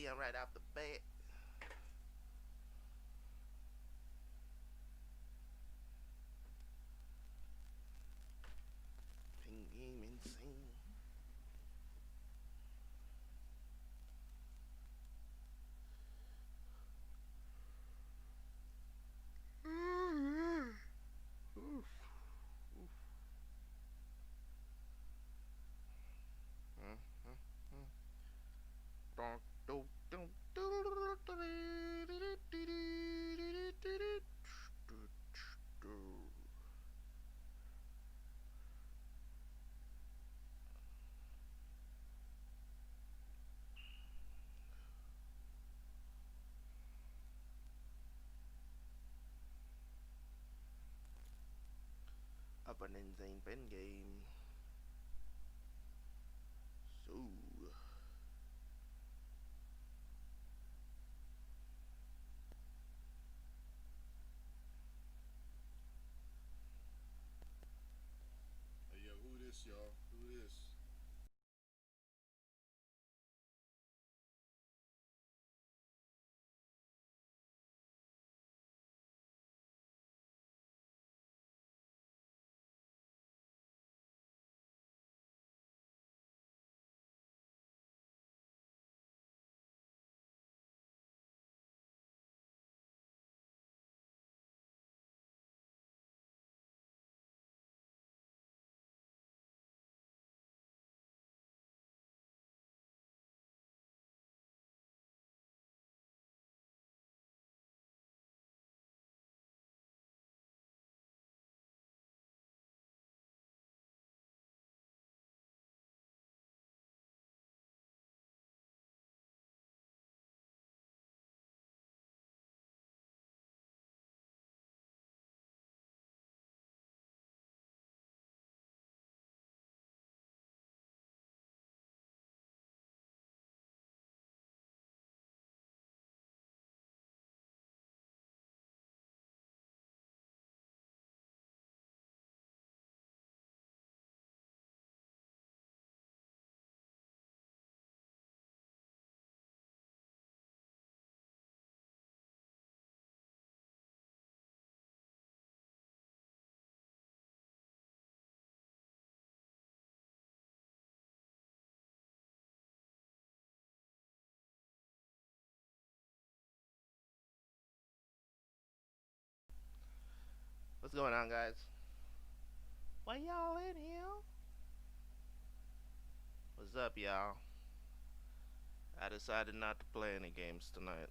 PM right off the bat. Ping game insane. Oof. Oof. Up an insane pen game. So Hey yo, who this, y'all? Who this? what's going on, guys? Why y'all in here? What's up, y'all? I decided not to play any games tonight.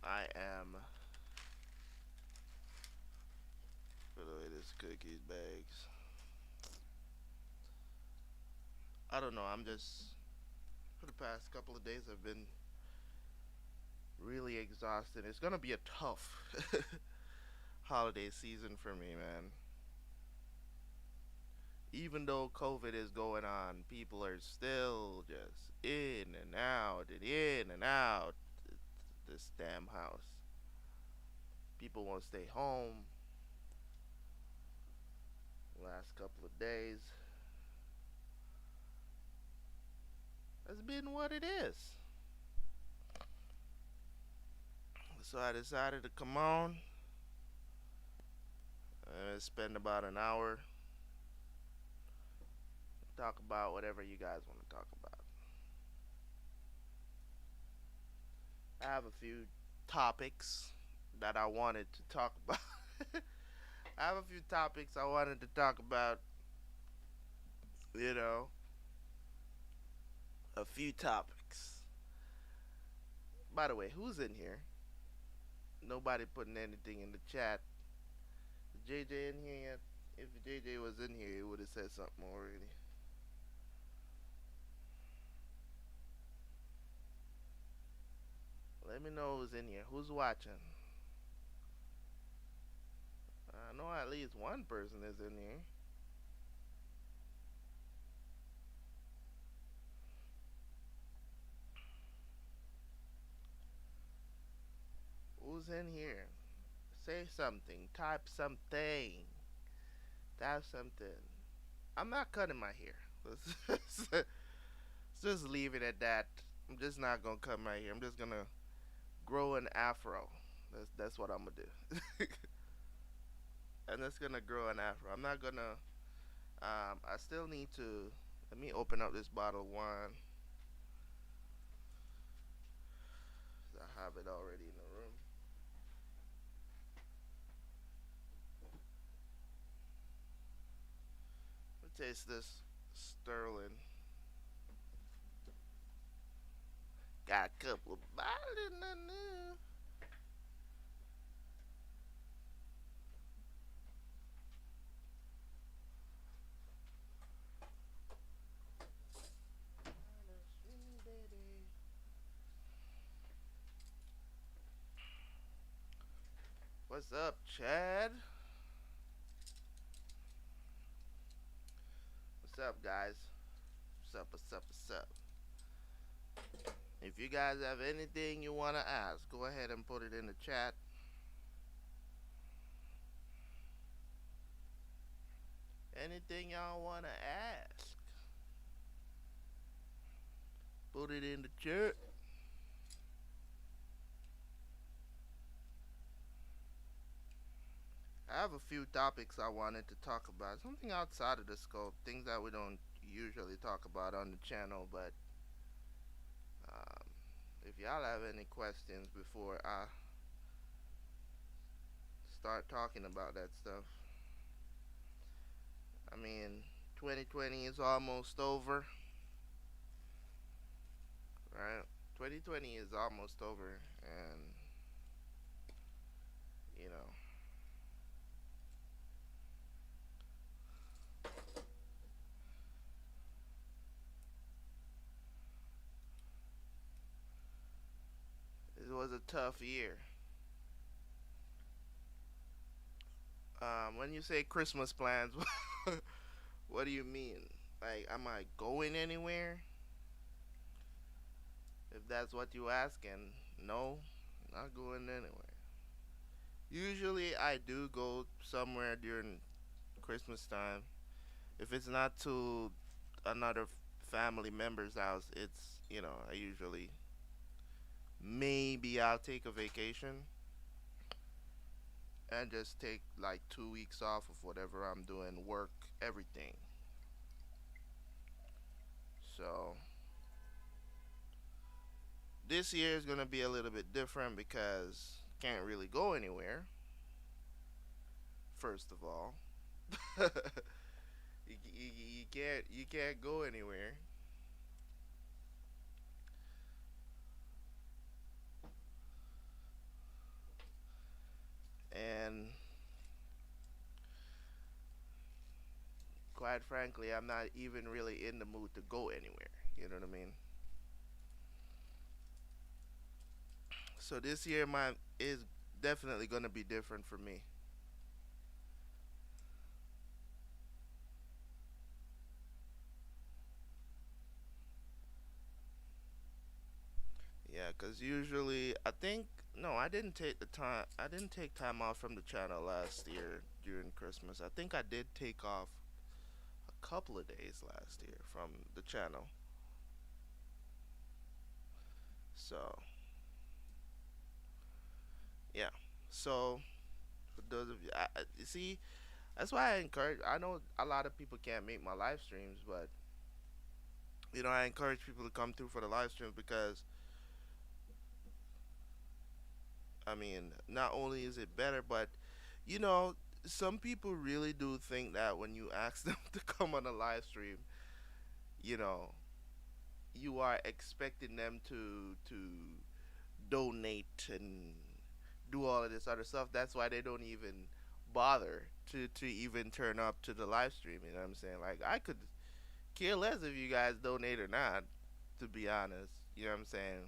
I am. Put away this cookies bags. I don't know. I'm just for the past couple of days I've been really exhausted. It's gonna be a tough holiday season for me, man. Even though COVID is going on, people are still just in and out and in and out this damn house. People won't stay home last couple of days. That's been what it is. So I decided to come on and spend about an hour talk about whatever you guys want to talk about. I have a few topics that I wanted to talk about. I have a few topics I wanted to talk about, you know, a few topics. By the way, who's in here? Nobody putting anything in the chat. Is JJ in here yet? If JJ was in here, he would have said something already. Let me know who's in here. Who's watching? I know at least one person is in here. Who's in here? Say something. Type something. Type something. I'm not cutting my hair. Let's just leave it at that. I'm just not gonna come right here. I'm just gonna grow an afro. That's what I'm gonna do. And that's gonna grow an afro. I'm not gonna. I still need to. Let me open up this bottle of wine. I have it already in the room. Let me taste this Sterling. Got a couple of bottles in there. What's up, Chad? What's up, guys? What's up? What's up? What's up? If you guys have anything you want to ask, go ahead and put it in the chat. Anything y'all want to ask, put it in the chat. I have a few topics I wanted to talk about. Something outside of the scope, things that we don't usually talk about on the channel. But um, if y'all have any questions before I start talking about that stuff, I mean, 2020 is almost over, right? 2020 is almost over, and you know, it was a tough year. When you say Christmas plans, what do you mean? Like, am I going anywhere? If that's what you asking, no, not going anywhere. Usually, I do go somewhere during Christmas time. If it's not to another family member's house, it's I usually maybe I'll take a vacation and just take like 2 weeks off of whatever I'm doing, work, everything. So this year is gonna be a little bit different because can't really go anywhere. First of all, you can't go anywhere, and quite frankly, I'm not even really in the mood to go anywhere. You know what I mean? So this year, my is definitely gonna be different for me. Yeah, cause usually I think no, I didn't take the time. I didn't take time off from the channel last year during Christmas. I think I did take off a couple of days last year from the channel. So yeah. So for those of you, you see, that's why I encourage. I know a lot of people can't make my live streams, but I encourage people to come through for the live streams because I mean, not only is it better, but you know, some people really do think that when you ask them to come on a live stream, you know, you are expecting them to donate and do all of this other stuff. That's why they don't even bother to even turn up to the live stream. You know what I'm saying? Like I could care less if you guys donate or not, to be honest. You know what I'm saying?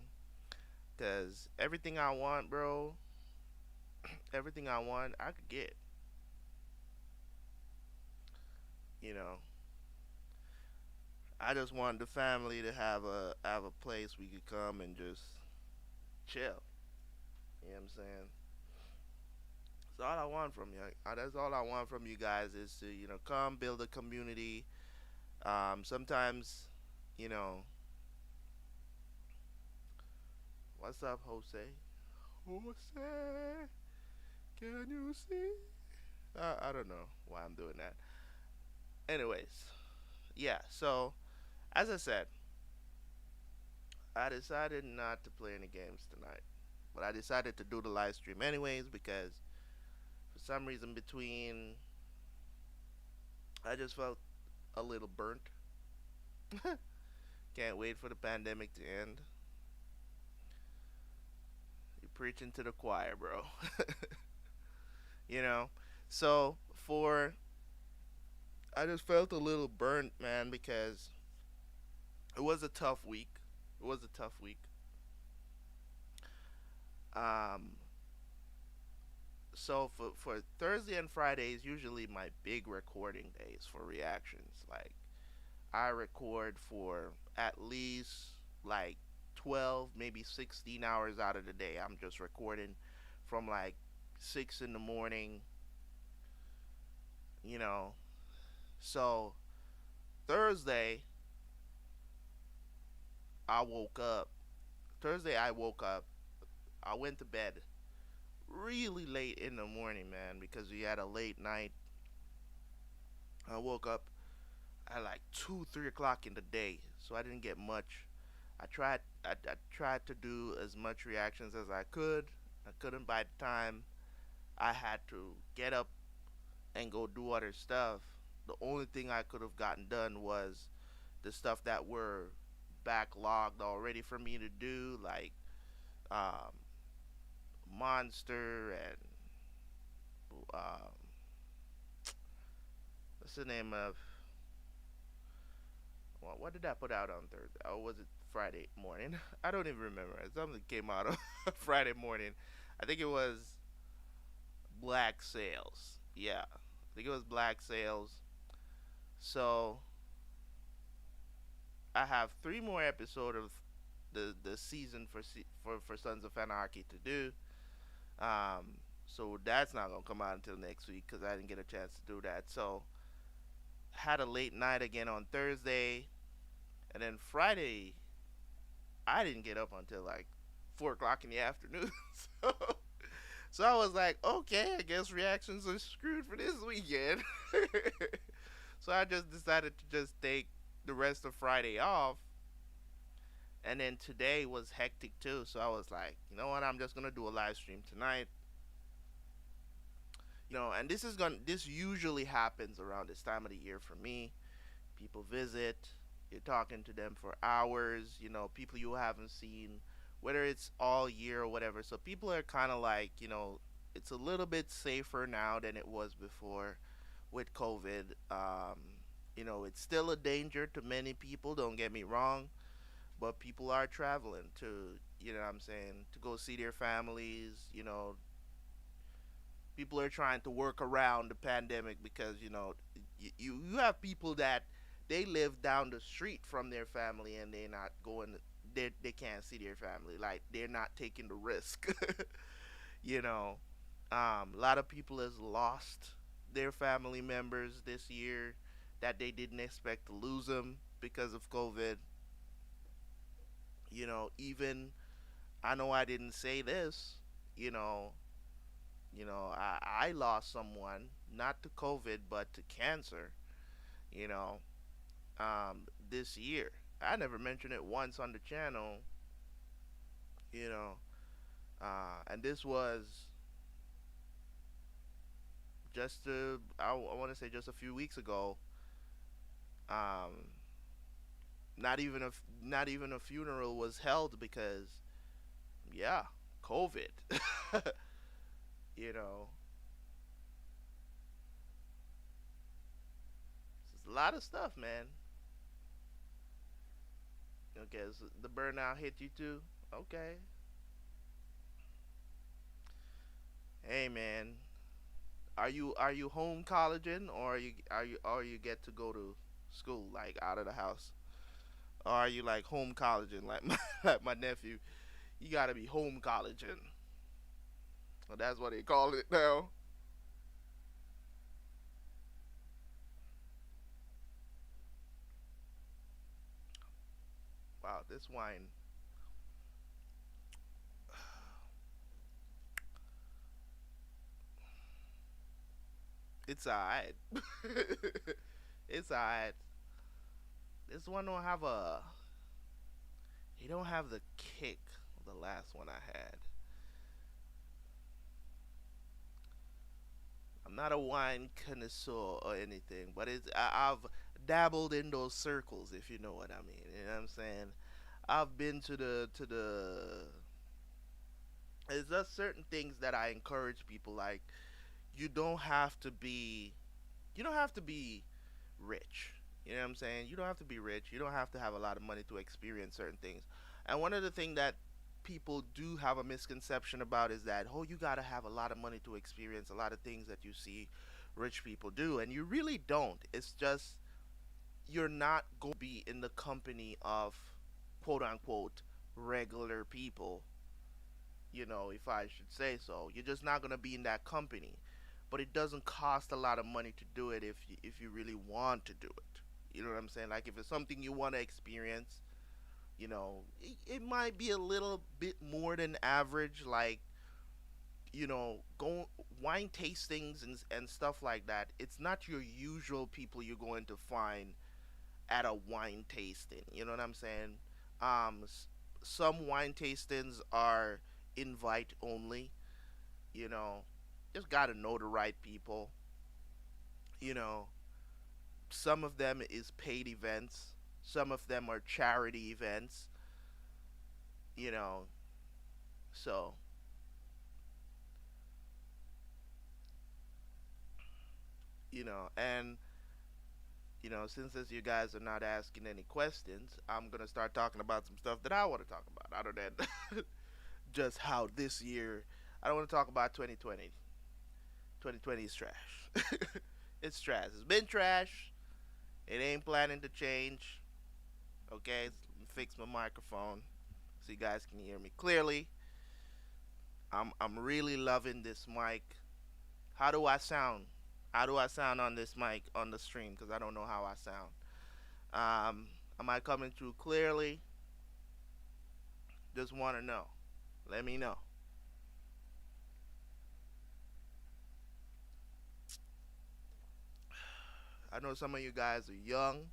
Cause everything I want, bro, everything I want, I could get. You know, I just want the family to have a place we could come and just chill. You know what I'm saying? That's all I want from you. That's all I want from you guys is to come build a community. Sometimes, you know, What's up, Jose? Jose, can you see? I don't know why I'm doing that. Anyways, yeah. So as I said, I decided not to play any games tonight, but I decided to do the live stream anyways because for some reason between I just felt a little burnt. Can't wait for the pandemic to end. You're preaching to the choir, bro. you know. So for I just felt a little burnt, man, because it was a tough week. It was a tough week. Um, so for Thursday and Friday is usually my big recording days for reactions. Like I record for at least like 12, maybe 16 hours out of the day. I'm just recording from like 6 in the morning, you know. So Thursday I woke up. Thursday I woke up. I went to bed really late in the morning, man, because we had a late night. I woke up at like 2, 3 o'clock in the day, so I didn't get much. I tried to do as much reactions as I could. I couldn't by the time I had to get up and go do other stuff. The only thing I could have gotten done was the stuff that were backlogged already for me to do, like um, Monster and um, what's the name of what did I put out on Thursday? Oh, was it Friday morning? I don't even remember. Something came out on Friday morning. I think it was Black Sails. Yeah, I think it was Black Sails. So I have 3 more episodes of the season for Sons of Anarchy to do. So that's not gonna come out until next week because I didn't get a chance to do that. So had a late night again on Thursday, and then Friday I didn't get up until like 4 o'clock in the afternoon. so, so I was like, okay, I guess reactions are screwed for this weekend. so I just decided to just take the rest of Friday off. And then today was hectic too, so I was like, you know what? I'm just gonna do a live stream tonight. And this usually happens around this time of the year for me. People visit, you're talking to them for hours, people you haven't seen, whether it's all year or whatever. So people are kind of like, it's a little bit safer now than it was before with COVID. It's still a danger to many people, don't get me wrong, but people are traveling to, what I'm saying, to go see their families. People are trying to work around the pandemic because you have people that they live down the street from their family and they're not going, they can't see their family, like they're not taking the risk. you know a lot of people has lost their family members this year that they didn't expect to lose them because of COVID. Even I know I didn't say this, you know I lost someone not to COVID but to cancer. You know, this year. I never mentioned it once on the channel. You know, and this was I want to say just a few weeks ago. Um, not even a funeral was held because yeah, COVID. you know, it's a lot of stuff, man. Okay, so the burnout hit you too. Okay, hey man, are you home colleging or are you get to go to school like out of the house? Or are you like home colleging like like my nephew? You gotta be home colleging. Well, that's what they call it now. Wow, this wine It's alright. It's alright. This one don't have a. He don't have the kick of the last one I had. I'm not a wine connoisseur or anything, but I've dabbled in those circles, if you know what I mean. You know what I'm saying? I've been to the. There's just certain things that I encourage people like you don't have to be you don't have to be rich. You know what I'm saying? You don't have to be rich. You don't have to have a lot of money to experience certain things. And one of the things that people do have a misconception about is that oh you got to have a lot of money to experience a lot of things that you see rich people do and you really don't. It's just you're not going to be in the company of quote unquote regular people, if I should say so. You're just not going to be in that company. But it doesn't cost a lot of money to do it if you really want to do it. You know what I'm saying? Like if it's something you want to experience, it might be a little bit more than average. Like go wine tastings and stuff like that. It's not your usual people you're going to find at a wine tasting. You know what I'm saying? Some wine tastings are invite only. You know, just gotta know the right people. You know, some of them is paid events. Some of them are charity events. You know, so and since as you guys are not asking any questions, I'm gonna start talking about some stuff that I want to talk about, other than just how this year. I don't want to talk about 2020. 2020 is trash. It's trash. It's been trash. It ain't planning to change. Okay, let me fix my microphone so you guys can hear me clearly. I'm really loving this mic. How do I sound? How do I sound on this mic on the stream? Because I don't know how I sound. Am I coming through clearly? Just want to know. Let me know. I know some of you guys are young,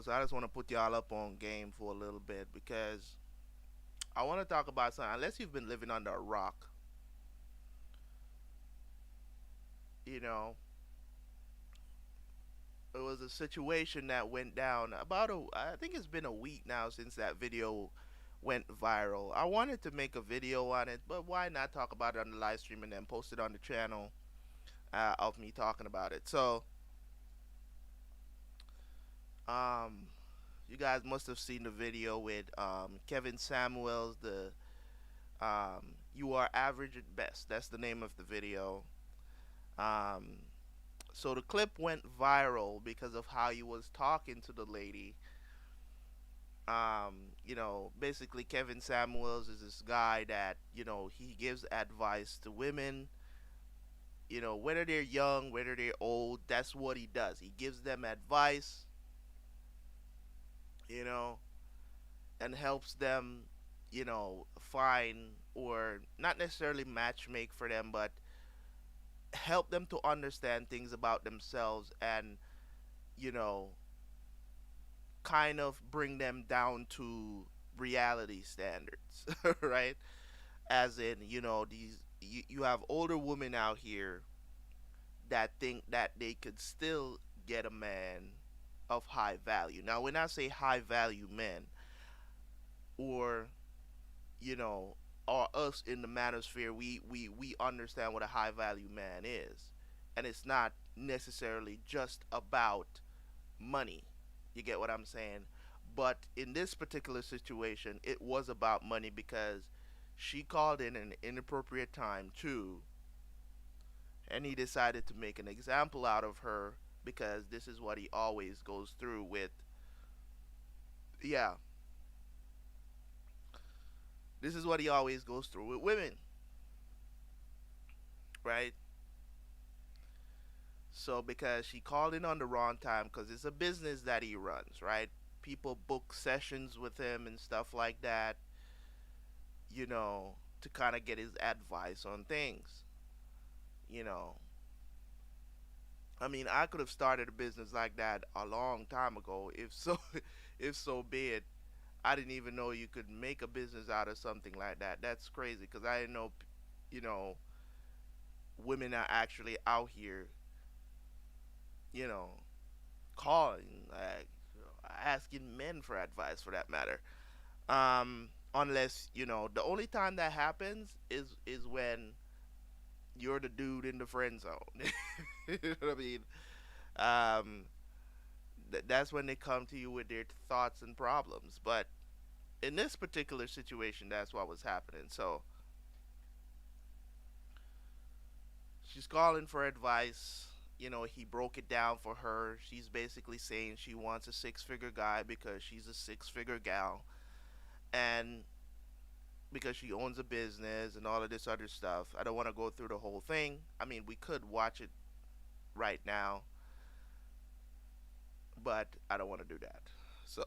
so I just want to put y'all up on game for a little bit because I want to talk about something. Unless you've been living under a rock, you know, it was a situation that went down I think it's been a week now since that video went viral. I wanted to make a video on it, but why not talk about it on the live stream and then post it on the channel of me talking about it. So, um, you guys must have seen the video with Kevin Samuels, the "You Are Average at Best." That's the name of the video. Um, so the clip went viral because of how he was talking to the lady. Basically Kevin Samuels is this guy that he gives advice to women. Whether they're young, whether they're old, that's what he does. He gives them advice. You know, and helps them, find or not necessarily match make for them, but help them to understand things about themselves and, you know, kind of bring them down to reality standards, right? As in, you have older women out here that think that they could still get a man of high value. Now, when I say high value men, or you know, or us in the manosphere, we understand what a high value man is. And it's not necessarily just about money. You get what I'm saying? But in this particular situation, it was about money because she called in an inappropriate time too, and he decided to make an example out of her because this is what he always goes through with. Yeah, this is what he always goes through with women, right? So because she called in on the wrong time, because it's a business that he runs, right? People book sessions with him and stuff like that, to kind of get his advice on things. You know, I mean, I could have started a business like that a long time ago. If so, if so be it. I didn't even know you could make a business out of something like that. That's crazy because I didn't know, you know, women are actually out here, you know, calling, like, asking men for advice for that matter. Unless, the only time that happens is when you're the dude in the friend zone. You know what I mean? Um, that's when they come to you with their thoughts and problems. But in this particular situation, that's what was happening. So she's calling for advice. He broke it down for her. She's basically saying she wants a six-figure guy because she's a six-figure gal, and because she owns a business and all of this other stuff. I don't want to go through the whole thing. I mean, we could watch it right now, but I don't want to do that. So,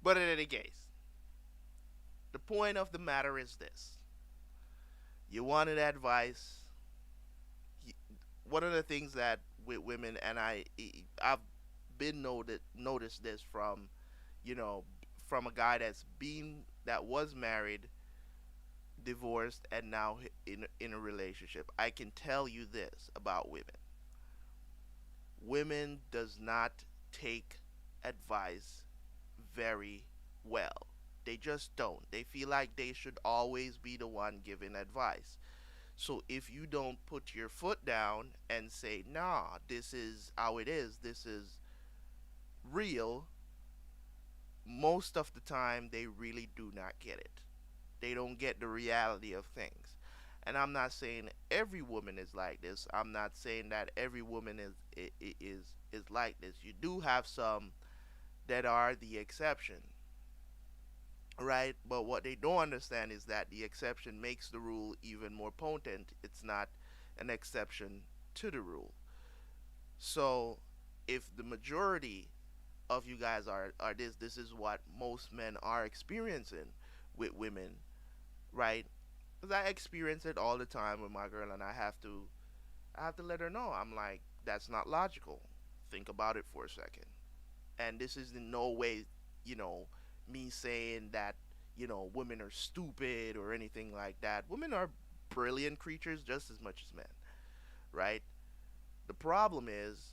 but in any case, the point of the matter is this: you wanted advice. One of the things that with women, and I've been noticed this from, you know, from a guy that was married, divorced, and now in a relationship. I can tell you this about women: women does not take advice very well. They just don't. They feel like they should always be the one giving advice. So if you don't put your foot down and say, nah, this is how it is, this is real, most of the time they really do not get it. They don't get the reality of things. And I'm not saying every woman is like this. I'm not saying that every woman is like this. You do have some that are the exception, right? But what they don't understand is that the exception makes the rule even more potent. It's not an exception to the rule. So if the majority of you guys are this is what most men are experiencing with women, right? Because I experience it all the time with my girl, and I have to let her know. I'm like, that's not logical. Think about it for a second. And this is in no way, you know, me saying that, women are stupid or anything like that. Women are brilliant creatures just as much as men, right? The problem is,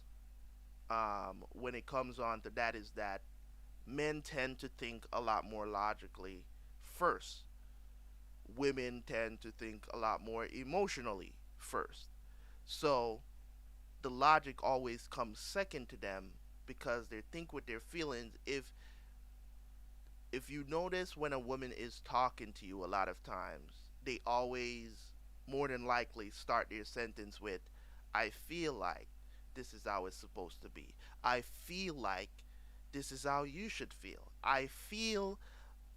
when it comes on to that, is that men tend to think a lot more logically first. Women tend to think a lot more emotionally first. So the logic always comes second to them because they think with their feelings. If you notice when a woman is talking to you a lot of times, they always more than likely start their sentence with, I feel like this is how it's supposed to be. I feel like this is how you should feel. I feel.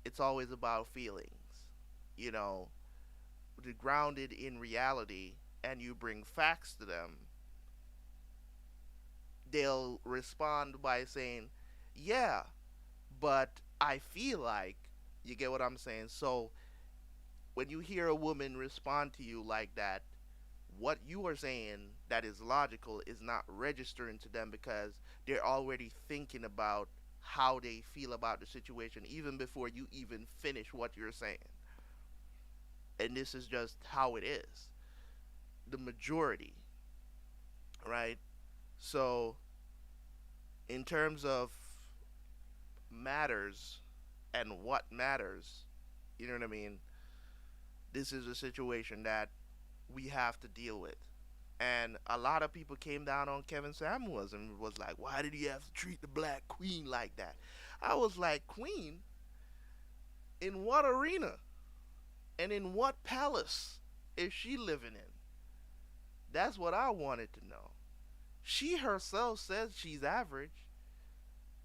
It's always about feelings. You know, grounded in reality, and you bring facts to them, they'll respond by saying, yeah, but I feel like, you get what I'm saying? So when you hear a woman respond to you like that, what you are saying that is logical is not registering to them because they're already thinking about how they feel about the situation even before you even finish what you're saying. And this is just how it is. The majority, right? So, in terms of matters and what matters, you know what I mean? This is a situation that we have to deal with. And a lot of people came down on Kevin Samuels and was like, why did he have to treat the black queen like that? I was like, queen? In what arena? And in what palace is she living in? That's what I wanted to know. She herself says she's average,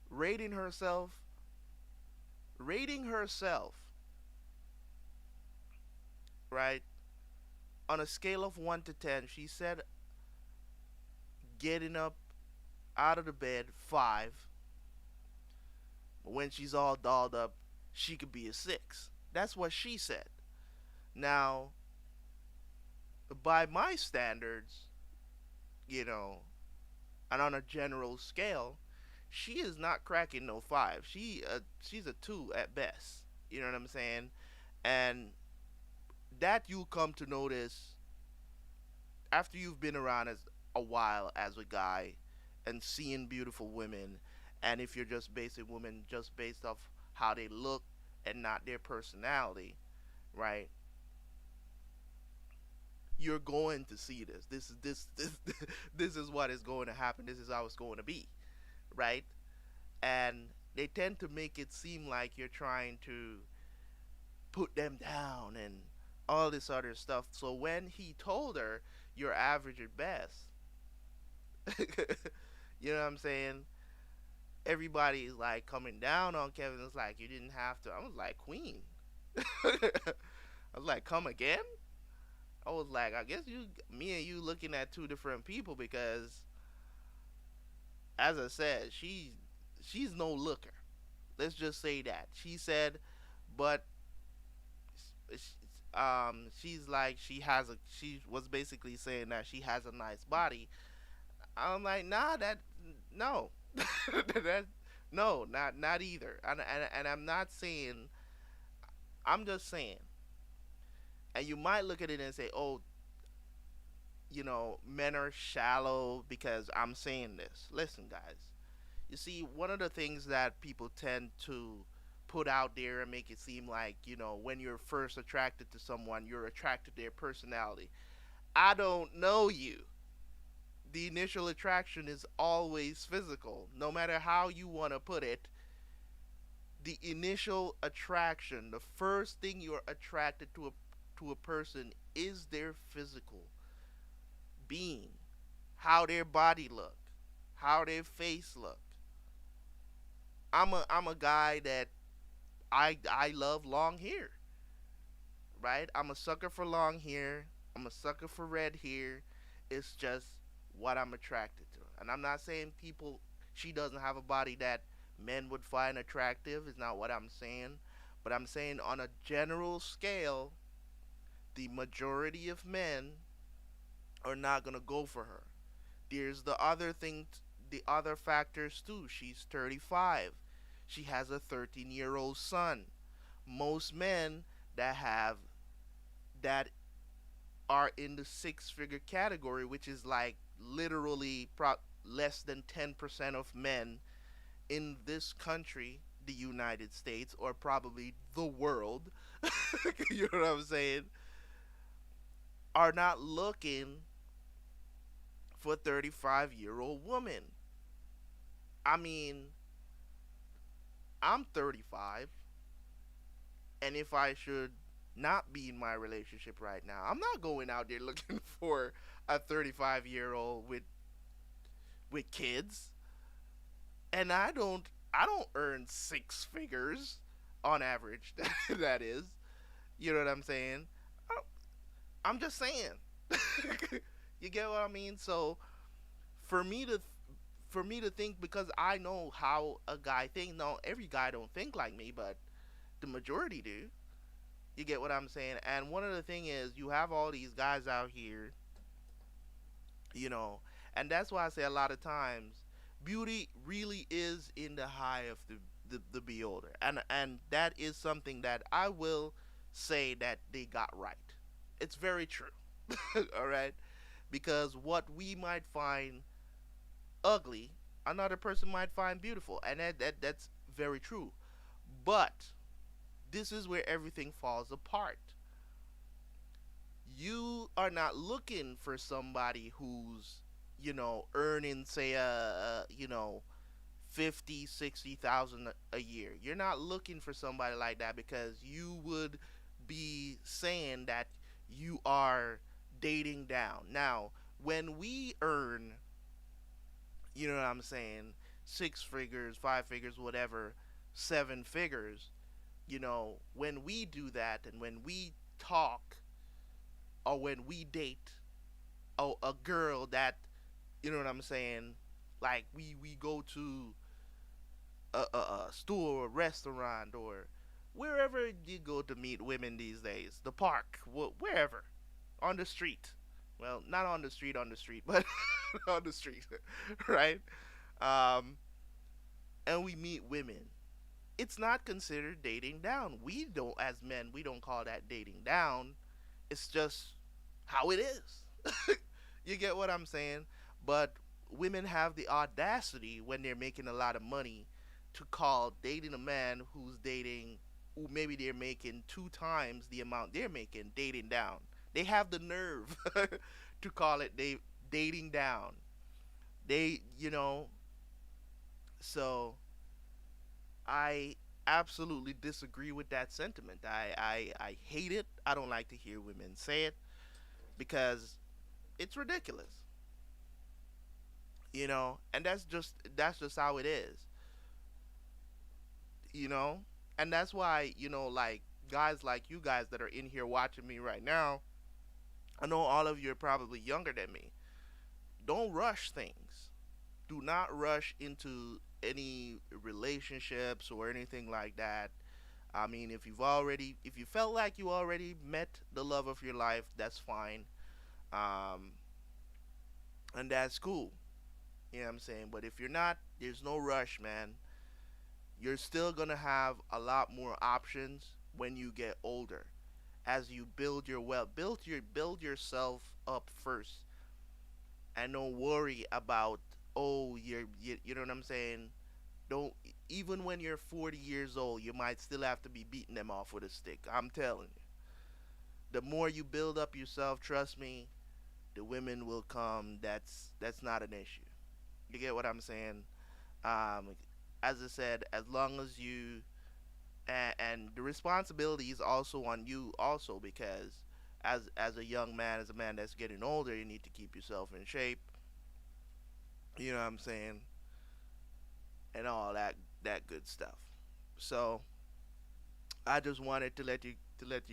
rating herself, rating herself, right? On a scale of 1 to 10, she said getting up out of the bed 5. When she's all dolled up, she could be a 6. That's what she said. Now, by my standards, you know, and on a general scale, she is not cracking no five. She's a two at best. You know what I'm saying? And that you come to notice after you've been around as a while as a guy and seeing beautiful women, and if you're just basing women just based off how they look and not their personality, right? You're going to see this. This is what is going to happen. This is how it's going to be, right? And they tend to make it seem like you're trying to put them down and all this other stuff. So when he told her you're average at best, you know what I'm saying? Everybody's like coming down on Kevin. It's like you didn't have to. I was like, Queen. I was like, come again? I was like, I guess me and you looking at two different people because, as I said, she's no looker. Let's just say that. She said, but she's like she was basically saying that she has a nice body. I'm like, nah, that no, that no, not either. And I'm not saying. I'm just saying. And you might look at it and say, oh, men are shallow because I'm saying this. Listen, guys. You see, one of the things that people tend to put out there and make it seem like, when you're first attracted to someone, you're attracted to their personality. I don't know you. The initial attraction is always physical. No matter how you want to put it, the initial attraction, the first thing you're attracted to a person is their physical being, how their body look, how their face look. I'm a guy that I love long hair, right? I'm a sucker for long hair. I'm a sucker for red hair. It's just what I'm attracted to. And I'm not saying she doesn't have a body that men would find attractive. Is not what I'm saying. But I'm saying on a general scale, the majority of men are not going to go for her. There's the other factors too. She's 35. She has a 13-year-old son. Most men that have that are in the six-figure category, which is like literally less than 10% of men in this country, the United States, or probably the world, you know what I'm saying, are not looking for a 35-year-old woman. I mean, I'm 35, and if I should not be in my relationship right now, I'm not going out there looking for a 35-year-old with kids. And I don't earn six figures on average. That is, you know what I'm saying? I'm just saying. You get what I mean? So for me to for me to think, because I know how a guy thinks. No, every guy don't think like me, but the majority do. You get what I'm saying? And one of the thing is, you have all these guys out here, you know, and that's why I say a lot of times, beauty really is in the eye of the beholder, and that is something that I will say that they got right. It's very true. All right, because what we might find ugly, another person might find beautiful, and that's very true. But this is where everything falls apart. You are not looking for somebody who's, earning, say, 50, 60,000 a year. You're not looking for somebody like that, because you would be saying that you are dating down. Now, when we earn, you know what I'm saying, six figures, five figures, whatever, seven figures, when we do that and when we talk, or when we date a girl that, you know what I'm saying, like we go to a store, a restaurant, or wherever you go to meet women these days, the park, wherever, on the street. Well, not on the street, but on the street, right? Um, and we meet women. It's not considered dating down. We don't, as men, we don't call that dating down. It's just how it is. You get what I'm saying? But women have the audacity when they're making a lot of money to call dating a man who's dating, who maybe they're making two times the amount they're making, dating down. They have the nerve to call it dating down. They. So I absolutely disagree with that sentiment. I hate it. I don't like to hear women say it because it's ridiculous, and that's just how it is. And that's why, like guys like you guys that are in here watching me right now, I know all of you are probably younger than me. Don't rush things. Do not rush into any relationships or anything like that. I mean, if you felt like you already met the love of your life, that's fine. Um, and that's cool. You know what I'm saying? But if you're not, there's no rush, man. You're still gonna have a lot more options when you get older. As you build your wealth, build yourself up first, and don't worry about, oh, you know what I'm saying. Don't, even when you're 40 years old, you might still have to be beating them off with a stick. I'm telling you, the more you build up yourself, trust me, the women will come. That's not an issue. You get what I'm saying? Um, as I said, as long as you, and the responsibility is also on you also, because as a young man, as a man that's getting older, you need to keep yourself in shape. You know what I'm saying? And all that good stuff. So I just wanted to let you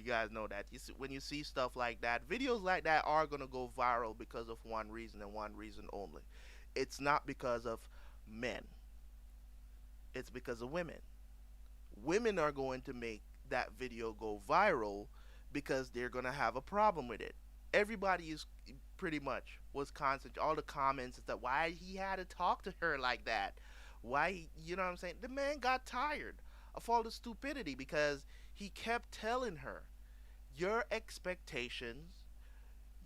guys know that when you see stuff like that, videos like that are gonna go viral because of one reason and one reason only. It's not because of men. It's because of women. Women are going to make that video go viral because they're going to have a problem with it. Everybody is pretty much was constant. All the comments is that why he had to talk to her like that. Why, you know what I'm saying? The man got tired of all the stupidity because he kept telling her, your expectations,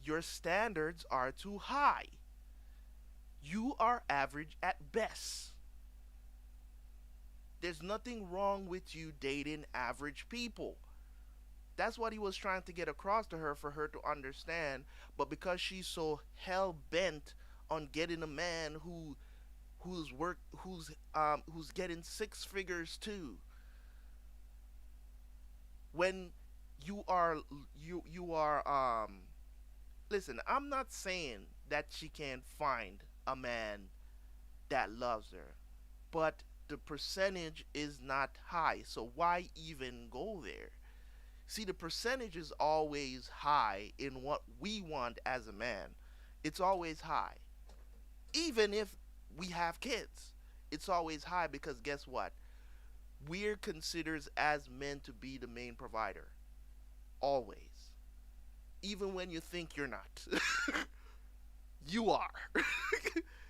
your standards are too high. You are average at best. There's nothing wrong with you dating average people. That's what he was trying to get across to her for her to understand. But because she's so hell bent on getting a man who's getting six figures too, when you are listen, I'm not saying that she can't find a man that loves her, but the percentage is not high. So why even go there? See, the percentage is always high in what we want as a man. It's always high. Even if we have kids, it's always high because guess what? We're considered as men to be the main provider. Always. Even when you think you're not. You are.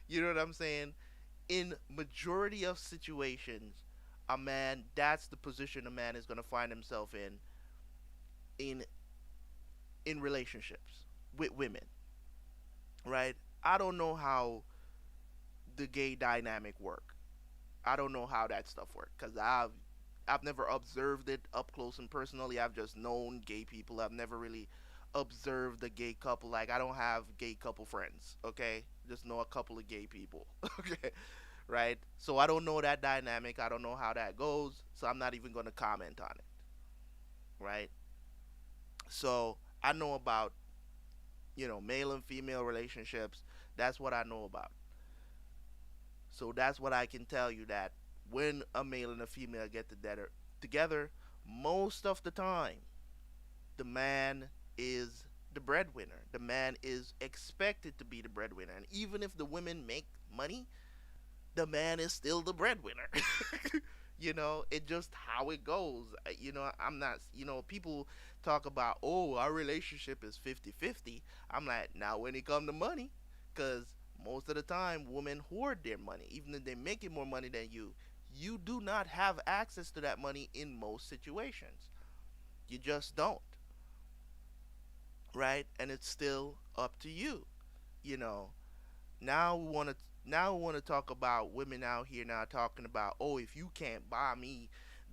You know what I'm saying? In majority of situations, a man, that's the position a man is going to find himself in in relationships with women, right? I don't know how the gay dynamic work. I don't know how that stuff works because I've never observed it up close and personally. I've just known gay people. I've never really observed a gay couple. Like I don't have gay couple friends. Okay, just know a couple of gay people. Okay, right? So I don't know that dynamic. I don't know how that goes. So I'm not even going to comment on it, right? So I know about male and female relationships. That's what I know about. So that's what I can tell you that when a male and a female get together, most of the time, the man is the breadwinner. The man is expected to be the breadwinner. And even if the women make money, the man is still the breadwinner. It just how it goes. I'm not, people talk about, oh, our relationship is 50-50. I'm like, now when it come to money, because most of the time women hoard their money. Even if they're making more money than you do not have access to that money in most situations. You just don't, right? And it's still up to you. You know, now we want to now we want to talk about women out here now talking about, oh, if you can't buy me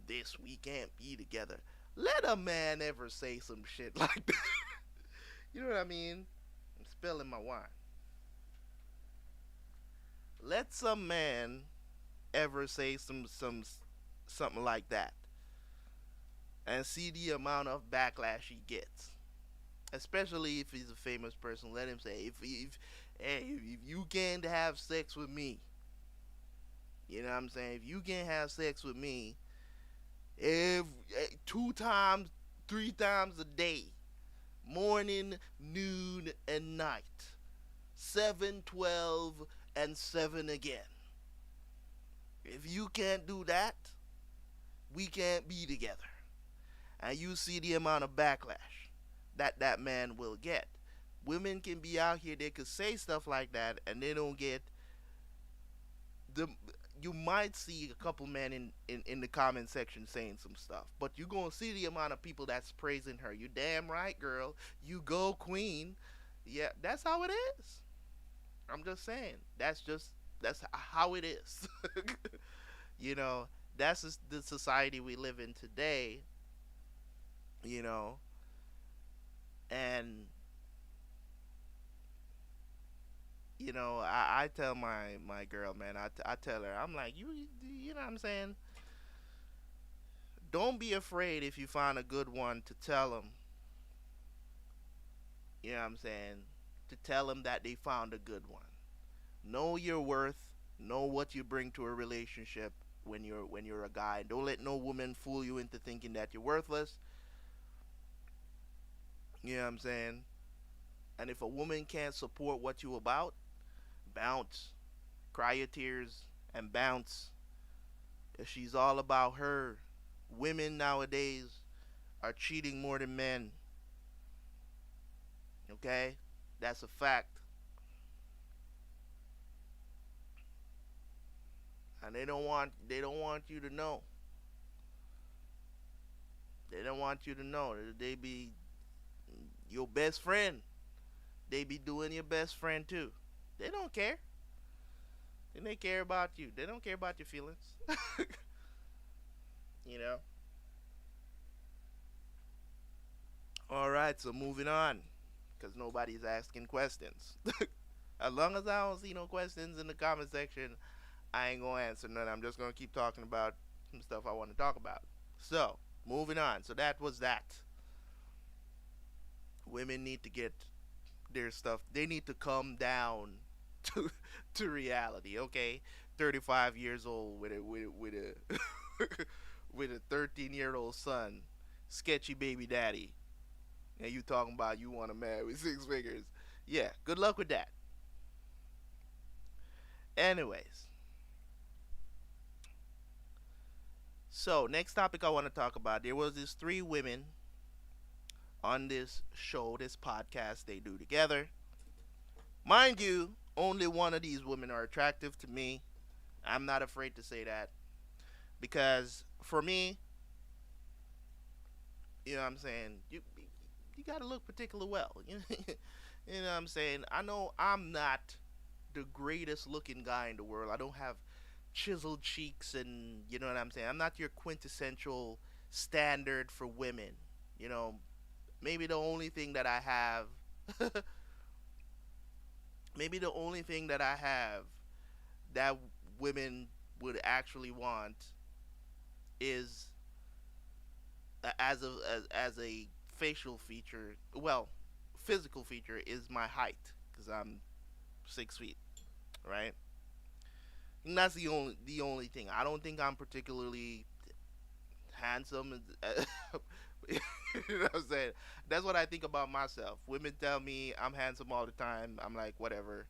this, we can't be together. Let a man ever say some shit like that. You know what I mean? I'm spilling my wine. Let some man ever say something like that and see the amount of backlash he gets. Especially if he's a famous person, let him say, if hey, if you can't have sex with me, you know what I'm saying? If you can't have sex with me, if 2 times, 3 times a day, morning, noon, and night, 7, 12, and 7 again. If you can't do that, we can't be together. And you see the amount of backlash that man will get. Women can be out here, they could say stuff like that, and they don't get the. You might see a couple men in the comment section saying some stuff, but you're gonna see the amount of people that's praising her. You damn right, girl. You go, queen. Yeah, that's how it is. I'm just saying. That's how it is. you know, that's the society we live in today. You know, and I tell my girl, man, I tell her, I'm like, you know what I'm saying? Don't be afraid if you find a good one to tell them, you know what I'm saying? To tell them that they found a good one. Know your worth, know what you bring to a relationship when you're a guy. Don't let no woman fool you into thinking that you're worthless. You know what I'm saying? And if a woman can't support what you about, bounce. Cry your tears and bounce. If she's all about her, women nowadays are cheating more than men. Okay? That's a fact. And they don't want you to know. They don't want you to know that they be your best friend. They be doing your best friend too. They don't care. And they care about you. They don't care about your feelings. you know? Alright, so moving on. Because nobody's asking questions. As long as I don't see no questions in the comment section, I ain't gonna answer none. I'm just gonna keep talking about some stuff I want to talk about. So, moving on. So that was that. Women need to get their stuff. They need to come down to to reality. Okay, 35 years old with a with a 13-year-old son, sketchy baby daddy, and you talking about you want a man with 6 figures. Yeah, good luck with that. Anyways, so next topic I want to talk about. There was these 3 women on this show, this podcast they do together. Mind you, only one of these women are attractive to me. I'm not afraid to say that because for me, you know what I'm saying, you got to look particular well. You know what I'm saying? I know I'm not the greatest looking guy in the world. I don't have chiseled cheeks and you know what I'm saying? I'm not your quintessential standard for women. You know, maybe the only thing that I have maybe the only thing that I have that women would actually want is as a facial feature, well, physical feature is my height because I'm 6 feet, right? And that's the only thing. I don't think I'm particularly handsome. you know what I'm saying? That's what I think about myself. Women tell me I'm handsome all the time. I'm like, whatever.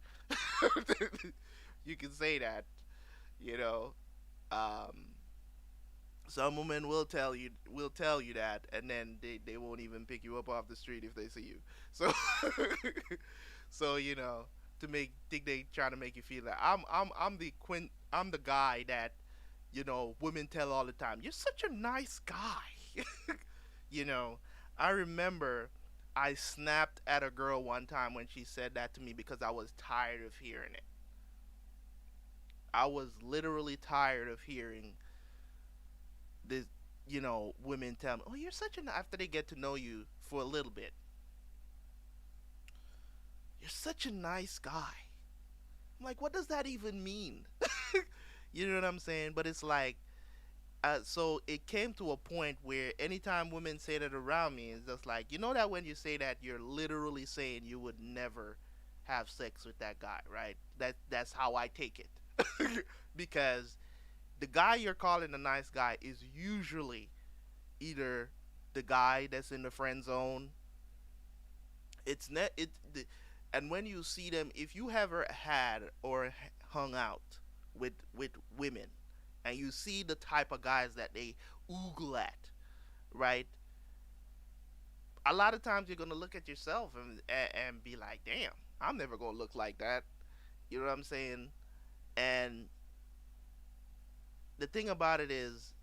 you can say that, you know. Um, Some women will tell you that, and then they won't even pick you up off the street if they see you. So so to make think they trying to make you feel that I'm the guy that women tell all the time. You're such a nice guy. you know, I remember I snapped at a girl one time when she said that to me because I was tired of hearing it. I was literally tired of hearing this, women tell me, "Oh, you're such an," after they get to know you for a little bit, "You're such a nice guy." I'm like, what does that even mean? You know what I'm saying? But it's like, so it came to a point where anytime women say that around me, it's just like, that when you say that, you're literally saying you would never have sex with that guy, right? That's how I take it, because the guy you're calling a nice guy is usually either the guy that's in the friend zone. It's net it, the, and when you see them, if you ever had or hung out with women, and you see the type of guys that they oogle at, right? A lot of times you're gonna look at yourself and be like, "Damn, I'm never gonna look like that." You know what I'm saying? And the thing about it is,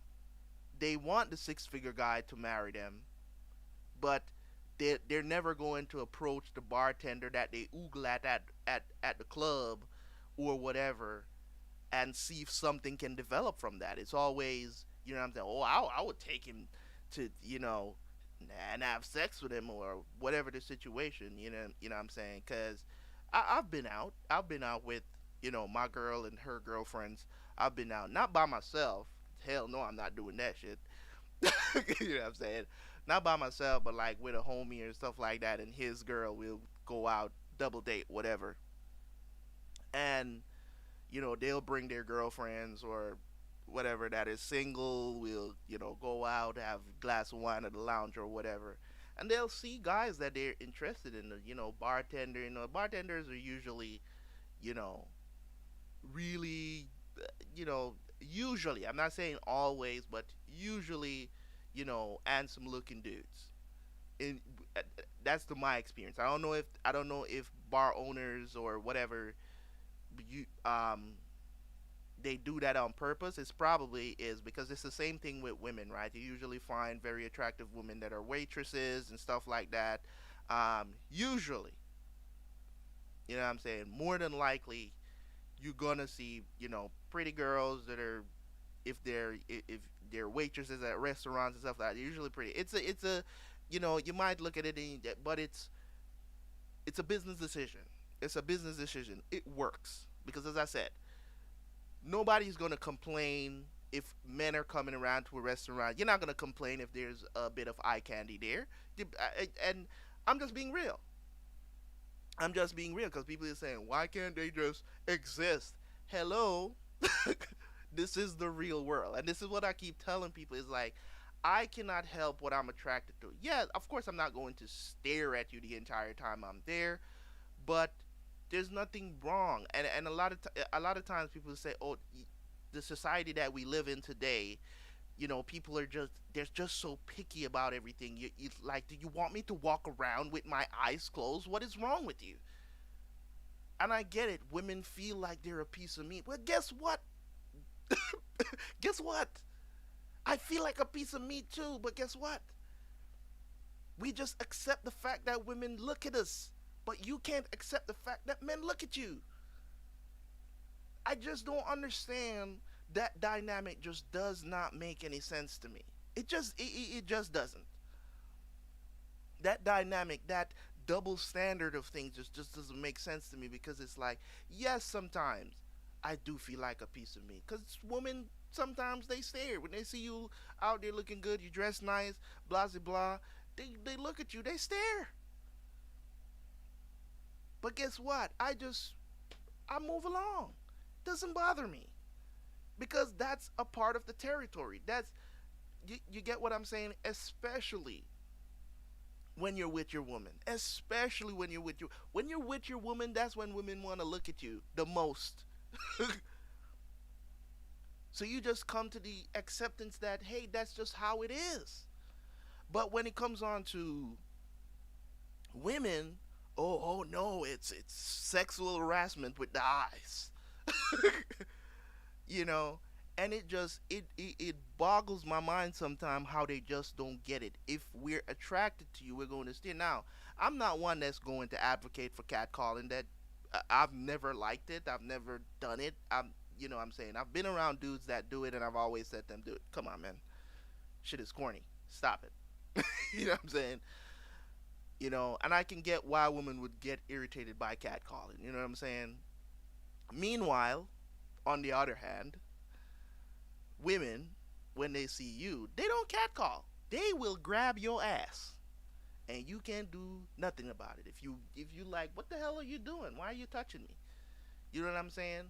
they want the six-figure guy to marry them, but they're never going to approach the bartender that they oogle at the club or whatever and see if something can develop from that. It's always, what I'm saying, oh, I would take him to, and have sex with him or whatever the situation, what I'm saying? Because I've been out with, my girl and her girlfriends. I've been out, not by myself. Hell no, I'm not doing that shit. You know what I'm saying? Not by myself, but like with a homie or stuff like that, and his girl will go out, double date, whatever. And they'll bring their girlfriends or whatever that is single. We'll go out, have a glass of wine at the lounge or whatever, and they'll see guys that they're interested in. Bartender. Bartenders are usually you know really usually, I'm not saying always, but usually handsome looking dudes. In That's to my experience. I don't know if bar owners or whatever you they do that on purpose. It's probably is because it's the same thing with women, right? You usually find very attractive women that are waitresses and stuff like that. Usually, what I'm saying, more than likely, you're gonna see pretty girls that are, if they're waitresses at restaurants and stuff like that, they're usually pretty. It's a you might look at it but it's a business decision. It's a business decision. It works because, as I said, nobody's gonna complain if men are coming around to a restaurant. You're not gonna complain if there's a bit of eye candy there. And I'm just being real. I'm just being real because people are saying, why can't they just exist? Hello, this is the real world, and this is what I keep telling people. Is like, I cannot help what I'm attracted to. Yeah, of course I'm not going to stare at you the entire time I'm there, but there's nothing wrong. And a lot of times people say, "Oh, the society that we live in today, people are just they're just so picky about everything. You like, do you want me to walk around with my eyes closed? What is wrong with you?" And I get it. Women feel like they're a piece of meat. Well, guess what? Guess what? I feel like a piece of meat too, but guess what? We just accept the fact that women look at us, but you can't accept the fact that men look at you. I just don't understand. That dynamic just does not make any sense to me. It just doesn't. That dynamic, that double standard of things just doesn't make sense to me because it's like, yes, sometimes I do feel like a piece of meat because women sometimes they stare when they see you out there looking good, you dress nice, blah blah blah. They look at you, they stare. But guess what? I move along. Doesn't bother me because that's a part of the territory. You get what I'm saying? Especially when you're with your woman. Especially when you're with your woman, that's when women want to look at you the most. So you just come to the acceptance that, hey, that's just how it is. But when it comes on to women, oh no, it's sexual harassment with the eyes. you know, and it boggles my mind sometimes how they just don't get it. If we're attracted to you, we're going to stay. Now, I'm not one that's going to advocate for catcalling. That I've never liked it. I've never done it. I'm saying I've been around dudes that do it, and I've always said them, do it. Come on, man, shit is corny. Stop it. you know what I'm saying? And I can get why women would get irritated by catcalling. You know what I'm saying? Meanwhile, on the other hand, women, when they see you, they don't catcall. They will grab your ass, and you can't do nothing about it. If you like, what the hell are you doing? Why are you touching me? You know what I'm saying?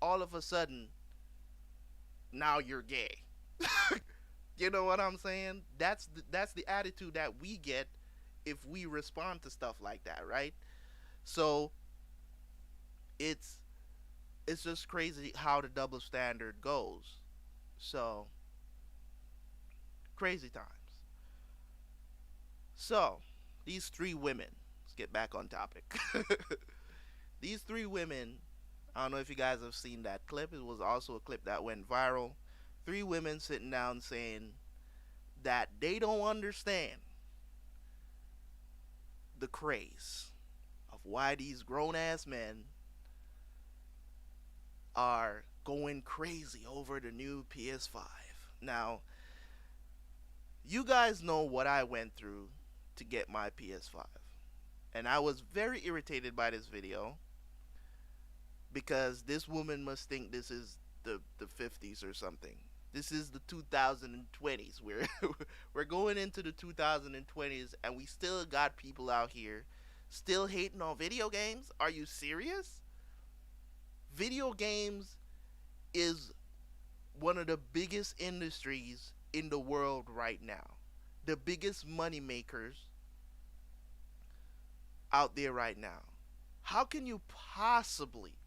All of a sudden, now you're gay. you know what I'm saying? That's the attitude that we get if we respond to stuff like that, right? So it's it's just crazy how the double standard goes. So crazy times. So these three women. Let's get back on topic. these three women. I don't know if you guys have seen that clip. It was also a clip that went viral. Three women sitting down saying that they don't understand the craze of why these grown ass men are going crazy over the new PS5. Now, you guys know what I went through to get my PS5. And I was very irritated by this video because this woman must think this is the 50s or something. This is the 2020s. We're going into the 2020s and we still got people out here still hating on video games. Are you serious? Video games is one of the biggest industries in the world right now. The biggest money makers out there right now. How can you possibly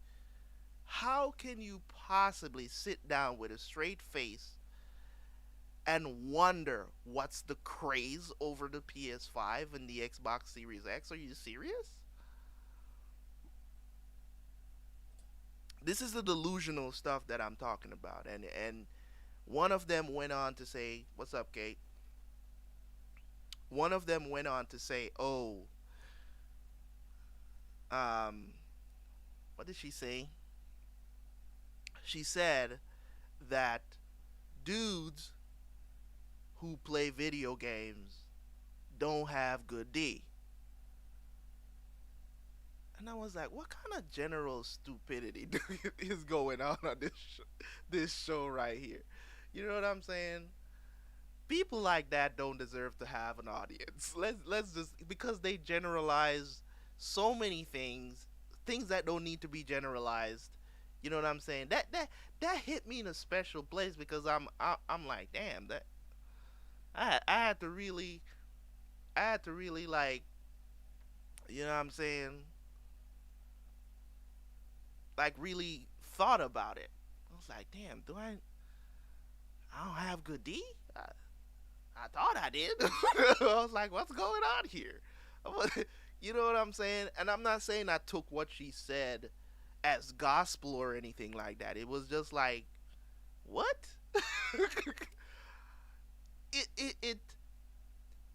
how can you possibly sit down with a straight face and wonder what's the craze over the PS5 and the Xbox Series X? Are you serious? This is the delusional stuff that I'm talking about. And one of them went on to say, "What's up, Kate?" One of them went on to say, "Oh, um, what did she say?" She said that dudes who play video games don't have good D. And I was like, what kind of general stupidity is going on this show right here? You know what I'm saying? People like that don't deserve to have an audience. Let's just because they generalize so many things that don't need to be generalized. You know what I'm saying? That hit me in a special place because I'm like, damn, that I had to really like, you know what I'm saying? Like really thought about it. I was like, damn, I don't have good D? I thought I did. I was like, what's going on here? You know what I'm saying? And I'm not saying I took what she said as gospel or anything like that. It was just like, what?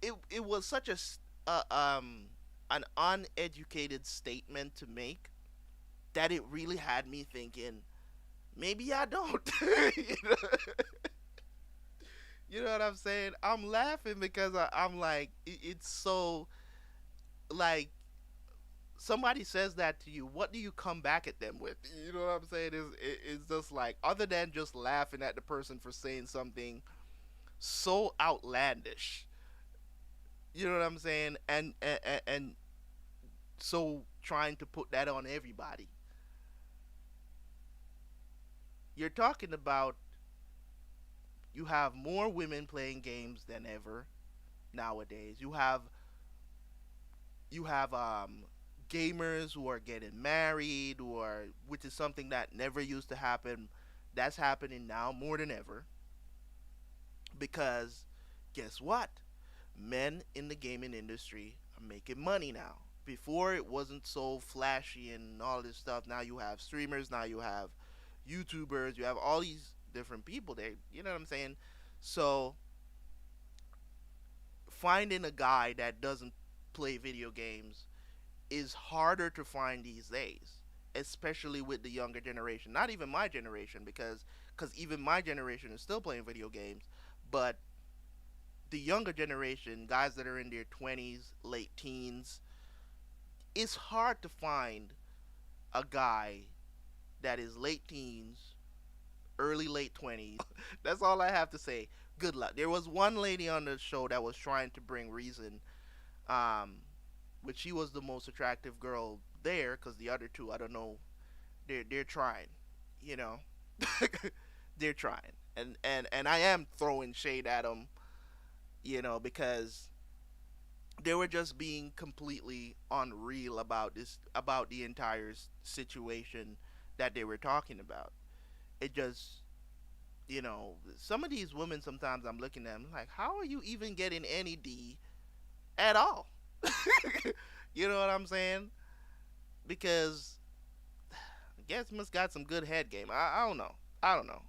it it was such an uneducated statement to make that it really had me thinking maybe I don't. you know? You know what I'm saying? I'm laughing because I'm like it's so like somebody says that to you, what do you come back at them with? You know what I'm saying? It's just like other than just laughing at the person for saying something so outlandish. You know what I'm saying? And so trying to put that on everybody. You're talking about you have more women playing games than ever nowadays. You have gamers who are getting married, or which is something that never used to happen That's happening now more than ever because guess what? Men in the gaming industry are making money now. Before it wasn't so flashy and all this stuff. Now you have streamers, now you have YouTubers, you have all these different people there. You know what I'm saying? So finding a guy that doesn't play video games is harder to find these days, especially with the younger generation. Not even my generation, because even my generation is still playing video games, but the younger generation, guys that are in their 20s, late teens, it's hard to find a guy that is late teens, early late 20s. That's all I have to say. Good luck. There was one lady on the show that was trying to bring reason, um, which she was the most attractive girl there, because the other two, I don't know, they're trying, you know, they're trying, and I am throwing shade at them, because they were just being completely unreal about this, about the entire situation that they were talking about. It just, some of these women, sometimes I'm looking at them like, how are you even getting any D at all? You know what I'm saying? Because I guess must got some good head game. I don't know. I don't know.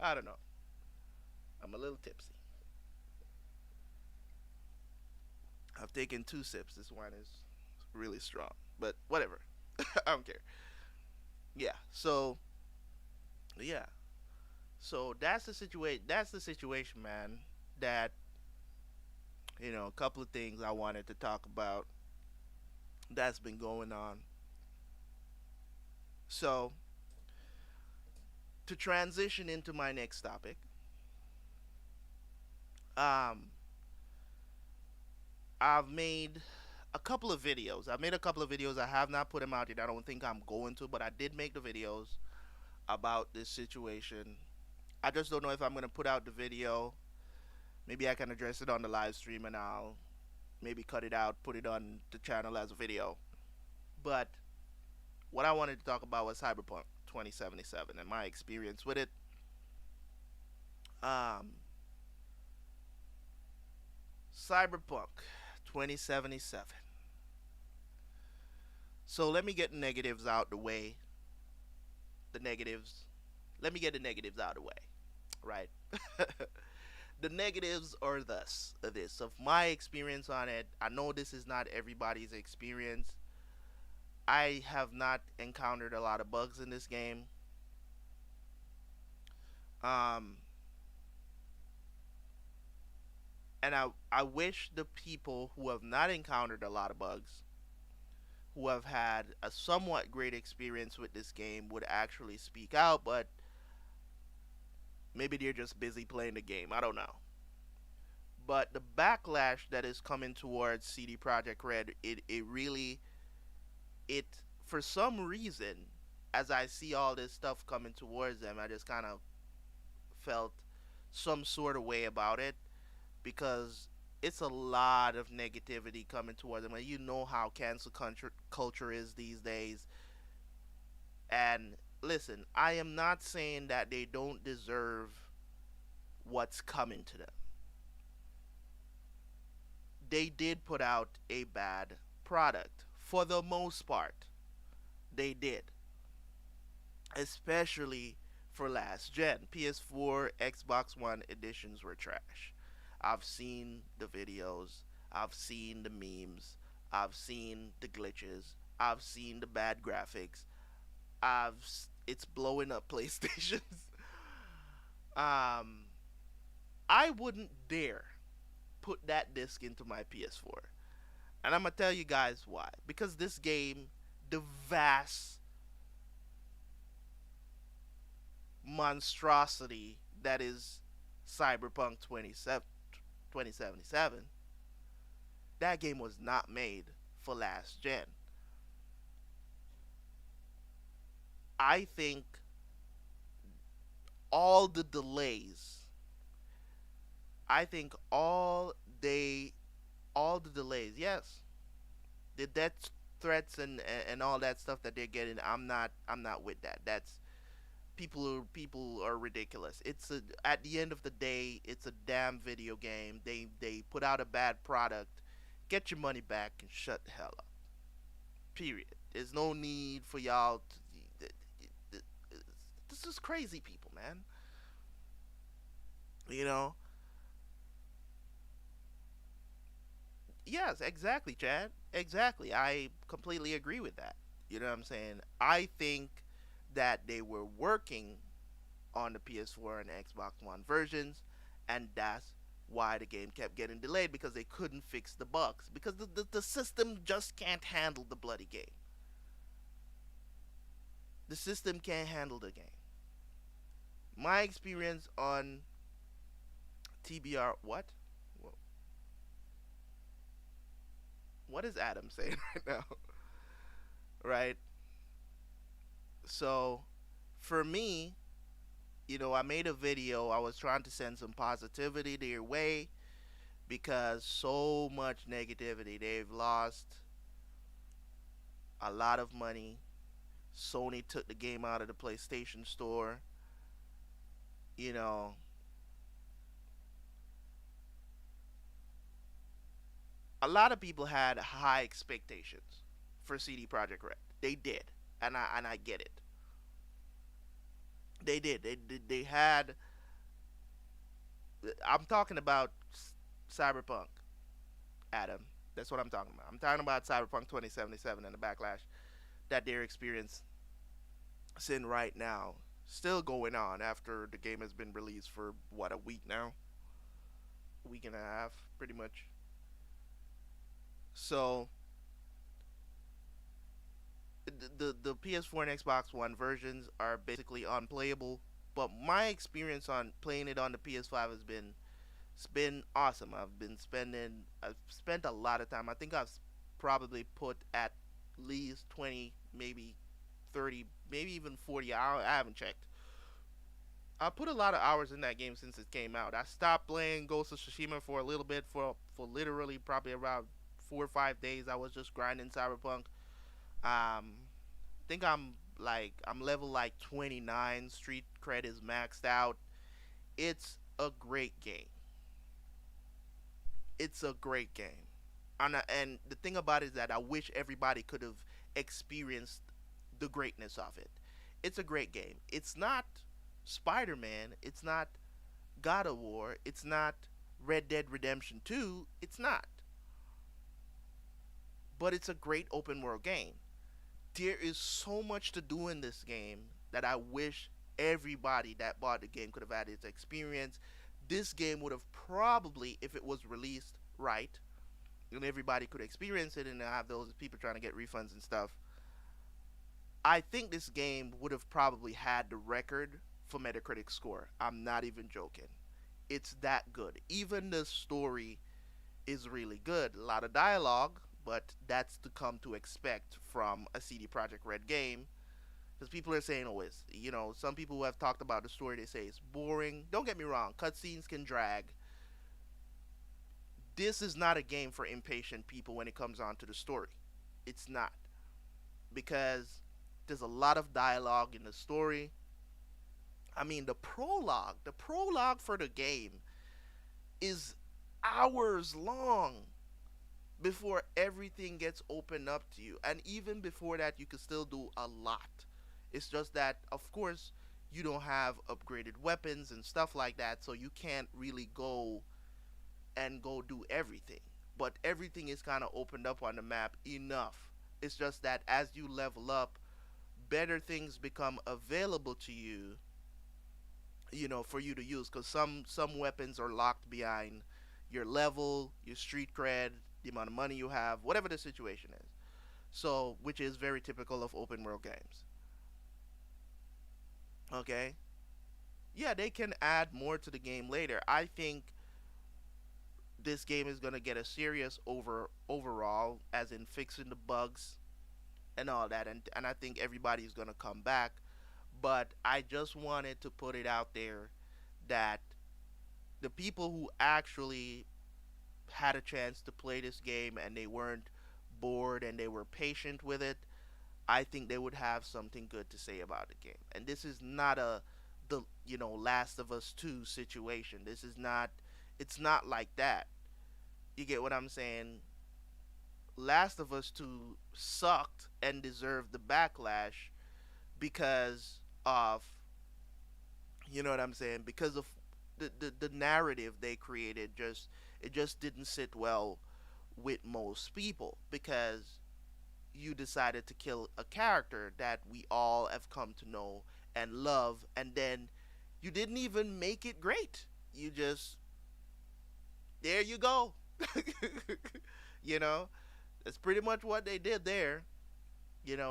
I don't know. I'm a little tipsy. I've taken 2 sips. This wine is really strong, but whatever. I don't care. Yeah. So yeah. So that's the situation. That's the situation, man. That a couple of things I wanted to talk about that's been going on. So to transition into my next topic, um, I've made a couple of videos. I've made a couple of videos. I have not put them out yet. I don't think I'm going to, but I did make the videos about this situation. I just don't know if I'm going to put out the video. Maybe I can address it on the live stream and I'll maybe cut it out, put it on the channel as a video. But what I wanted to talk about was Cyberpunk 2077 and my experience with it. Um, Cyberpunk 2077. So let me get the negatives out the way. The negatives. Let me get the negatives out of the way. Right? The negatives are thus this of my experience on it. I know this is not everybody's experience. I have not encountered a lot of bugs in this game. Um, and I wish the people who have not encountered a lot of bugs, who have had a somewhat great experience with this game, would actually speak out, but maybe they're just busy playing the game. I don't know. But the backlash that is coming towards CD Projekt Red, it really, it, for some reason, as I see all this stuff coming towards them, I just kind of felt some sort of way about it, because it's a lot of negativity coming towards them. And you know how culture is these days. And listen, I am not saying that they don't deserve what's coming to them. They did put out a bad product for the most part. They did, especially for last gen. PS4, Xbox One editions were trash. I've seen the videos, I've seen the memes, I've seen the glitches, I've seen the bad graphics. It's blowing up PlayStations. um, I wouldn't dare put that disc into my PS4, and I'm gonna tell you guys why. Because this game, the vast monstrosity that is Cyberpunk 2077, that game was not made for last gen. I think all the delays, I think all the delays, yes, did that threats and all that stuff that they're getting, I'm not with that. That's people are ridiculous. At the end of the day, it's a damn video game. They put out a bad product. Get your money back and shut the hell up. Period. There's no need for y'all to. This is crazy, people, man. You know. Yes, exactly, Chad. Exactly. I completely agree with that. You know what I'm saying? I think that they were working on the PS4 and Xbox One versions, and that's why the game kept getting delayed because they couldn't fix the bugs because the system just can't handle the bloody game. The system can't handle the game. My experience on TBR, what is Adam saying right now? Right? So, for me, I made a video. I was trying to send some positivity their way because so much negativity. They've lost a lot of money. Sony took the game out of the PlayStation Store. You know, a lot of people had high expectations for CD Projekt Red. They did, and I get it. They did. They had. I'm talking about Cyberpunk, Adam. That's what I'm talking about. I'm talking about Cyberpunk 2077 and the backlash that they're experiencing right now. Still going on after the game has been released for what, a week now, a week and a half, pretty much. So the PS4 and Xbox One versions are basically unplayable. But my experience on playing it on the PS5 it's been awesome. I've spent a lot of time. I think I've probably put at least 20, maybe 30, maybe even 40 hours. I haven't checked. I put a lot of hours in that game since it came out. I stopped playing Ghost of Tsushima for a little bit for literally probably around 4 or 5 days. I was just grinding Cyberpunk. Think I'm level like 29. Street cred is maxed out. It's a great game. It's a great game. And the thing about it is that I wish everybody could have experienced the greatness of it. It's a great game. It's not Spider-Man. It's not God of War. It's not Red Dead Redemption 2. It's not. But it's a great open world game. There is so much to do in this game that I wish everybody that bought the game could have had its experience. This game would have probably, if it was released right, and everybody could experience it and have those people trying to get refunds and stuff, I think this game would have probably had the record for Metacritic score. I'm not even joking. It's that good. Even the story is really good. A lot of dialogue, but that's to come to expect from a CD Projekt Red game. Because people are saying, oh, some people who have talked about the story, they say it's boring. Don't get me wrong, cutscenes can drag. This is not a game for impatient people when it comes on to the story. It's not. Because there's a lot of dialogue in the story. I mean, the prologue for the game is hours long before everything gets opened up to you. And even before that, you can still do a lot. It's just that, of course, you don't have upgraded weapons and stuff like that, so you can't really go do everything. But everything is kind of opened up on the map enough. It's just that as you level up, better things become available to you, for you to use. Because some weapons are locked behind your level, your street cred, the amount of money you have, whatever the situation is. So, which is very typical of open world games. Okay? Yeah, they can add more to the game later. I think this game is going to get a serious overall, as in fixing the bugs and all that, and I think everybody's going to come back. But I just wanted to put it out there that the people who actually had a chance to play this game and they weren't bored and they were patient with it, I think they would have something good to say about the game. And this is not a the Last of Us 2 situation. This is not it's not like that. You get what I'm saying? Last of Us 2 sucked and deserved the backlash because of, you know what I'm saying? Because of the narrative they created, just it just didn't sit well with most people, because you decided to kill a character that we all have come to know and love, and then you didn't even make it great. You just, there you go. you know, that's pretty much what they did there,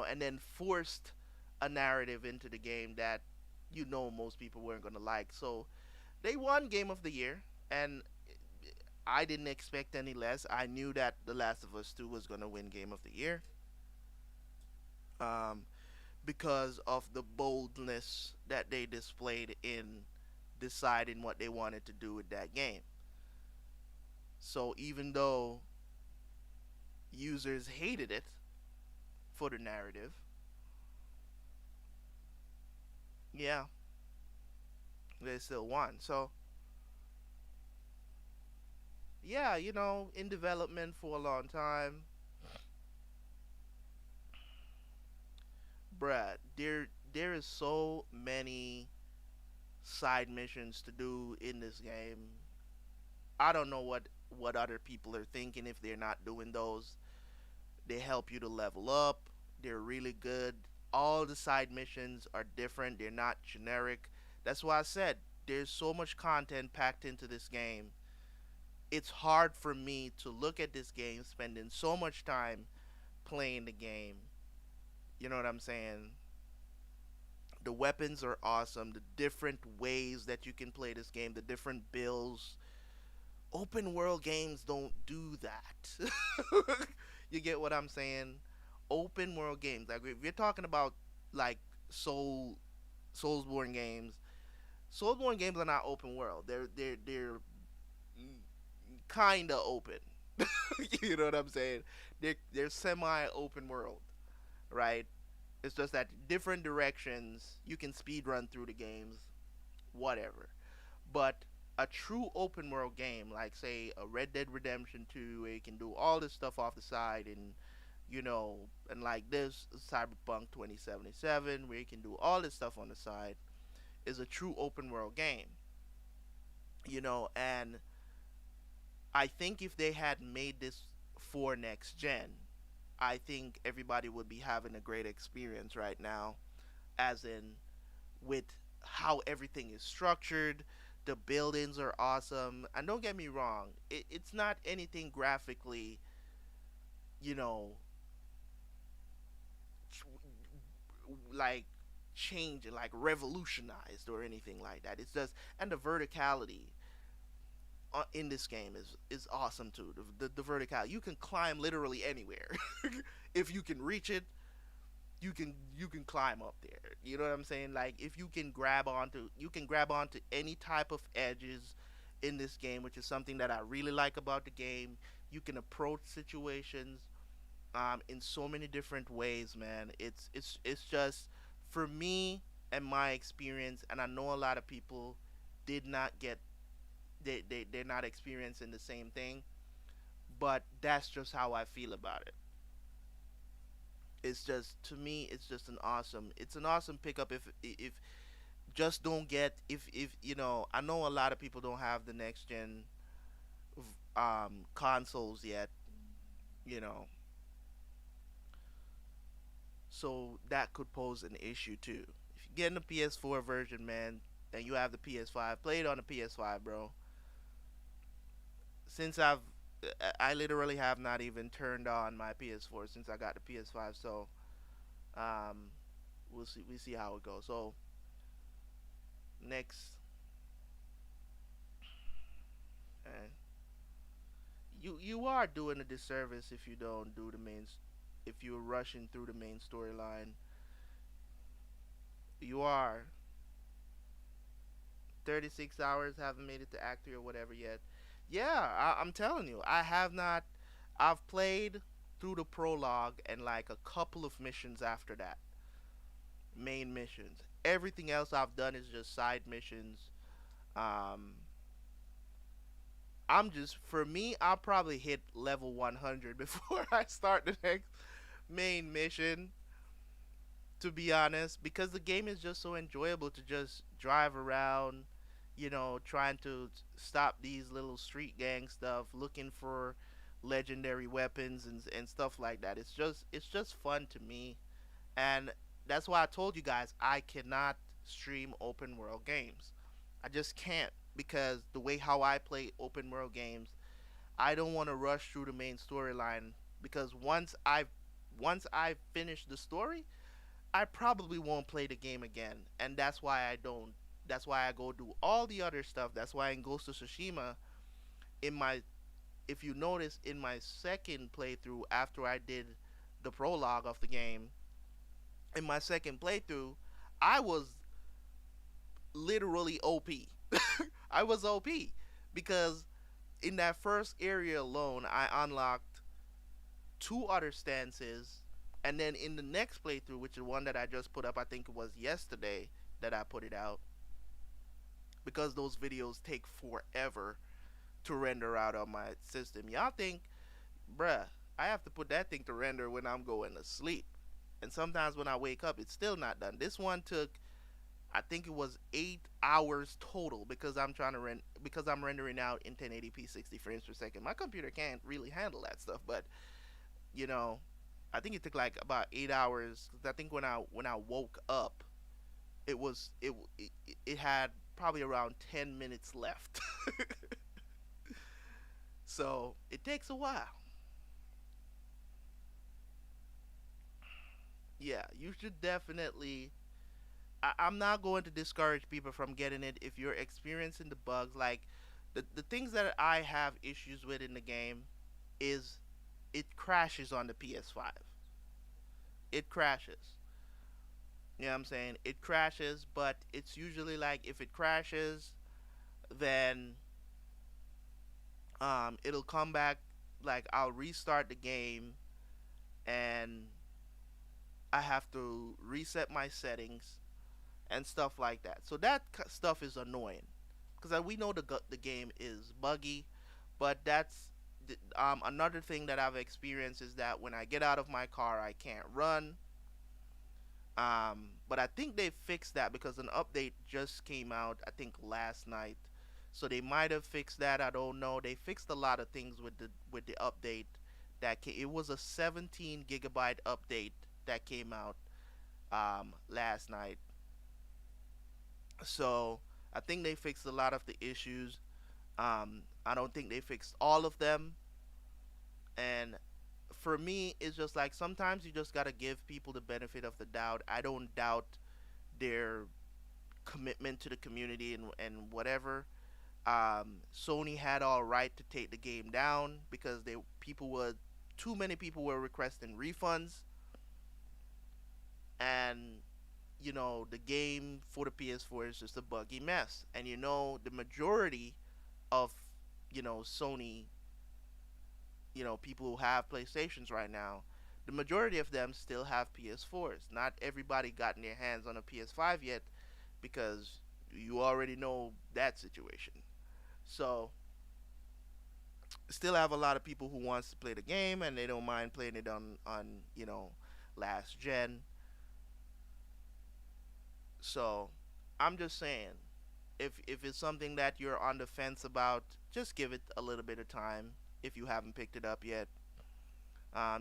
and then forced a narrative into the game that most people weren't going to like. So they won Game of the Year, and I didn't expect any less. I knew that The Last of Us 2 was going to win Game of the Year, um, because of the boldness that they displayed in deciding what they wanted to do with that game. So even though users hated it for the narrative, yeah, they still won. So yeah, in development for a long time, bruh, there is so many side missions to do in this game. I don't know what other people are thinking if they're not doing those. They help you to level up. They're really good. All the side missions are different. They're not generic. That's why I said there's so much content packed into this game. It's hard for me to look at this game spending so much time playing the game. You know what I'm saying? The weapons are awesome. The different ways that you can play this game, the different builds. Open world games don't do that. You get what I'm saying? Open world games, like if you're talking about like Soulsborne games, Soulsborne games are not open world. They're kind of open. You know what I'm saying? They're semi open world, right? It's just that different directions. You can speed run through the games, whatever. But a true open world game, like say a Red Dead Redemption 2, where you can do all this stuff off the side, and like this Cyberpunk 2077, where you can do all this stuff on the side, is a true open world game. And I think if they had made this for next gen, I think everybody would be having a great experience right now, as in with how everything is structured. The buildings are awesome, and don't get me wrong, it's not anything graphically, you know, like change, like revolutionized or anything like that. It's just, and the verticality in this game is awesome too. The vertical, you can climb literally anywhere. If you can reach it, you can climb up there. You know what I'm saying? Like if you can grab onto any type of edges in this game, which is something that I really like about the game. You can approach situations in so many different ways, man. It's just, for me and my experience, and I know a lot of people did not get they're not experiencing the same thing, but that's just how I feel about it. It's just, to me, it's an awesome pickup. If just don't get, if I know a lot of people don't have the next gen consoles yet, you know so that could pose an issue too. If you're getting the PS4 version, man, and you have the PS5, play it on the PS5, bro. Since I literally have not even turned on my PS4 since I got the PS5. So um, we see how it goes. So next, uh, you are doing a disservice if you don't do the main. If you're rushing through the main storyline, you are 36 hours, haven't made it to Act 3 or whatever yet. Yeah, I'm telling you, I have not. I've played. through the prologue and like a couple of missions after that, main missions. Everything else I've done is just side missions. Um, I'm just for me, I'll probably hit level 100 before I start the next main mission. To be honest, because the game is just so enjoyable to just drive around, trying to stop these little street gang stuff, looking for legendary weapons and stuff like that. It's just fun to me, and that's why I told you guys I cannot stream open world games. I just can't because the way how I play open world games, I don't want to rush through the main storyline because once I finish the story, I probably won't play the game again, and that's why I don't. That's why I go do all the other stuff. That's why in Ghost of Tsushima, in my if you notice in my second playthrough after I did the prologue of the game, in my second playthrough, I was literally OP. I was OP because in that first area alone, I unlocked two other stances, and then in the next playthrough, which is one that I just put up, I think it was yesterday that I put it out because those videos take forever to render out on my system. Y'all think, bruh, I have to put that thing to render when I'm going to sleep, and sometimes when I wake up, it's still not done. This one took, I think it was 8 hours total because I'm rendering out in 1080p 60 frames per second. My computer can't really handle that stuff, but you know, I think it took like about 8 hours. 'Cause I think when I woke up, it had probably around 10 minutes left. So it takes a while. Yeah, you should definitely. I'm not going to discourage people from getting it if you're experiencing the bugs. Like the things that I have issues with in the game is it crashes on the PS5. It crashes. You know what I'm saying? It crashes, but it's usually like if it crashes, then it'll come back. Like I'll restart the game and I have to reset my settings and stuff like that. So that stuff is annoying because we know the game is buggy, but that's another thing that I've experienced is that when I get out of my car, I can't run. But I think they fixed that because an update just came out, I think last night. So they might have fixed that. I don't know. They fixed a lot of things with the update it was a 17 gigabyte update that came out last night. So I think they fixed a lot of the issues. I don't think they fixed all of them. And for me, it's just like sometimes you just gotta give people the benefit of the doubt. I don't doubt their commitment to the community and whatever. Sony had all right to take the game down because too many people were requesting refunds, and the game for the PS4 is just a buggy mess. And the majority of Sony, people who have PlayStations right now, the majority of them still have PS4s. Not everybody gotten their hands on a PS5 yet because you already know that situation. So still have a lot of people who wants to play the game and they don't mind playing it on last gen. So I'm just saying, if it's something that you're on the fence about, just give it a little bit of time. If you haven't picked it up yet,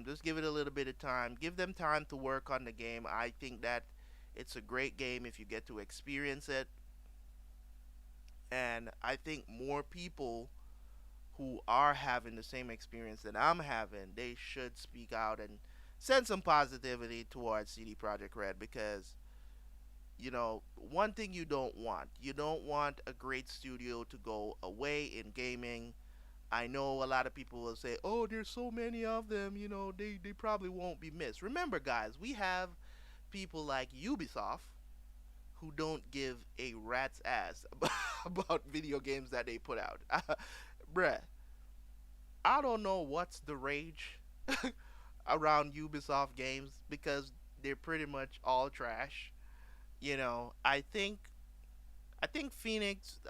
just give it a little bit of time. Give them time to work on the game. I think that it's a great game if you get to experience it, and I think more people who are having the same experience that I'm having, they should speak out and send some positivity towards CD Projekt Red because one thing you don't want a great studio to go away in gaming. I know a lot of people will say, "Oh, there's so many of them, they probably won't be missed." Remember, guys, we have people like Ubisoft who don't give a rat's ass about video games that they put out. Bruh, I don't know what's the rage around Ubisoft games because they're pretty much all trash. You know, I think Phoenix.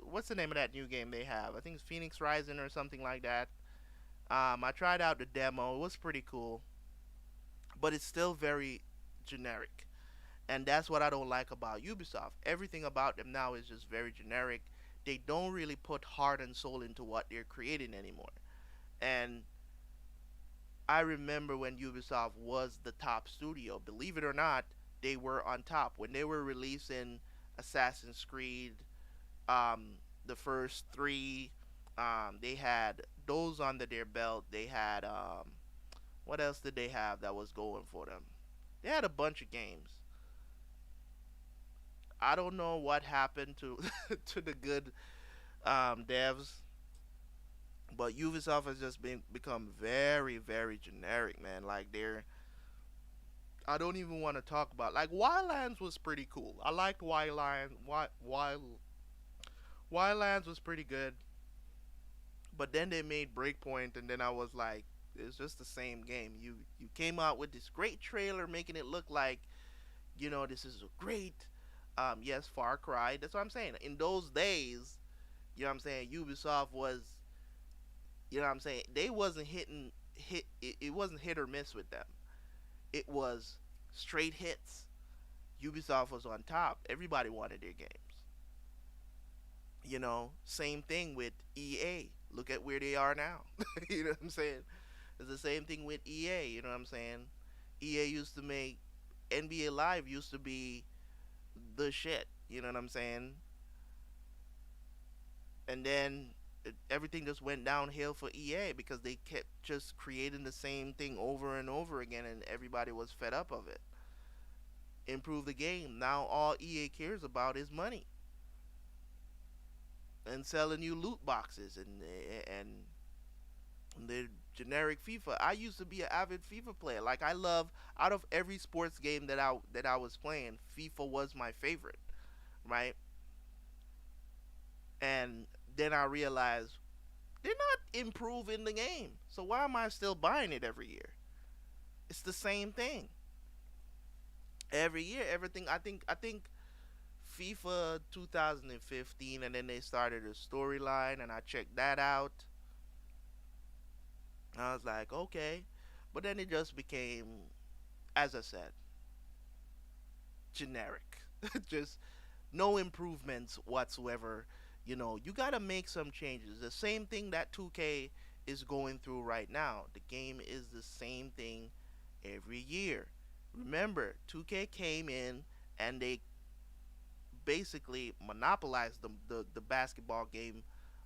What's the name of that new game they have? I think it's Phoenix Rising or something like that. I tried out the demo. It was pretty cool, but it's still very generic, and that's what I don't like about Ubisoft. Everything about them now is just very generic. They don't really put heart and soul into what they're creating anymore. And I remember when Ubisoft was the top studio. Believe it or not, they were on top when they were releasing Assassin's Creed, the first three. They had those under their belt. They had what else did they have that was going for them? They had a bunch of games. I don't know what happened to to the good devs, but Ubisoft has just been become very generic, man. Like they're I don't even want to talk about like Wildlands was pretty cool. I liked Wildlands was pretty good, but then they made Breakpoint, and then I was like, it's just the same game. You came out with this great trailer, making it look like this is a great yes Far Cry. That's what I'm saying. In those days, what I'm saying, Ubisoft was what I'm saying, they wasn't it wasn't hit or miss with them. It was straight hits. Ubisoft was on top. Everybody wanted their games. Same thing with EA. Look at where they are now. You know what I'm saying? It's the same thing with EA. You know what I'm saying? EA used to make NBA Live used to be the shit. You know what I'm saying? And then everything just went downhill for EA because they kept just creating the same thing over and over again, and everybody was fed up of it. Improve the game. Now all EA cares about is money and selling you loot boxes and the generic FIFA. I used to be an avid FIFA player. Like I love out of every sports game that I was playing, FIFA was my favorite, right? And then I realized they're not improving the game. So why am I still buying it every year? It's the same thing. Every year, everything I think FIFA 2015, and then they started a storyline and I checked that out. I was like, okay. But then it just became, as I said, generic. Just no improvements whatsoever. You got to make some changes. The same thing that 2K is going through right now. The game is the same thing every year. Remember, 2K came in and they basically monopolized the basketball game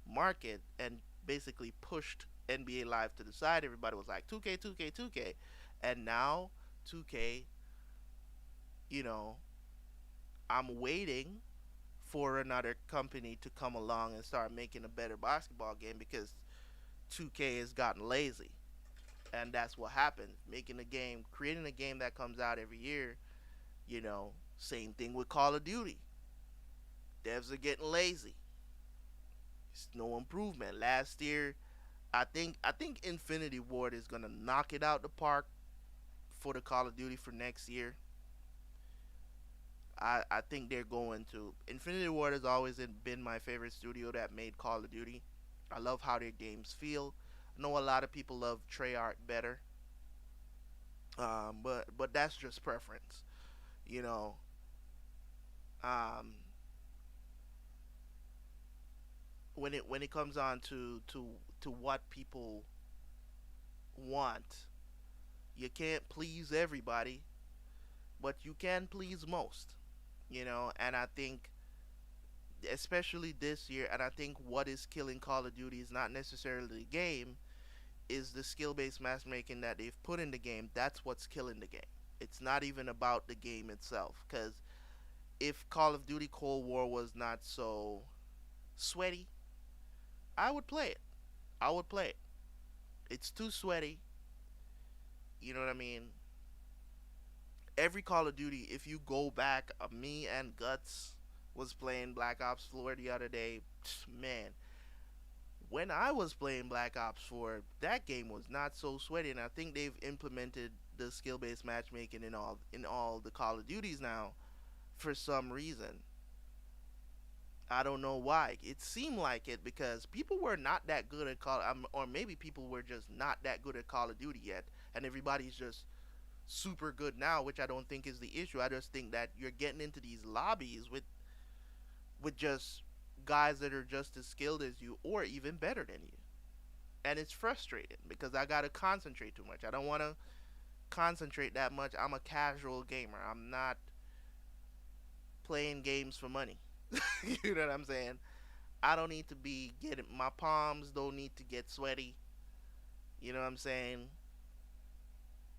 market and basically pushed NBA Live to the side. Everybody was like 2K, 2K, 2K. And now 2K, you know, I'm waiting for another company to come along and start making a better basketball game because 2K has gotten lazy. And that's what happens. Making a game, creating a game that comes out every year, same thing with Call of Duty. Devs are getting lazy. It's no improvement. Last year, I think Infinity Ward is gonna knock it out the park for the Call of Duty for next year. I think they're going to. Infinity Ward has always been my favorite studio that made Call of Duty. I love how their games feel. I know a lot of people love Treyarch better, but that's just preference. You know, um, when it comes on to what people want, you can't please everybody, but you can please most. And I think especially this year, and I think what is killing Call of Duty is not necessarily the game, is the skill-based matchmaking that they've put in the game. That's what's killing the game. It's not even about the game itself, because if Call of Duty Cold War was not so sweaty, I would play it. I would play it. It's too sweaty. You know what I mean? Every Call of Duty, if you go back, me and Guts was playing Black Ops 4 the other day. Man, When I was playing Black Ops 4, that game was not so sweaty, and I think they've implemented the skill-based matchmaking in all the Call of Duties now for some reason. I don't know why. It seemed like it because people were not that good at or maybe people were just not that good at Call of Duty yet, and everybody's just super good now, which I don't think is the issue. I just think that you're getting into these lobbies with just guys that are just as skilled as you or even better than you. And it's frustrating because I got to concentrate too much. I don't want to concentrate that much. I'm a casual gamer. I'm not playing games for money. You know what I'm saying? I don't need to be getting my palms don't need to get sweaty. You know what I'm saying?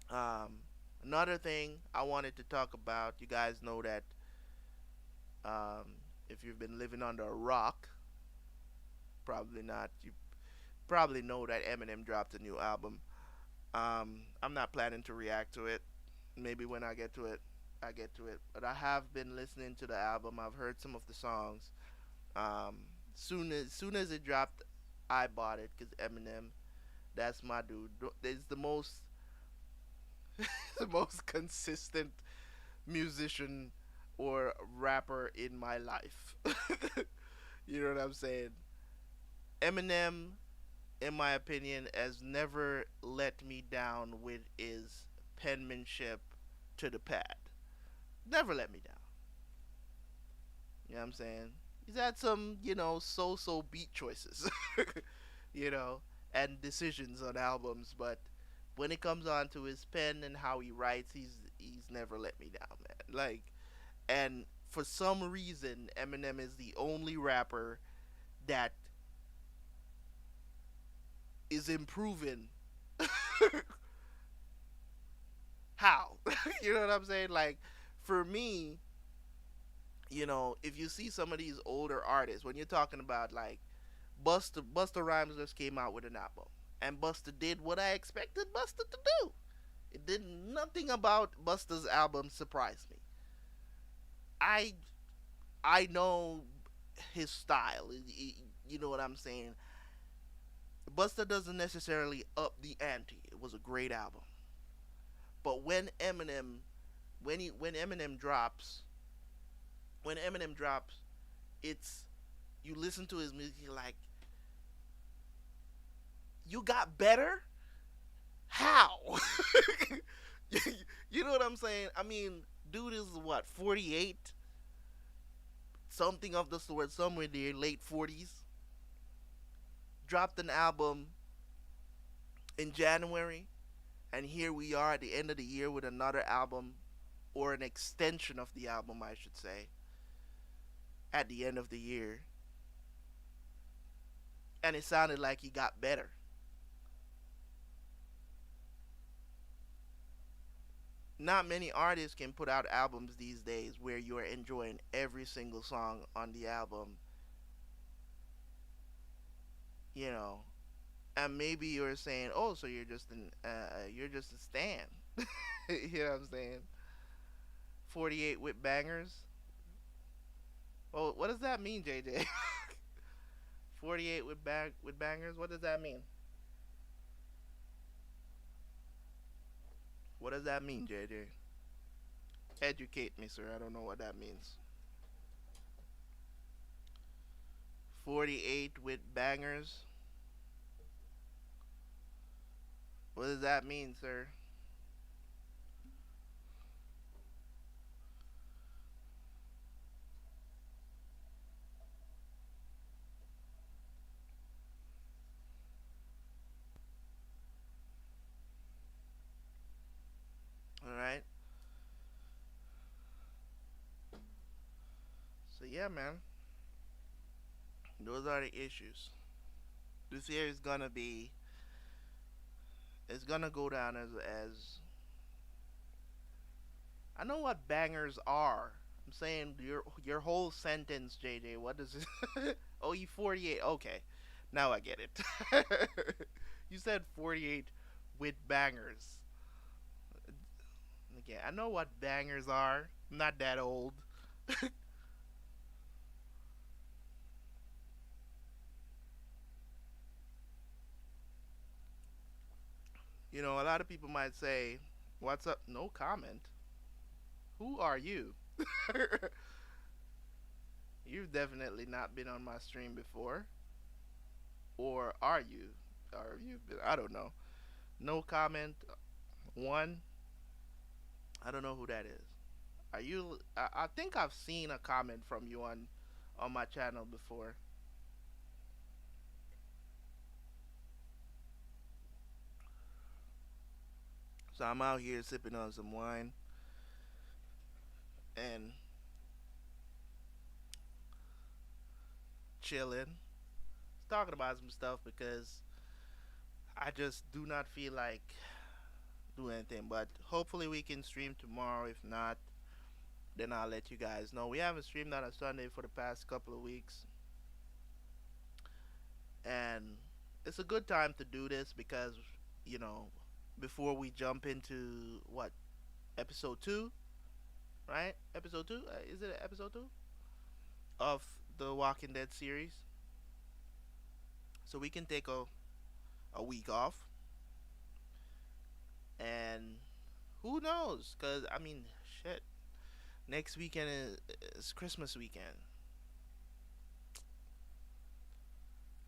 Um, Another thing I wanted to talk about. You guys know that if you've been living under a rock, probably not. You probably know that Eminem dropped a new album. I'm not planning to react to it. Maybe when I get to it, I get to it. But I have been listening to the album. I've heard some of the songs. Um, soon as it dropped, I bought it because Eminem, that's my dude. It's the most the most consistent musician or rapper in my life. You know what I'm saying? Eminem, in my opinion, has never let me down with his penmanship to the pad. Never let me down. You know what I'm saying? He's had some, so-so beat choices, you know, and decisions on albums, but when it comes on to his pen and how he writes, he's never let me down, man. Like, and for some reason, Eminem is the only rapper that is improving. How? You know what I'm saying? Like, for me, if you see some of these older artists, when you're talking about like Busta Rhymes just came out with an album, and Busta did what I expected Busta to do. It did nothing about Busta's album surprise me. I I know his style. You know what I'm saying? Busta doesn't necessarily up the ante. It was a great album, but when Eminem drops, when Eminem drops, it's you listen to his music, you're like, you got better? How? You know what I'm saying? I mean, dude is what, 48? Something of the sort, somewhere there, late 40s. Dropped an album in January, and here we are at the end of the year with another album, or an extension of the album, I should say, at the end of the year. And it sounded like he got better. Not many artists can put out albums these days where you're enjoying every single song on the album, you know. And maybe you're saying, "Oh, so you're just a stan." You know what I'm saying? 48 with bangers. Well, what does that mean, JJ? 48 with bangers. What does that mean? What does that mean, JJ? Educate me, sir. I don't know what that means. 48 with bangers. What does that mean, sir? All right. So yeah, man. Those are the issues. This year is gonna be. It's gonna go down as. I know what bangers are. I'm saying your whole sentence, JJ. What does it? Oh, you 48. Okay, now I get it. You said 48 with bangers. Again, I know what bangers are. I'm not that old. A lot of people might say, "What's up?" No comment. Who are you? You've definitely not been on my stream before, or are you? Or you? I don't know. No comment. One. I don't know who that is. Are you? I think I've seen a comment from you on my channel before. So I'm out here sipping on some wine and chilling, talking about some stuff because I just do not feel like doing anything. But hopefully we can stream tomorrow. If not, then I'll let you guys know. We haven't streamed on a Sunday for the past couple of weeks, and it's a good time to do this because you know before we jump into what episode two, right? Episode two, is it episode two of the Walking Dead series? So we can take a week off, and who knows? Cause I mean, shit. Next weekend is Christmas weekend.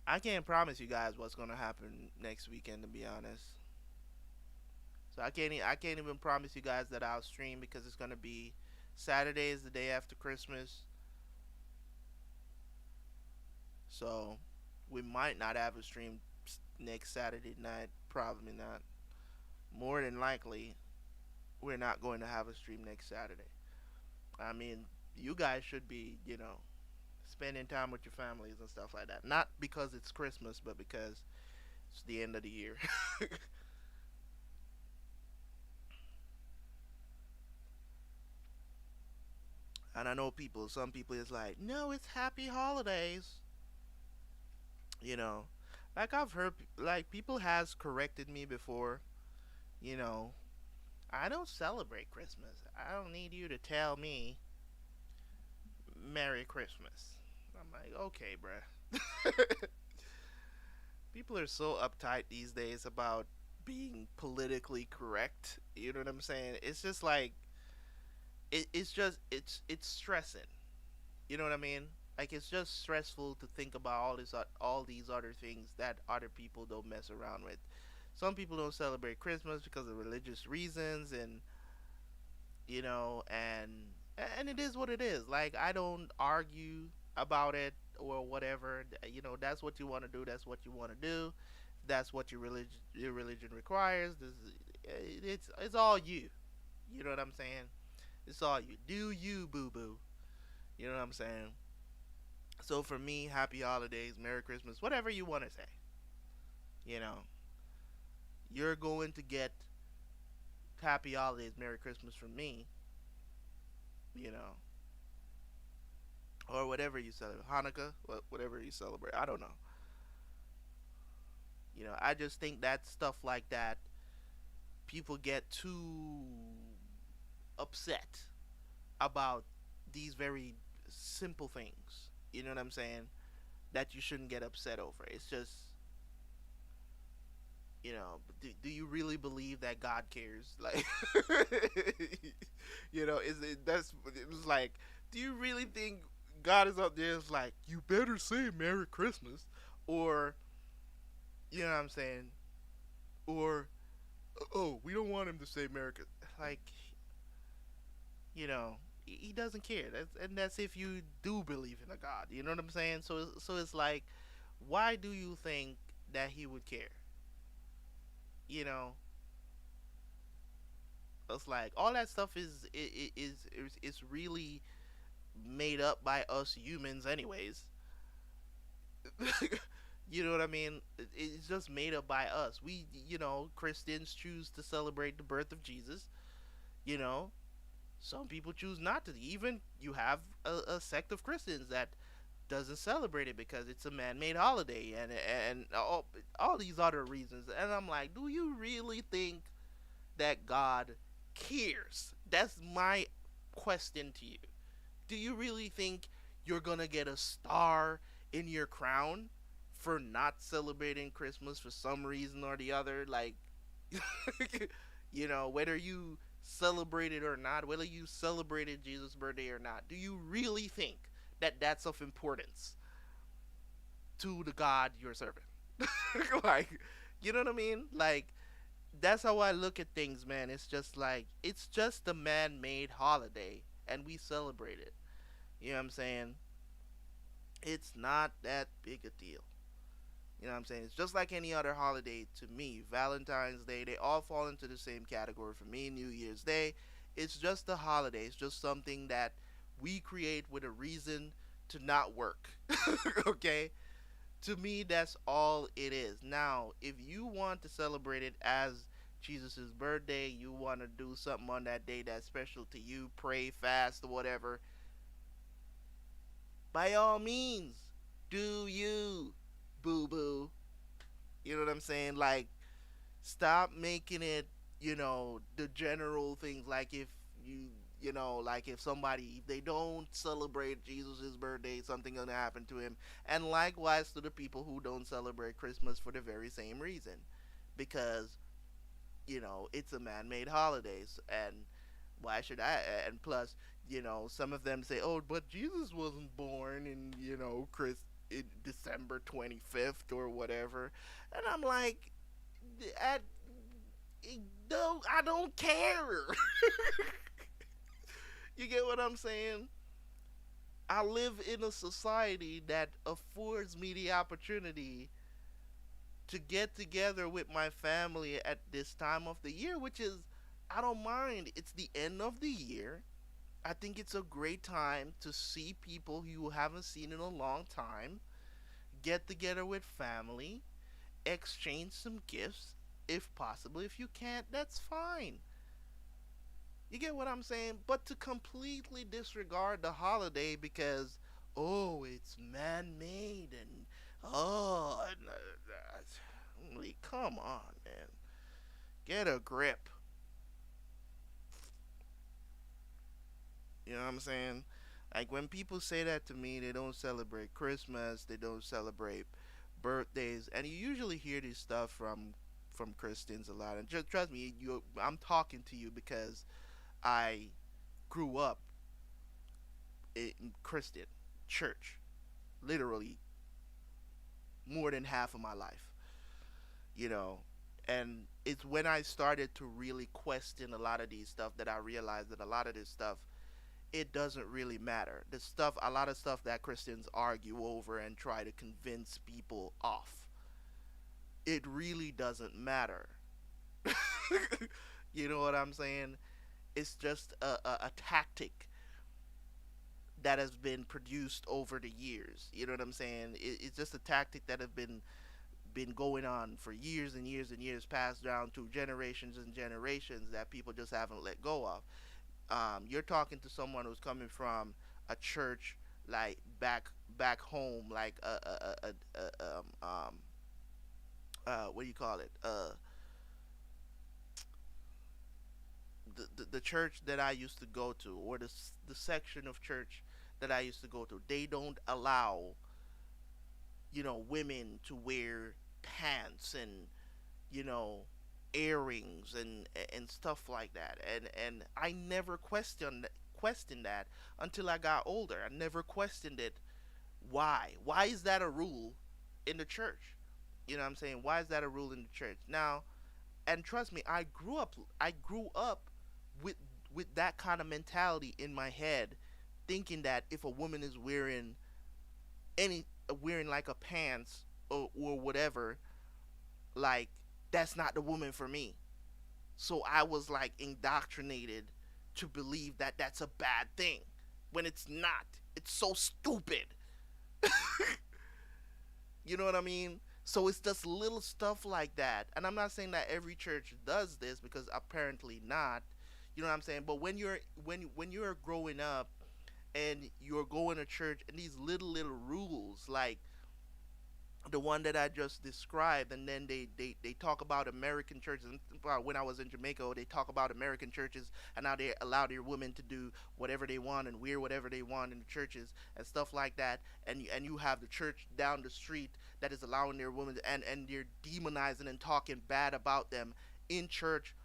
I can't promise you guys what's gonna happen next weekend, to be honest. So I can't even promise you guys that I'll stream because it's gonna be Saturday is the day after Christmas, so we might not have a stream next Saturday night. Probably not. More than likely, we're not going to have a stream next Saturday. I mean, you guys should be, spending time with your families and stuff like that. Not because it's Christmas, but because it's the end of the year. And I know some people is like, no, it's happy holidays. You know, like I've heard, like people has corrected me before. You know, I don't celebrate Christmas. I don't need you to tell me Merry Christmas. I'm like, okay, bruh. People are so uptight these days about being politically correct. You know what I'm saying? It's just like it's just it's stressing. You know what I mean? Like it's just stressful to think about all these other things that other people don't mess around with. Some people don't celebrate Christmas because of religious reasons, and and it is what it is. Like I don't argue about it or whatever. That's what you want to do. That's what you want to do. That's what your religion requires. It's all you. You know what I'm saying? It's all you. Do you, boo boo? You know what I'm saying? So for me, happy holidays, Merry Christmas, whatever you want to say. You know, you're going to get happy holidays, Merry Christmas from me. You know, or whatever you celebrate, Hanukkah, whatever you celebrate. I don't know. I just think that stuff like that, people get too upset about these very simple things. You know what I'm saying? That you shouldn't get upset over. It's just, do you really believe that God cares? Like, is it that's it's like, do you really think God is up there? Is like, you better say Merry Christmas, or you know what I'm saying, or oh, we don't want him to say Merry Christmas. Like, he doesn't care. And that's if you do believe in a God. You know what I'm saying? So it's like, why do you think that he would care? You know, it's like all that stuff is really made up by us humans, anyways. You know what I mean? It's just made up by us. Christians choose to celebrate the birth of Jesus. You know, some people choose not to. Even you have a sect of Christians that doesn't celebrate it because it's a man-made holiday, and all these other reasons. And I'm like, do you really think that God cares? That's my question to you. Do you really think you're gonna get a star in your crown for not celebrating Christmas for some reason or the other? Like, Whether you celebrate it or not, whether you celebrated Jesus' birthday or not, do you really think that that's of importance to the God you're serving? Like, you know what I mean? Like, that's how I look at things, man. It's just like, it's just a man made holiday and we celebrate it. You know what I'm saying? It's not that big a deal. You know what I'm saying? It's just like any other holiday to me. Valentine's Day, they all fall into the same category for me. New Year's Day, it's just a holiday. It's just something that we create with a reason to not work. Okay? To me, that's all it is. Now, if you want to celebrate it as Jesus' birthday, you want to do something on that day that's special to you, pray, fast, or whatever, by all means, do you, boo boo. You know what I'm saying? Like, stop making it, the general things. Like, if you, like if somebody, if they don't celebrate Jesus' birthday, something gonna happen to him. And likewise to the people who don't celebrate Christmas for the very same reason. Because, it's a man made holidays. And why should I? And plus, some of them say, oh, but Jesus wasn't born in December 25th or whatever. And I'm like, I, no, I don't care. You get what I'm saying? I live in a society that affords me the opportunity to get together with my family at this time of the year, which is, I don't mind. It's the end of the year. I think it's a great time to see people you haven't seen in a long time, get together with family, exchange some gifts, if possible. If you can't, that's fine. You get what I'm saying? But to completely disregard the holiday because, oh, it's man made and, oh, like, come on, man. Get a grip. You know what I'm saying? Like, when people say that to me, they don't celebrate Christmas, they don't celebrate birthdays, and you usually hear this stuff from Christians a lot. And just trust me, I'm talking to you because I grew up in Christian church, literally more than half of my life, you know. And it's when I started to really question a lot of these stuff that I realized that a lot of this stuff, it doesn't really matter. The stuff, a lot of stuff that Christians argue over and try to convince people off, it really doesn't matter. You know what I'm saying? It's just a tactic that has been produced over the years. You know what I'm saying? It's just a tactic that have been going on for years and years and years, passed down through generations and generations that people just haven't let go of. You're talking to someone who's coming from a church like back home, like what do you call it? The church that I used to go to, or the section of church that I used to go to, they don't allow women to wear pants and you know earrings and stuff like that. And I never questioned that until I got older. I never questioned it. Why is that a rule in the church? You know what I'm saying? Why is that a rule in the church? Now, and trust me, I grew up with that kind of mentality in my head, thinking that if a woman is any wearing like a pants or whatever, like, that's not the woman for me. So I was like indoctrinated to believe that that's a bad thing when it's not. It's so stupid. You know what I mean? So it's just little stuff like that. And I'm not saying that every church does this, because apparently not. You know what I'm saying? But when you're growing up and you're going to church, and these little rules, like the one that I just described, and then they talk about American churches. When I was in Jamaica, they talk about American churches and how they allow their women to do whatever they want and wear whatever they want in the churches and stuff like that. And you have the church down the street that is allowing their women, and they're demonizing and talking bad about them in church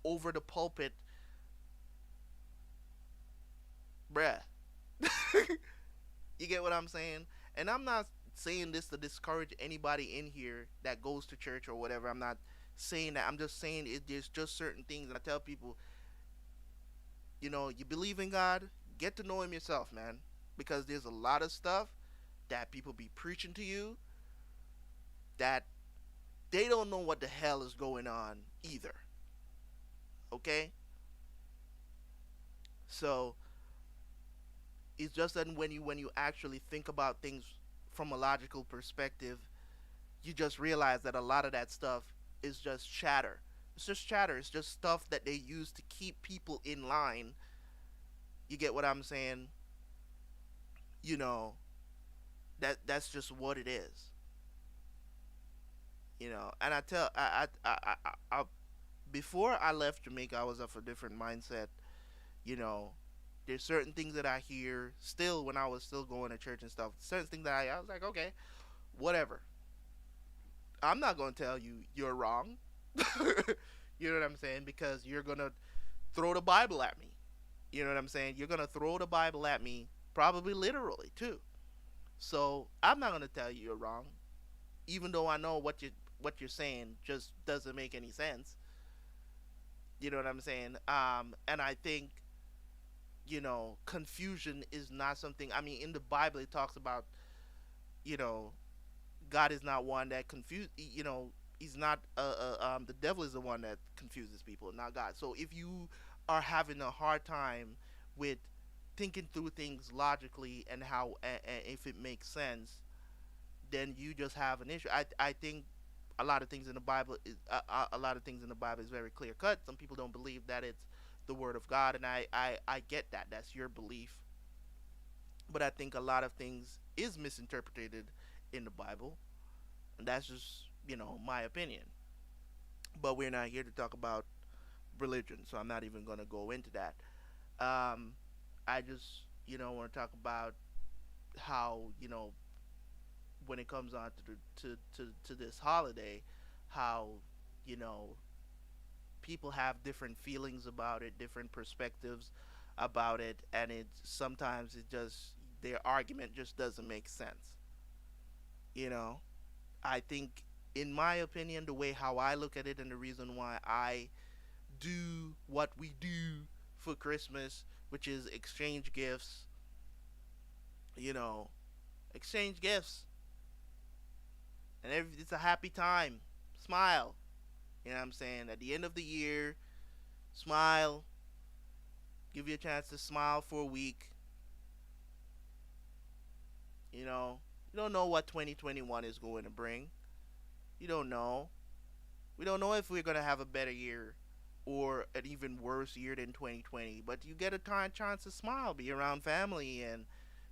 over the pulpit, bruh. You get what I'm saying? And I'm not saying this to discourage anybody in here that goes to church or whatever. I'm not saying that. I'm just saying there's just certain things. And I tell people, you believe in God, get to know Him yourself, man. Because there's a lot of stuff that people be preaching to you that they don't know what the hell is going on either. Okay? So it's just that when you actually think about things from a logical perspective, you just realize that a lot of that stuff is just chatter. It's just chatter. It's just stuff that they use to keep people in line. You get what I'm saying? You know, that's just what it is. And I tell I before I left Jamaica, I was of a different mindset. You know, there's certain things that I hear still when I was still going to church and stuff. Certain things that I was like, okay, whatever. I'm not gonna tell you you're wrong. You know what I'm saying? Because you're gonna throw the Bible at me. You know what I'm saying? You're gonna throw the Bible at me, probably literally too. So I'm not gonna tell you you're wrong, even though I know what you're saying just doesn't make any sense. You know what I'm saying? And I think confusion is not something. I mean, in the Bible, it talks about you know God is not one that confuse. He's not. The devil is the one that confuses people, not God. So if you are having a hard time with thinking through things logically and how and if it makes sense, then you just have an issue. I think a lot of things in the Bible is a lot of things in the Bible is very clear cut. Some people don't believe that it's the word of God, and I get that. That's your belief, but I think a lot of things is misinterpreted in the Bible, and that's just my opinion. But we're not here to talk about religion, so I'm not even going to go into that. Um, I just want to talk about how when it comes on to this holiday, how you know people have different feelings about it, different perspectives about it, and it sometimes it just their argument just doesn't make sense. You know, I think, in my opinion, the way how I look at it and the reason why I do what we do for Christmas, which is exchange gifts, you know, exchange gifts, and it's a happy time. Smile. You know what I'm saying? At the end of the year, smile. Give you a chance to smile for a week. You don't know what 2021 is going to bring. You don't know. We don't know if we're going to have a better year or an even worse year than 2020. But you get a chance to smile, be around family, and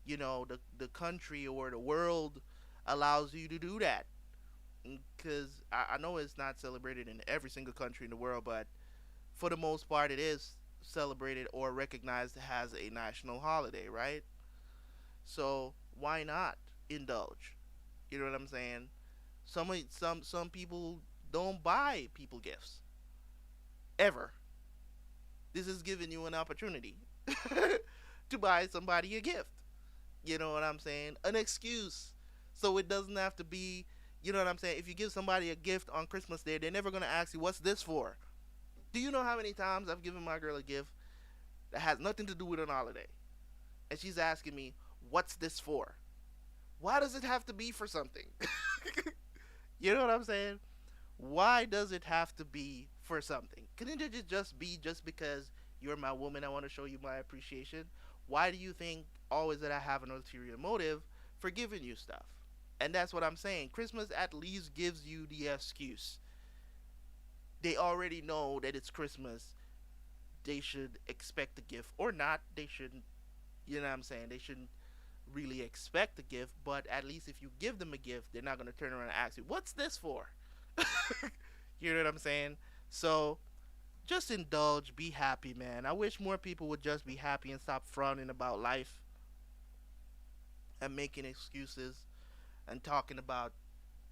the country or the world allows you to do that. Because I know it's not celebrated in every single country in the world, but for the most part, it is celebrated or recognized as a national holiday, right? So why not indulge? You know what I'm saying? Some people don't buy people gifts ever. This is giving you an opportunity to buy somebody a gift. You know what I'm saying? An excuse. So it doesn't have to be, you know what I'm saying? If you give somebody a gift on Christmas Day, they're never going to ask you, what's this for? Do you know how many times I've given my girl a gift that has nothing to do with an holiday? And she's asking me, what's this for? Why does it have to be for something? You know what I'm saying? Why does it have to be for something? Couldn't it just be just because you're my woman, I want to show you my appreciation? Why do you think always that I have an ulterior motive for giving you stuff? And that's what I'm saying. Christmas at least gives you the excuse. They already know that it's Christmas. They should expect a gift or not. They shouldn't, you know what I'm saying? They shouldn't really expect a gift, but at least if you give them a gift, they're not going to turn around and ask you, what's this for? You know what I'm saying? So just indulge, be happy, man. I wish more people would just be happy and stop frowning about life and making excuses and talking about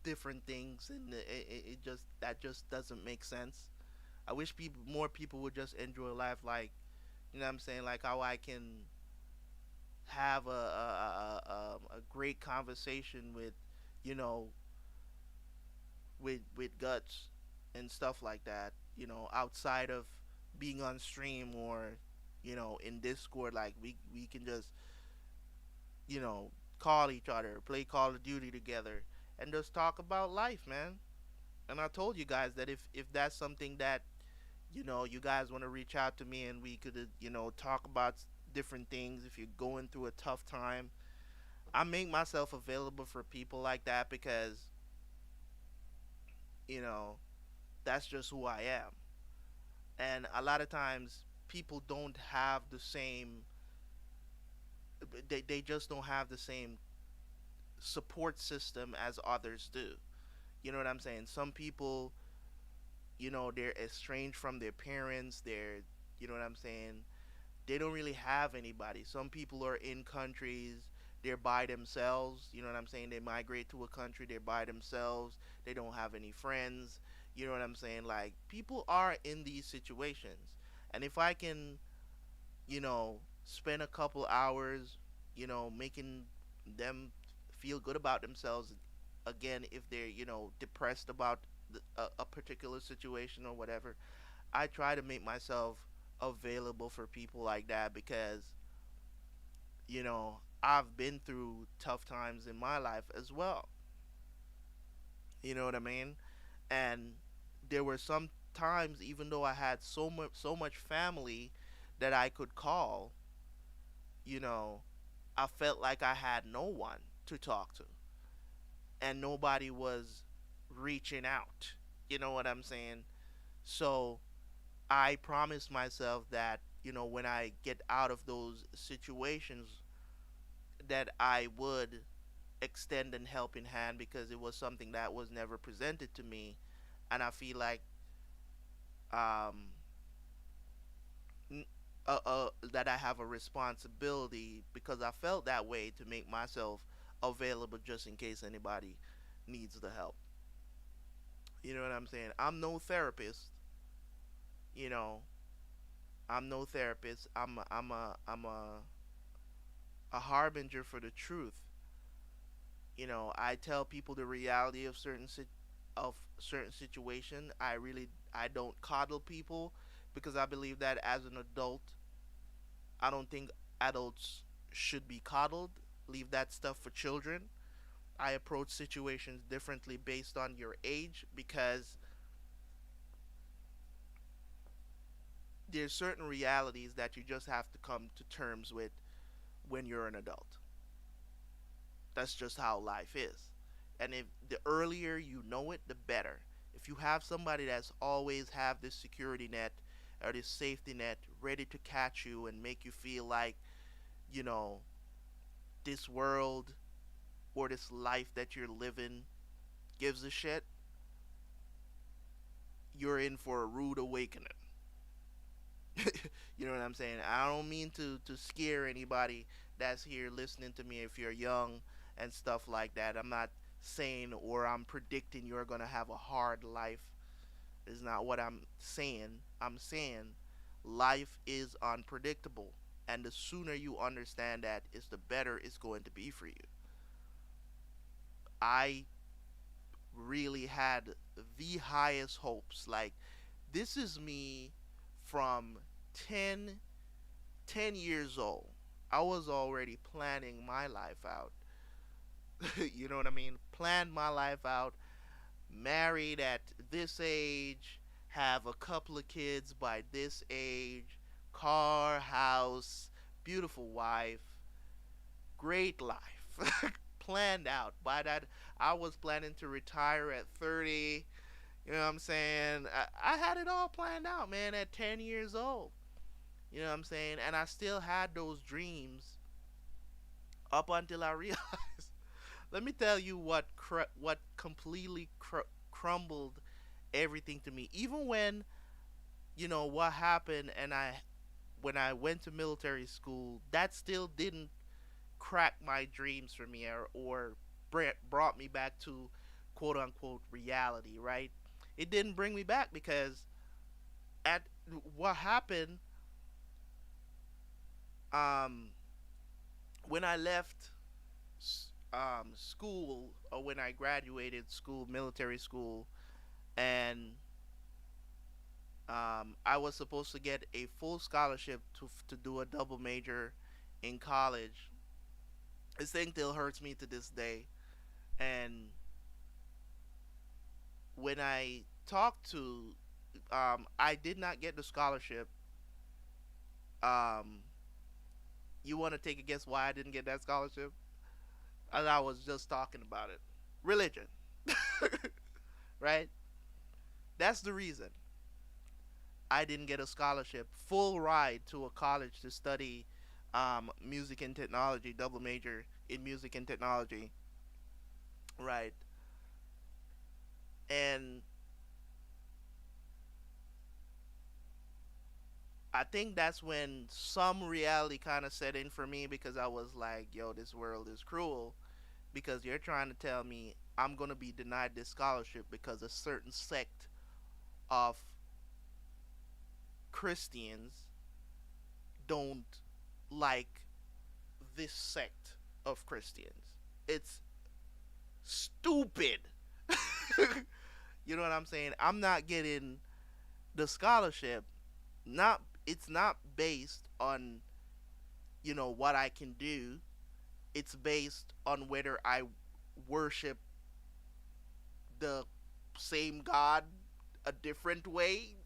different things, and it just that just doesn't make sense. I wish people more people would just enjoy life like, you know what I'm saying, like how I can have a great conversation with, you know, with guts and stuff like that, you know, outside of being on stream or, you know, in Discord. Like we can just, you know, call each other, play Call of Duty together, and just talk about life, man. And I told you guys that if that's something that, you know, you guys want to reach out to me and we could, you know, talk about different things. If you're going through a tough time, I make myself available for people like that because, you know, that's just who I am. And a lot of times people don't have the same, they just don't have the same support system as others do. You know what I'm saying? Some people, you know, they're estranged from their parents. They're, you know what I'm saying? They don't really have anybody. Some people are in countries, they're by themselves. You know what I'm saying? They migrate to a country, they're by themselves. They don't have any friends. You know what I'm saying? Like, people are in these situations. And if I can, you know, spend a couple hours, you know, making them feel good about themselves again, if they're, you know, depressed about a particular situation or whatever, I try to make myself available for people like that because, you know, I've been through tough times in my life as well. You know what I mean? And there were some times, even though I had so much family that I could call, you know, I felt like I had no one to talk to, and nobody was reaching out. You know what I'm saying? So I promised myself that, you know, when I get out of those situations, that I would extend an helping hand because it was something that was never presented to me, and I feel like um, that I have a responsibility because I felt that way to make myself available just in case anybody needs the help. You know what I'm saying? I'm no therapist. You know, I'm no therapist. I'm a harbinger for the truth. You know, I tell people the reality of certain situation. I don't coddle people because I believe that as an adult, I don't think adults should be coddled. Leave that stuff for children. I approach situations differently based on your age because there's certain realities that you just have to come to terms with when you're an adult. That's just how life is. And if the earlier you know it, the better. If you have somebody that's always have this security net or this safety net ready to catch you and make you feel like, you know, this world or this life that you're living gives a shit, you're in for a rude awakening. You know what I'm saying? I don't mean to scare anybody that's here listening to me if you're young and stuff like that. I'm not saying or I'm predicting you're going to have a hard life. Is not what I'm saying. I'm saying life is unpredictable. And the sooner you understand that, is the better it's going to be for you. I really had the highest hopes. Like, this is me from 10, 10 years old. I was already planning my life out. You know what I mean? Planned my life out, married at this age, have a couple of kids by this age, car, house, beautiful wife, great life. Planned out. By that, I was planning to retire at 30. You know what I'm saying? I had it all planned out, man, at 10 years old. You know what I'm saying? And I still had those dreams up until I realized. Let me tell you what completely crumbled everything to me. Even when, you know, what happened, and when I went to military school, that still didn't crack my dreams for me, or brought me back to quote unquote reality, right? It didn't bring me back because At what happened, um, when I left school, or when I graduated school, military school, and I was supposed to get a full scholarship to do a double major in college. This thing still hurts me to this day. And when I talked to, I did not get the scholarship. Um, you want to take a guess why I didn't get that scholarship? And I was just talking about it. Religion, right? That's the reason I didn't get a scholarship, full ride to a college to study music and technology, double major in music and technology, right? And I think that's when some reality kind of set in for me, because I was like, yo, this world is cruel, because you're trying to tell me I'm going to be denied this scholarship because a certain sect of Christians don't like this sect of Christians. It's stupid. You know what I'm saying? I'm not getting the scholarship. Not It's not based on, what I can do. It's based on whether I worship the same God a different way.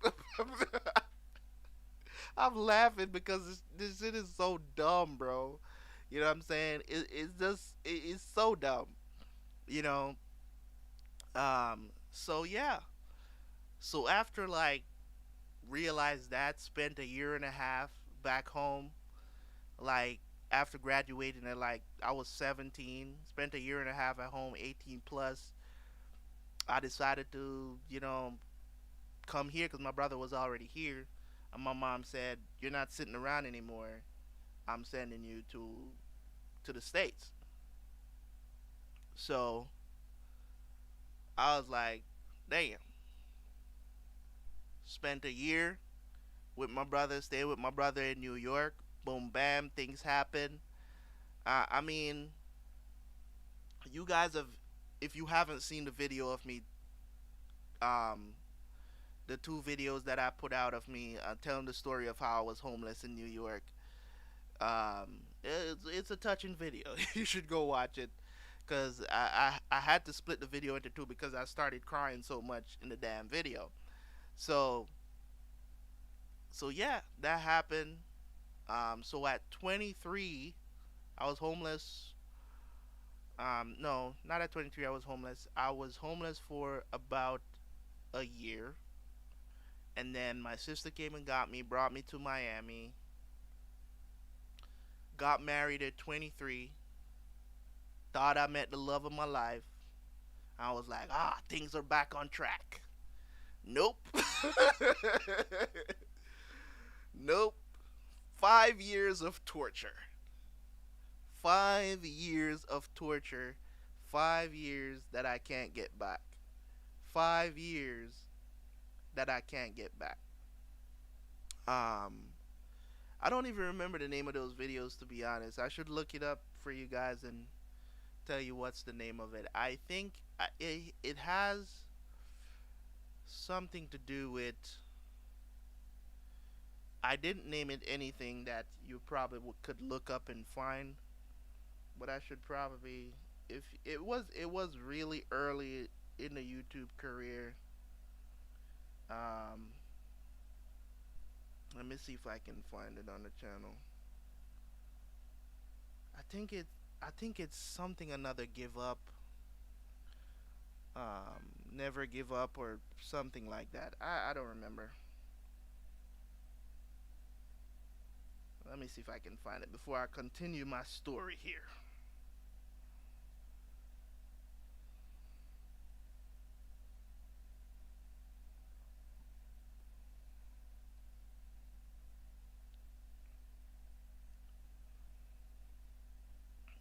I'm laughing because this shit is so dumb, bro. You know what I'm saying? It's so dumb. You know. So yeah. So after like realized that, spent a year and a half back home. Like after graduating at like I was 17, spent a year and a half at home, 18 plus. I decided to come here because my brother was already here, and my mom said, "You're not sitting around anymore. I'm sending you to the states." So I was like, "Damn." Spent a year with my brother, stayed with my brother in New York. Boom, bam, things happen. I mean, you guys have, if you haven't seen the video of me, um, the two videos that I put out of me telling the story of how I was homeless in New York, it's a touching video. You should go watch it, because I had to split the video into two because I started crying so much in the damn video. So yeah, that happened. So at 23, I was homeless. No, not at 23. I was homeless. I was homeless for about a year, and then my sister came and got me, brought me to Miami. Got married at 23. Thought I met the love of my life. I was like, things are back on track. Nope. Nope. 5 years of torture. 5 years of torture. 5 years that I can't get back. 5 years that I can't get back. Um, I don't even remember the name of those videos, to be honest. I should look it up for you guys and tell you what's the name of it. I think it has something to do with. I didn't name it anything that you probably could look up and find, but I should probably. If it was really early in the YouTube career. Um, Let me see if I can find it on the channel. I think it. I think it's something another give up. Never give up or something like that. I don't remember. Let me see if I can find it before I continue my story here.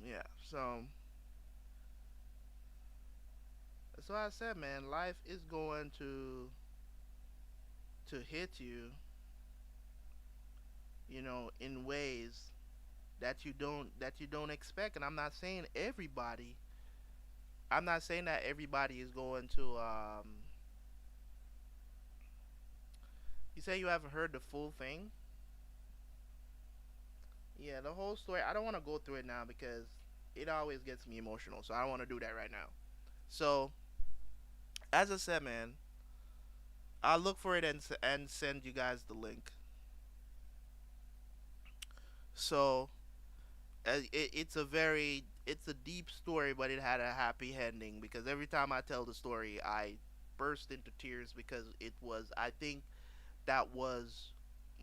Yeah. So that's why I said, man, life is going to to hit you, in ways that you don't expect. And I'm not saying that everybody is going to. You say you haven't heard the full thing. Yeah, the whole story. I don't want to go through it now because it always gets me emotional. So I don't want to do that right now. So as I said, man, I'll look for it and send you guys the link. So it's a deep story, but it had a happy ending because every time I tell the story, I burst into tears because I think that was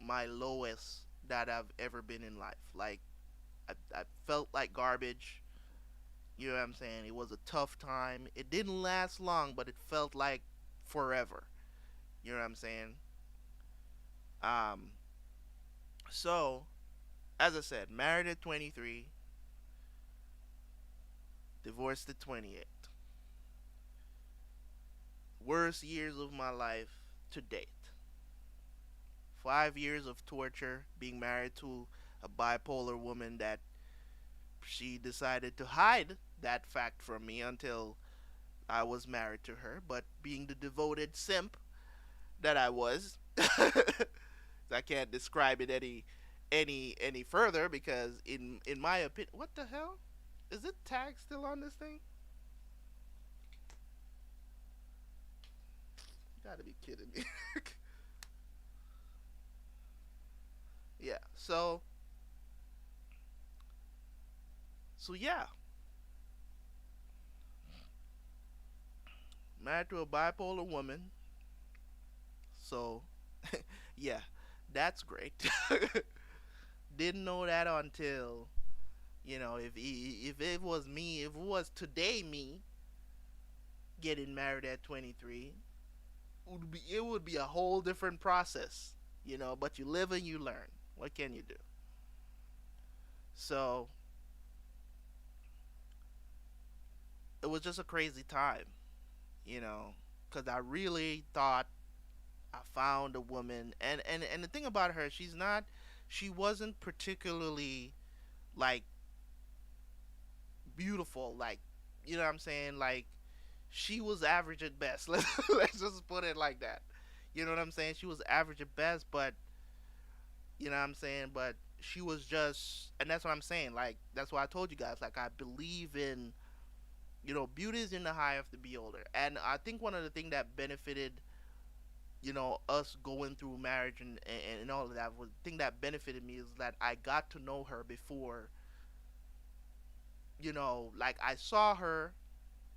my lowest that I've ever been in life. Like I felt like garbage. You know what I'm saying? It was a tough time. It didn't last long, but it felt like forever. You know what I'm saying? Um, so as I said, married at 23, divorced at 28. Worst years of my life to date. 5 years of torture, being married to a bipolar woman that she decided to hide that fact from me until I was married to her. But being the devoted simp that I was, I can't describe it any further because in my opinion, what the hell? Is it tag still on this thing? You gotta be kidding me. Yeah. So yeah, married to a bipolar woman. So yeah, that's great. Didn't know that until if it was me, if it was today me getting married at 23, it would be a whole different process. But you live and you learn. What can you do? So it was just a crazy time, you know, because I really thought I found a woman, and the thing about her, she wasn't particularly like beautiful, like you know what I'm saying, like she was average at best. Let's just put it like that. You know what I'm saying? She was average at best, but you know what I'm saying, but she was just, and that's what I'm saying. Like that's why I told you guys. Like I believe in, beauty is in the eye of the beholder, and I think one of the things that benefited, us going through marriage and all of that was the thing that benefited me is that I got to know her before, like I saw her,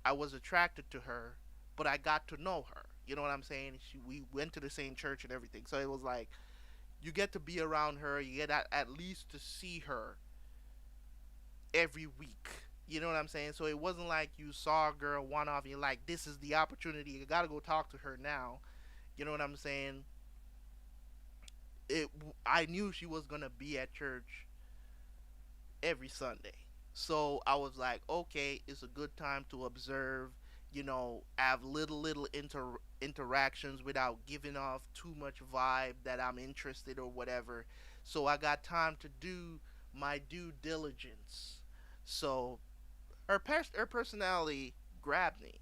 I was attracted to her, but I got to know her. You know what I'm saying? We went to the same church and everything, so it was like you get to be around her, you get at least to see her every week. You know what I'm saying? So it wasn't like you saw a girl one off and you're like, this is the opportunity. You gotta go talk to her now. You know what I'm saying? It. I knew she was gonna be at church every Sunday. So I was like, okay, it's a good time to observe, have little interactions without giving off too much vibe that I'm interested or whatever. So I got time to do my due diligence. So her personality grabbed me.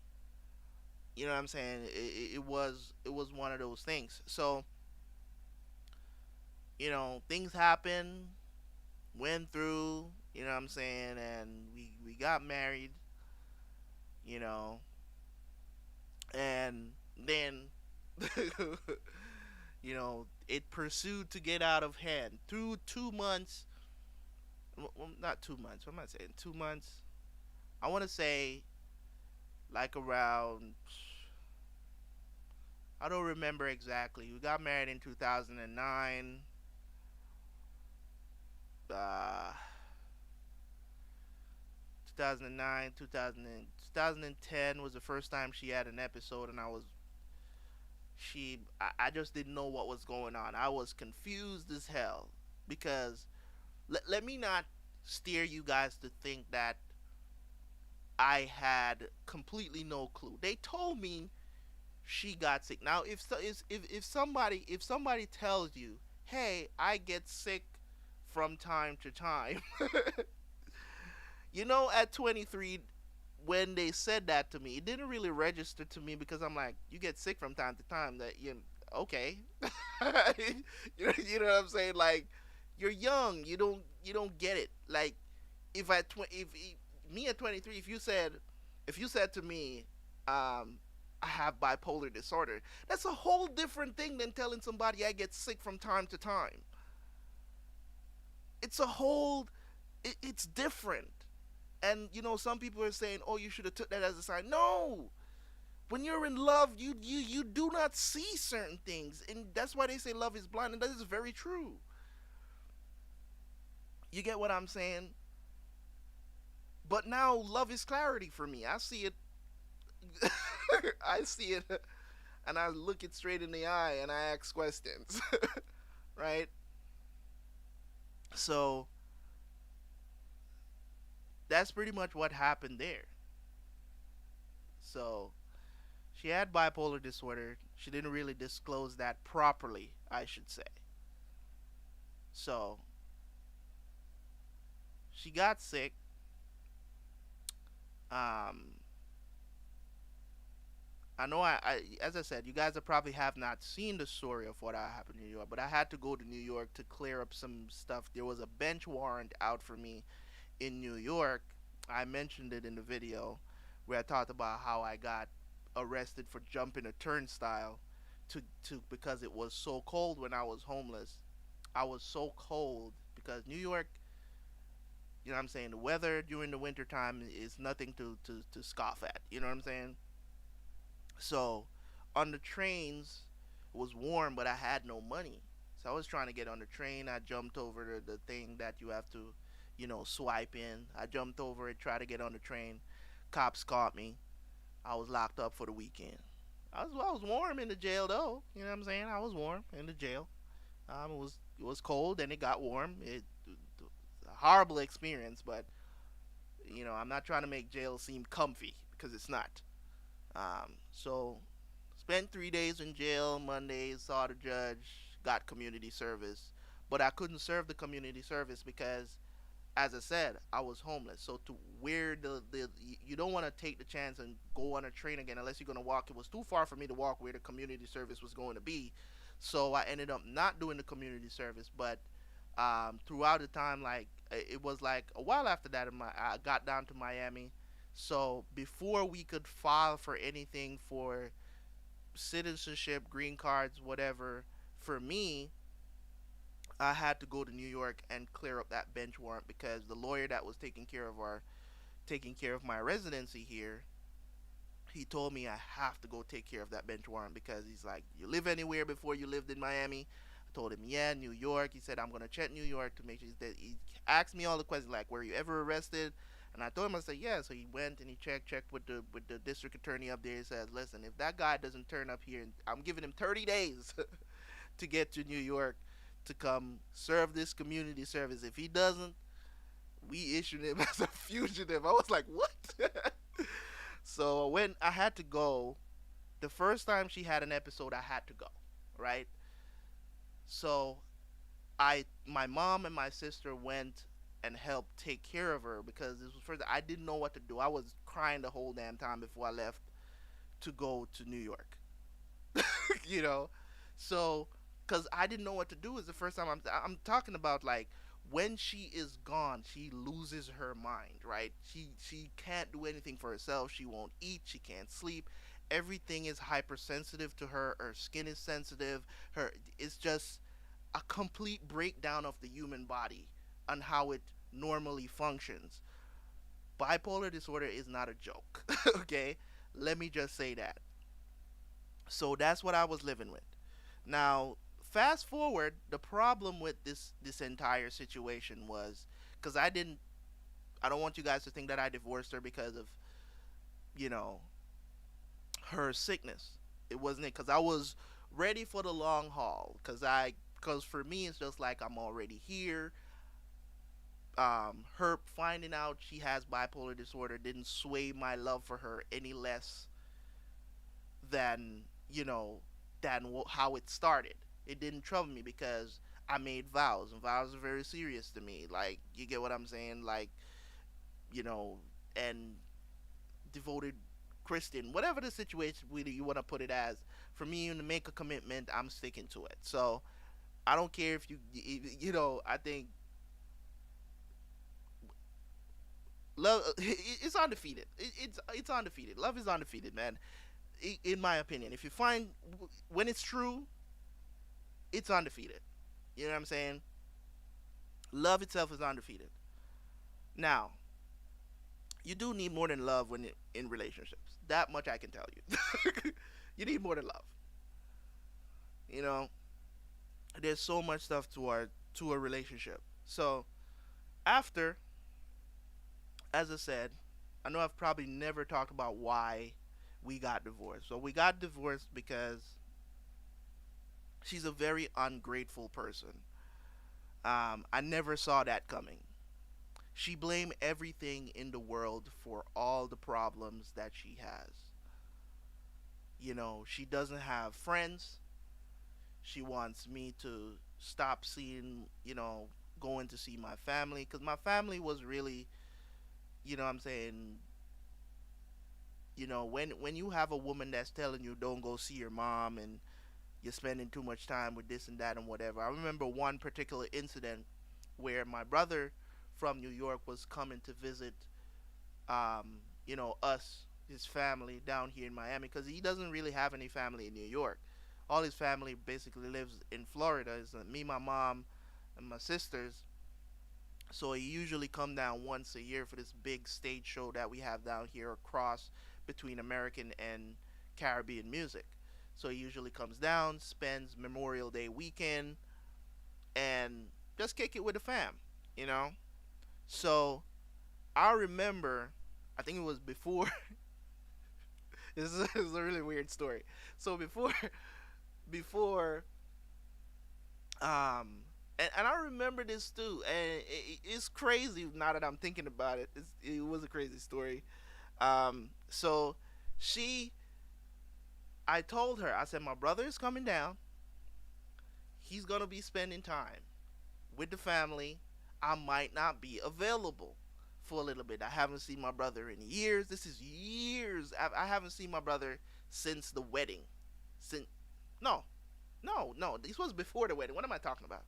You know what I'm saying? It was one of those things. So things happen, went through. You know what I'm saying? And we got married. You know, and then it pursued to get out of hand through 2 months. Well, not 2 months. What am I saying? 2 months. I want to say like around. I don't remember exactly. We got married in 2009. 2009, 2010 was the first time she had an episode, and I just didn't know what was going on. I was confused as hell because let me not steer you guys to think that I had completely no clue. They told me she got sick. Now, if somebody tells you, "Hey, I get sick from time to time," at 23, when they said that to me, it didn't really register to me because I'm like, you get sick from time to time. That you okay? You know what I'm saying? Like, you're young. You don't get it. Like, if me at 23, if you said to me, I have bipolar disorder, that's a whole different thing than telling somebody I get sick from time to time. It's a whole, it's different. And some people are saying, "Oh, you should have took that as a sign." No, when you're in love, you do not see certain things, and that's why they say love is blind, and that is very true. You get what I'm saying? But now love is clarity for me. I see it. I see it, and I look it straight in the eye, and I ask questions, right? So that's pretty much what happened there. So she had bipolar disorder. She didn't really disclose that properly, I should say. So she got sick. Um, I know as I said, you guys have probably have not seen the story of what happened in New York, but I had to go to New York to clear up some stuff. There was a bench warrant out for me in New York. I mentioned it in the video where I talked about how I got arrested for jumping a turnstile to because it was so cold when I was homeless. I was so cold because New York, what I'm saying, the weather during the winter time is nothing to scoff at. You know what I'm saying? So on the trains, it was warm, but I had no money. So I was trying to get on the train. I jumped over the thing that you have to, swipe in. I jumped over it, tried to get on the train. Cops caught me. I was locked up for the weekend. I was warm in the jail though. You know what I'm saying? I was warm in the jail. It was cold and it got warm. A horrible experience, but I'm not trying to make jail seem comfy because it's not. So spent 3 days in jail. Monday saw the judge, got community service, but I couldn't serve the community service because, as I said, I was homeless. So to where the you don't want to take the chance and go on a train again unless you're gonna walk. It was too far for me to walk where the community service was going to be, so I ended up not doing the community service. But throughout the time, like it was like a while after that, I got down to Miami. So before we could file for anything for citizenship, green cards, whatever, for me, I had to go to New York and clear up that bench warrant because the lawyer that was taking care of my residency here, he told me I have to go take care of that bench warrant because he's like, "You live anywhere before you lived in Miami?" I told him, "Yeah, New York." He said, "I'm gonna check New York to make sure that." He asked me all the questions like, "Were you ever arrested?" And I told him, I said, "Yeah." So he went and he checked with the district attorney up there. He says, "Listen, if that guy doesn't turn up here, I'm giving him 30 days to get to New York to come serve this community service. If he doesn't, we issued him as a fugitive." I was like, "What?" So when I had to go, the first time she had an episode, I had to go, right? So my mom and my sister went and helped take care of her because this was first. I didn't know what to do. I was crying the whole damn time before I left to go to New York. you know, so because I didn't know what to do is the first time I'm talking about like when she is gone, she loses her mind, right? She can't do anything for herself. She won't eat. She can't sleep. Everything is hypersensitive to her. Her skin is sensitive. Her it's just a complete breakdown of the human body on how it normally functions. Bipolar disorder is not a joke. Okay, let me just say that. So that's what I was living with. Now, fast forward, the problem with this entire situation was because I don't want you guys to think that I divorced her because of you know her sickness. It wasn't it because I was ready for the long haul. Because for me it's just like I'm already here. Her finding out she has bipolar disorder didn't sway my love for her any less than you know, than how it started. It didn't trouble me because I made vows, and vows are very serious to me. Like, you get what I'm saying? Like, you know, and devoted Christian, whatever the situation you want to put it as. For me, to make a commitment, I'm sticking to it. So I don't care if you know, I think love it's undefeated. It's undefeated. Love is undefeated, man. In my opinion, if you find when it's true, it's undefeated. You know what I'm saying? Love itself is undefeated. Now, you do need more than love when in relationships. That much I can tell you. You need more than love. You know, there's so much stuff to a relationship. So after, as I said, I know I've probably never talked about why we got divorced. So we got divorced because she's a very ungrateful person. I never saw that coming. She blamed everything in the world for all the problems that she has. You know, she doesn't have friends. She wants me to stop seeing, going to see my family because my family was really, what I'm saying, when you have a woman that's telling you don't go see your mom and you're spending too much time with this and that and whatever. I remember one particular incident where my brother from New York was coming to visit, us, his family down here in Miami, because he doesn't really have any family in New York. All his family basically lives in Florida. It's me, my mom, and my sisters. So he usually come down once a year for this big stage show that we have down here across between American and Caribbean music. So he usually comes down, spends Memorial Day weekend, and just kick it with the fam, you know. So I remember, I think it was before. This is a really weird story. So before, um, and I remember this too, and it's crazy now that I'm thinking about it. It was a crazy story. So she, I told her, I said, my brother is coming down. He's gonna be spending time with the family. I might not be available for a little bit. I haven't seen my brother in years. This is years. I haven't seen my brother since the wedding. Since no, no. This was before the wedding. What am I talking about?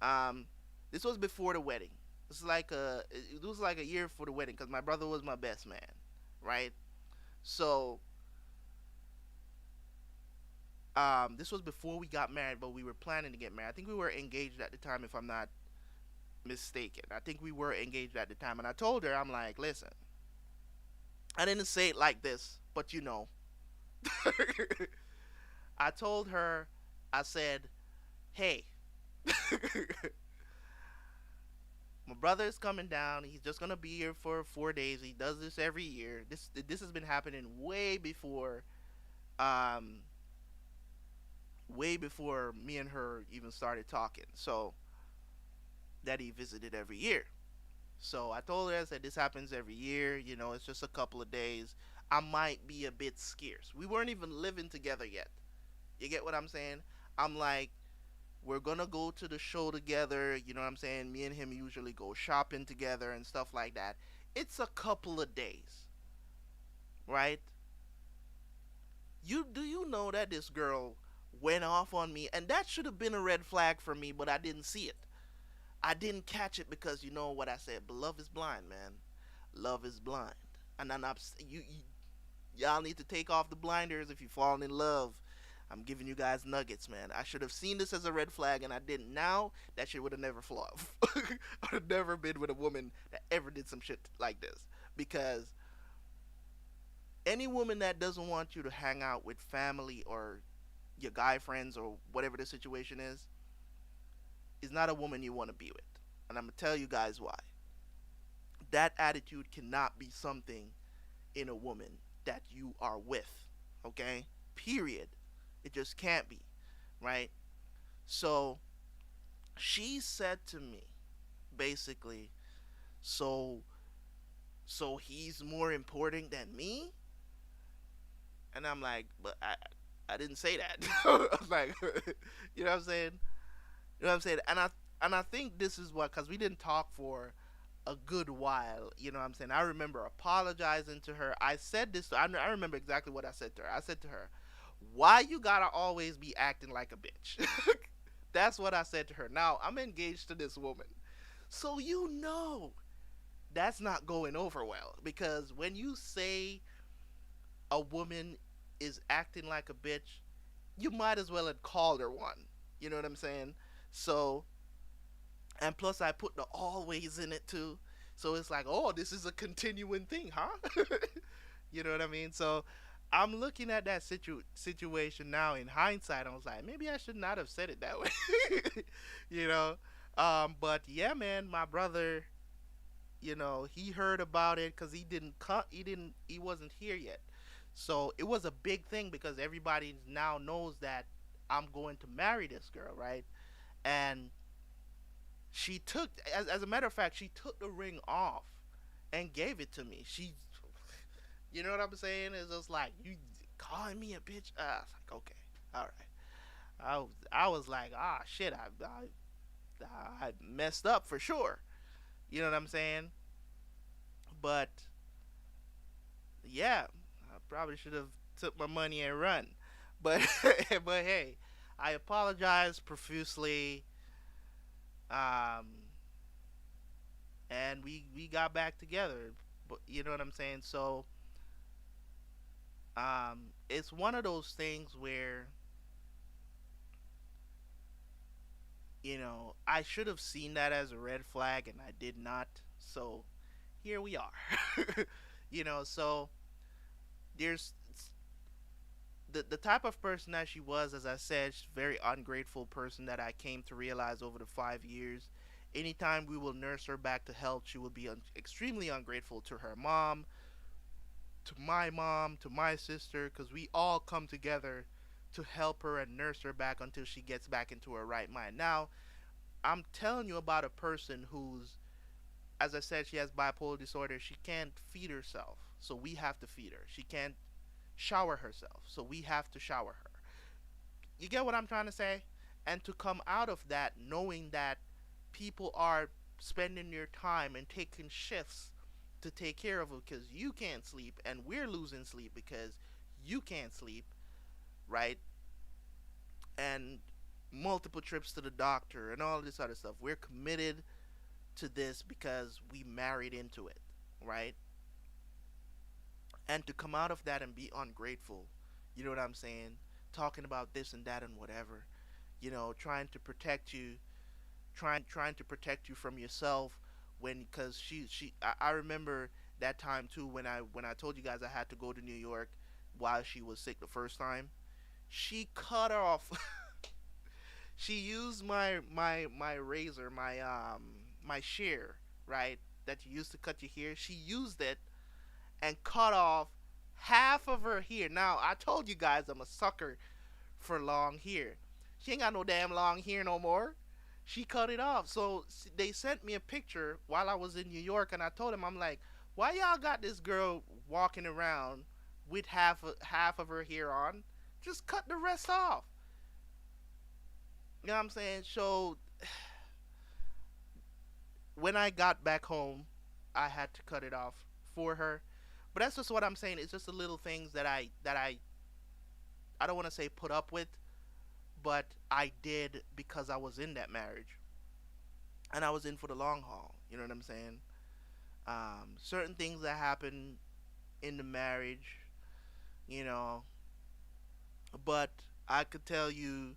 Um, this was before the wedding. It was like a year for the wedding because my brother was my best man, right? So this was before we got married, but we were planning to get married. I think we were engaged at the time, if I'm not mistaken. I think we were engaged at the time, and I told her, I'm like, listen, I didn't say it like this, but I told her, I said, hey, my brother is coming down. He's just gonna be here for 4 days. He does this every year. This has been happening um, way before me and her even started talking. So that he visited every year. So I told her, I said, this happens every year. It's just a couple of days. I might be a bit scarce. We weren't even living together yet. You get what I'm saying? I'm like, we're gonna go to the show together. You know what I'm saying? Me and him usually go shopping together and stuff like that. It's a couple of days, right? You know that this girl went off on me, and that should have been a red flag for me, but I didn't see it. I didn't catch it because you know what I said. But love is blind, man. Love is blind, and then y'all need to take off the blinders if you fall in love. I'm giving you guys nuggets, man. I should have seen this as a red flag, and I didn't. Now that shit would have never flown. I would have never been with a woman that ever did some shit like this, because any woman that doesn't want you to hang out with family or your guy friends or whatever the situation is not a woman you want to be with. And I'm gonna tell you guys why. That attitude cannot be something in a woman that you are with. Okay? Period. It just can't be. Right? So she said to me, basically, so he's more important than me? And I'm like, but I didn't say that. Like, you know what I'm saying? You know what I'm saying? And I think this is what, because we didn't talk for a good while. You know what I'm saying? I remember apologizing to her. I said this. I remember exactly what I said to her. I said to her, "Why you gotta always be acting like a bitch?" That's what I said to her. Now I'm engaged to this woman, so you know that's not going over well, because when you say a woman is acting like a bitch, you might as well have called her one. You know what I'm saying? So, and plus I put the always in it too. So it's like, oh, this is a continuing thing, huh? You know what I mean? So I'm looking at that situation now in hindsight. I was like, maybe I should not have said it that way. You know? But yeah, man, my brother, he heard about it because he wasn't here yet. So it was a big thing because everybody now knows that I'm going to marry this girl, right? And she took, as a matter of fact, she took the ring off and gave it to me. You know what I'm saying? It's just like, you calling me a bitch. I was like, okay, all right. I was like, ah, shit, I messed up for sure. You know what I'm saying? But yeah, I probably should have took my money and run. But but hey, I apologize profusely. Um, and we got back together. But you know what I'm saying? So it's one of those things where I should have seen that as a red flag, and I did not. So here we are. So there's the type of person that she was, as I said, she's a very ungrateful person that I came to realize over the 5 years. Anytime we will nurse her back to health, she will be extremely ungrateful to her mom, to my sister, because we all come together to help her and nurse her back until she gets back into her right mind. Now, I'm telling you about a person who's, as I said, she has bipolar disorder. She can't feed herself, so we have to feed her. She can't shower herself, so we have to shower her. You get what I'm trying to say? And to come out of that knowing that people are spending their time and taking shifts to take care of her because you can't sleep, and we're losing sleep because you can't sleep, right? And multiple trips to the doctor and all this other stuff. We're committed to this because we married into it, right? And to come out of that and be ungrateful, you know what I'm saying? Talking about this and that and whatever, trying to protect you, trying to protect you from yourself, because I remember that time too when I told you guys I had to go to New York while she was sick the first time. She cut off. She used my razor, my shear, right? That you used to cut your hair. She used it and cut off half of her hair. Now, I told you guys I'm a sucker for long hair. She ain't got no damn long hair no more. She cut it off. So they sent me a picture while I was in New York, and I told them, I'm like, why y'all got this girl walking around with half of her hair on? Just cut the rest off. You know what I'm saying? So when I got back home, I had to cut it off for her. But that's just what I'm saying. It's just the little things that I don't want to say put up with, but I did because I was in that marriage and I was in for the long haul. You know what I'm saying? Certain things that happen in the marriage, you know, but I could tell you,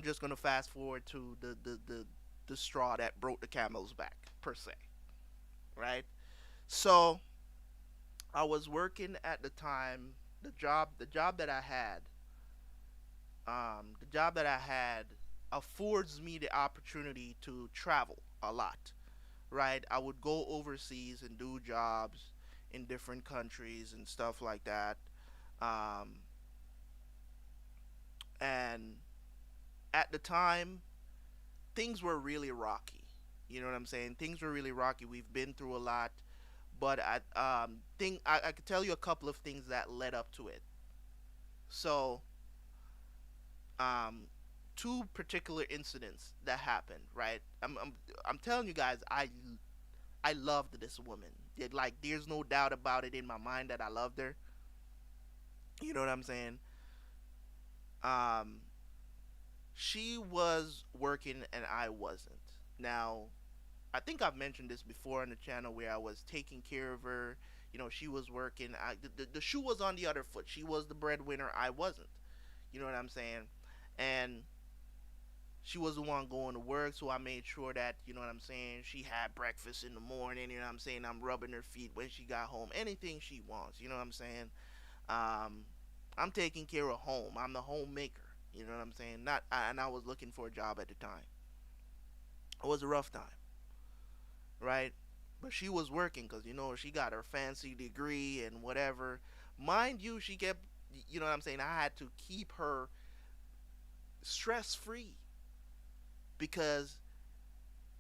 just gonna fast forward to the straw that broke the camel's back per se, right? So I was working at the time. The job that I had, affords me the opportunity to travel a lot, right? I would go overseas and do jobs in different countries and stuff like that. Um, and at the time, things were really rocky. You know what I'm saying? Things were really rocky. We've been through a lot, but I could tell you a couple of things that led up to it. So um, two particular incidents that happened. Right, I'm telling you guys, I loved this woman. Like, there's no doubt about it in my mind that I loved her. You know what I'm saying? Um, she was working and I wasn't. Now, I think I've mentioned this before on the channel where I was taking care of her. You know, she was working. The shoe was on the other foot. She was the breadwinner. I wasn't. You know what I'm saying? And she was the one going to work, so I made sure that, you know what I'm saying, she had breakfast in the morning. You know what I'm saying? I'm rubbing her feet when she got home. Anything she wants. You know what I'm saying? Um, I'm taking care of home. I'm the homemaker. You know what I'm saying? And I was looking for a job at the time. It was a rough time, right? But she was working because, you know, she got her fancy degree and whatever. Mind you, she kept, you know what I'm saying, I had to keep her stress free because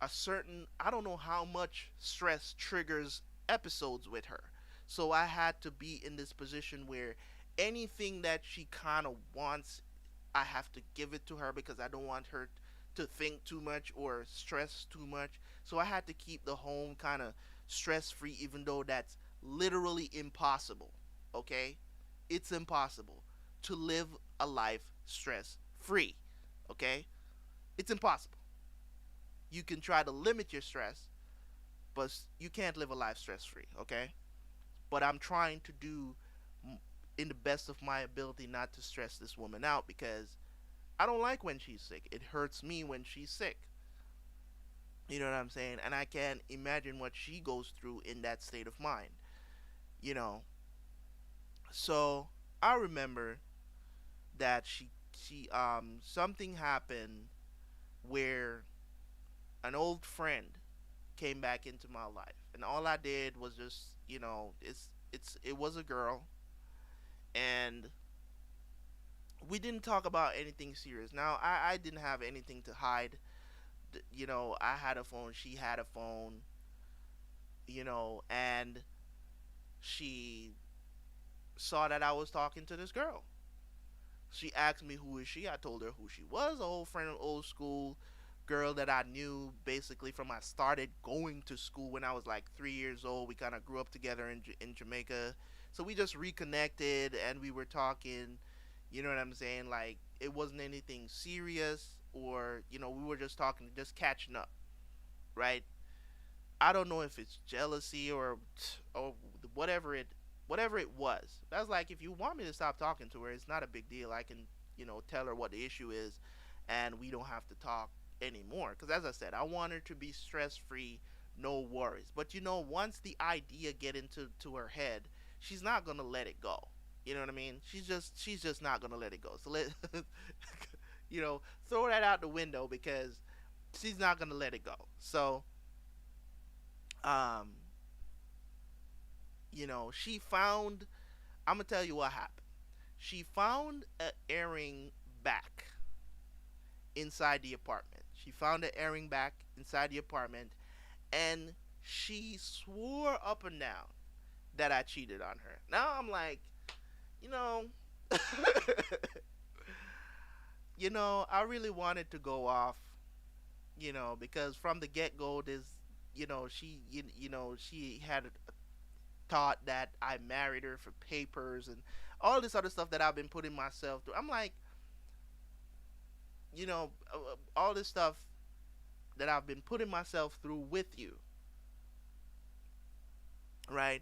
a certain, I don't know how much stress triggers episodes with her. So I had to be in this position where anything that she kind of wants, I have to give it to her because I don't want her to think too much or stress too much. So I had to keep the home kind of stress free, even though that's literally impossible. Okay? It's impossible to live a life stress free. Okay? It's impossible. You can try to limit your stress, but you can't live a life stress free. Okay? But I'm trying to do in the best of my ability not to stress this woman out because I don't like when she's sick. It hurts me when she's sick. You know what I'm saying? And I can't imagine what she goes through in that state of mind. You know. So I remember that she something happened where an old friend came back into my life. And all I did was just, you know, it was a girl and we didn't talk about anything serious. Now I didn't have anything to hide. You know, I had a phone, she had a phone, you know, and she saw that I was talking to this girl. She asked me who is she. I told her who she was, a old friend, an old school girl that I knew basically from I started going to school when I was like 3 years old. We kind of grew up together in Jamaica, so we just reconnected and we were talking. You know what I'm saying? Like, it wasn't anything serious, or, you know, we were just talking, just catching up, right? I don't know if it's jealousy or whatever it was. That's like, if you want me to stop talking to her, it's not a big deal. I can, you know, tell her what the issue is, and we don't have to talk anymore. Because as I said, I want her to be stress free, no worries. But you know, once the idea get into her head, she's not gonna let it go. You know what I mean? She's just not gonna let it go. So let you know, throw that out the window because she's not gonna let it go. So um, you know, she found. I'm gonna tell you what happened. She found an airing back inside the apartment. She found an airing back inside the apartment, and she swore up and down that I cheated on her. Now I'm like, you know, you know, I really wanted to go off, you know, because from the get go, this, you know, you know, she had thought that I married her for papers and all this other stuff that I've been putting myself through. I'm like, you know, all this stuff that I've been putting myself through with you, right?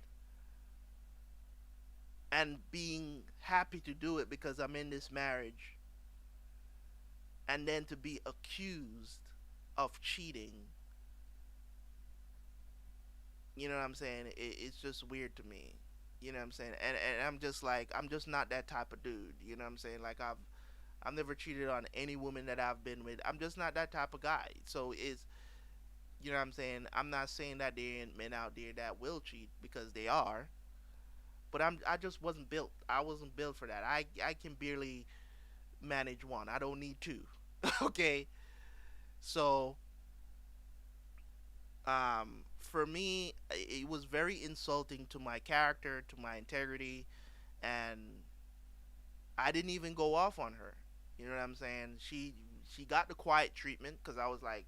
And being happy to do it because I'm in this marriage, and then to be accused of cheating, you know what I'm saying? It's just weird to me. You know what I'm saying? And I'm just like, I'm just not that type of dude. You know what I'm saying? Like, I've never cheated on any woman that I've been with. I'm just not that type of guy. So it's, you know what I'm saying? I'm not saying that there ain't men out there that will cheat, because they are, but I just wasn't built. I wasn't built for that. I can barely manage one. I don't need two. Okay? So, for me, it was very insulting to my character, to my integrity, and I didn't even go off on her. You know what I'm saying? She got the quiet treatment because I was like,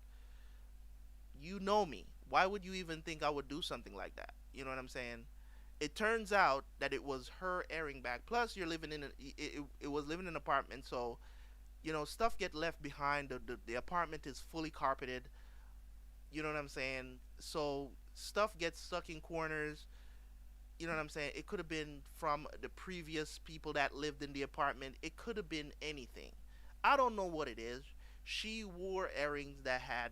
you know me. Why would you even think I would do something like that? You know what I'm saying? It turns out that it was her airing back. Plus, you're living in it was living in an apartment, so stuff get left behind. The apartment is fully carpeted. You know what I'm saying? So stuff gets stuck in corners. You know what I'm saying? It could have been from the previous people that lived in the apartment. It could have been anything. I don't know what it is. She wore earrings that had,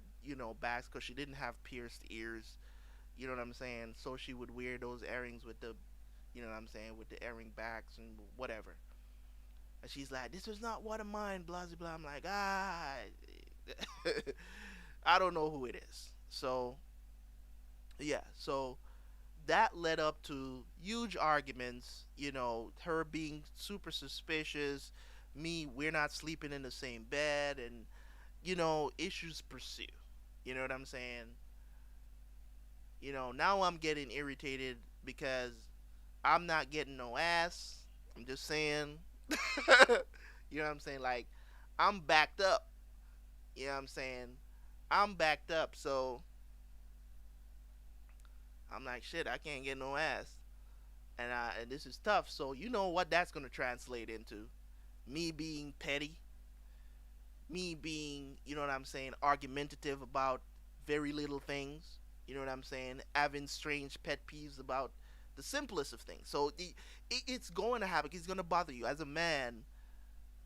backs because she didn't have pierced ears. You know what I'm saying? So she would wear those earrings with the, you know what I'm saying, with the earring backs and whatever. And she's like, "This is not one of mine," blah blah blah. I'm like, I don't know who it is. So yeah, so that led up to huge arguments. Her being super suspicious, me, we're not sleeping in the same bed, and issues pursue. You know what I'm saying? Now I'm getting irritated because I'm not getting no ass. I'm just saying. You know what I'm saying? Like, I'm backed up. You know what I'm saying? I'm backed up, so I'm like, shit, I can't get no ass. And this is tough. So you know what that's gonna translate into? Me being petty, me being, you know what I'm saying, argumentative about very little things. You know what I'm saying? Having strange pet peeves about the simplest of things. So it's going to happen. It's going to bother you as a man.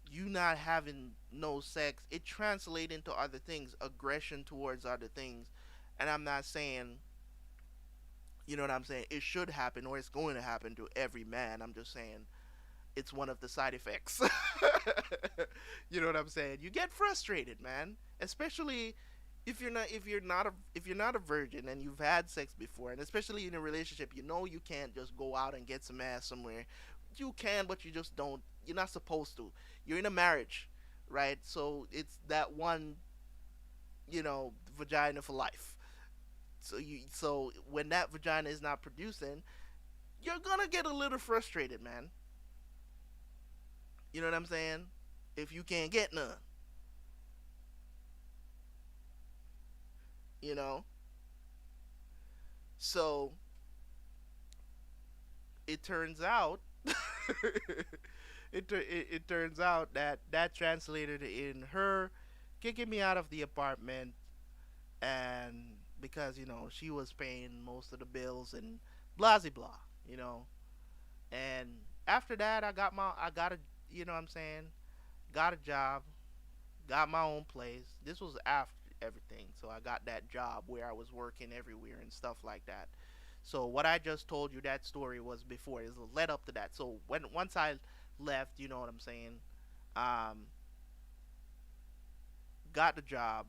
You not having no sex, it translates into other things, aggression towards other things. And I'm not saying, you know what I'm saying, it should happen or it's going to happen to every man. I'm just saying it's one of the side effects. You know what I'm saying? You get frustrated, man, especially if you're not a virgin and you've had sex before, and especially in a relationship, you can't just go out and get some ass somewhere. You can, but you just don't. You're not supposed to. You're in a marriage, right? So it's that one, vagina for life. So when that vagina is not producing, you're gonna get a little frustrated, man. You know what I'm saying? If you can't get none, you know. So it turns out, it turns out that that translated in her kicking me out of the apartment, and because she was paying most of the bills and blah blah blah, you know. And after that, I got a, you know what I'm saying, got a job, got my own place. This was after everything, so I got that job where I was working everywhere and stuff like that. So what I just told you, that story was before. It led up to that. So when once I left, you know what I'm saying, um, got the job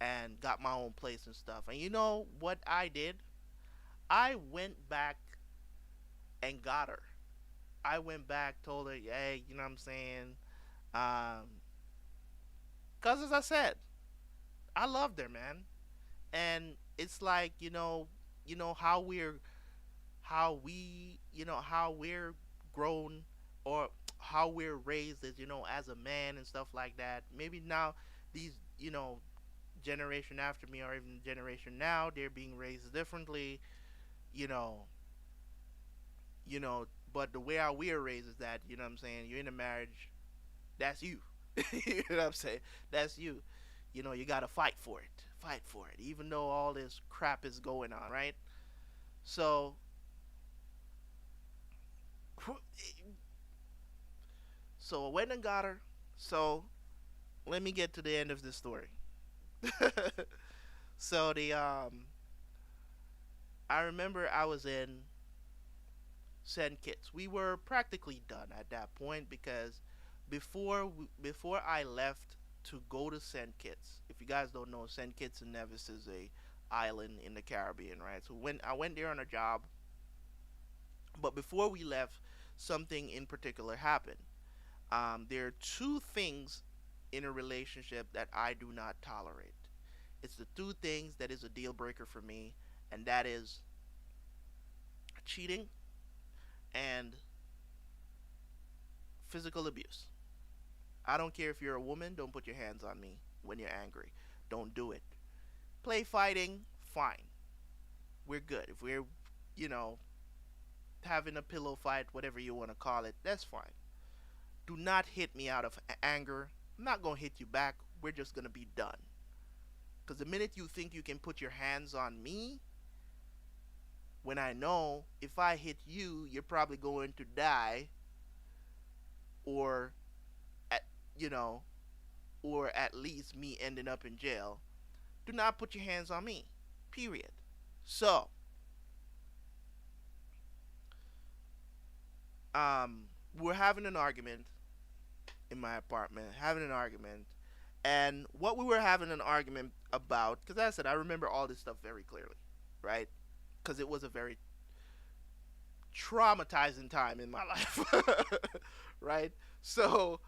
and got my own place and stuff. And you know what I did? I went back and got her. I went back, told her, hey, you know what I'm saying? Um, Cause as I said, I loved her, man. And it's like, how we're grown, or how we're raised as, as a man and stuff like that. Maybe now these, generation after me, or even generation now, they're being raised differently, you know, but the way how we are raised is that, you know what I'm saying, you're in a marriage, that's you. You know what I'm saying? That's you. You gotta fight for it. Fight for it. Even though all this crap is going on, right? So so I went and got her. So let me get to the end of the story. So the I remember I was in St. Kitts. We were practically done at that point because before I left to go to St. Kitts, if you guys don't know, St. Kitts and Nevis is a island in the Caribbean, right? So when I went there on a job, but before we left, something in particular happened. There are two things in a relationship that I do not tolerate. It's the two things that is a deal breaker for me, and that is cheating and physical abuse. I don't care if you're a woman, don't put your hands on me when you're angry. Don't do it. Play fighting, fine. We're good. If we're, you know, having a pillow fight, whatever you want to call it, that's fine. Do not hit me out of anger. I'm not going to hit you back. We're just going to be done. Because the minute you think you can put your hands on me, when I know if I hit you, you're probably going to die, or, at, you know, or at least me ending up in jail, do not put your hands on me. Period. So, um, we're having an argument in my apartment, having an argument, and what we were having an argument about, because as I said, I remember all this stuff very clearly, right? Because it was a very traumatizing time in my life, right? So,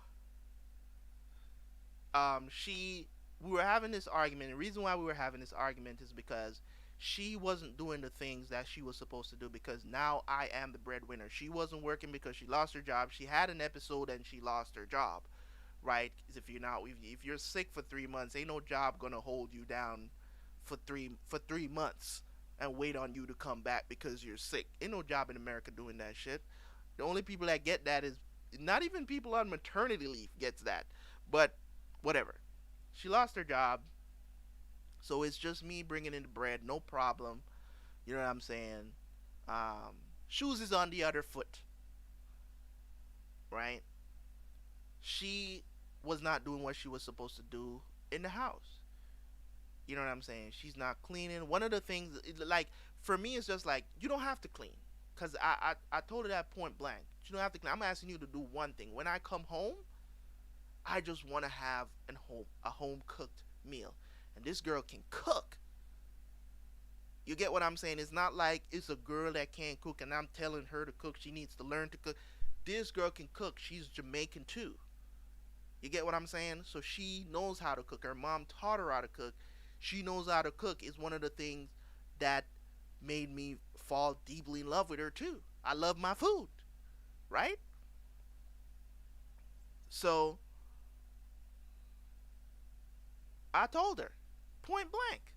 she, we were having this argument. The reason why we were having this argument is because she wasn't doing the things that she was supposed to do, because now I am the breadwinner. She wasn't working because she lost her job. She had an episode and she lost her job, right? 'Cause if you're sick for 3 months, ain't no job gonna hold you down for 3 months and wait on you to come back because you're sick. Ain't no job in America doing that shit. The only people that get that is not even people on maternity leave gets that. But whatever. She lost her job, so it's just me bringing in the bread, no problem. You know what I'm saying? Um, Shoes is on the other foot, right? She was not doing what she was supposed to do in the house. You know what I'm saying? She's not cleaning. One of the things, like, for me, it's just like, you don't have to clean. Because I told her that point blank. You don't have to clean. I'm asking you to do one thing. When I come home, I just want to have a home cooked meal. And this girl can cook. You get what I'm saying? It's not like it's a girl that can't cook and I'm telling her to cook. She needs to learn to cook. This girl can cook. She's Jamaican too. You get what I'm saying? So she knows how to cook. Her mom taught her how to cook. She knows how to cook. Is one of the things that made me fall deeply in love with her too. I love my food, right? So I told her point blank,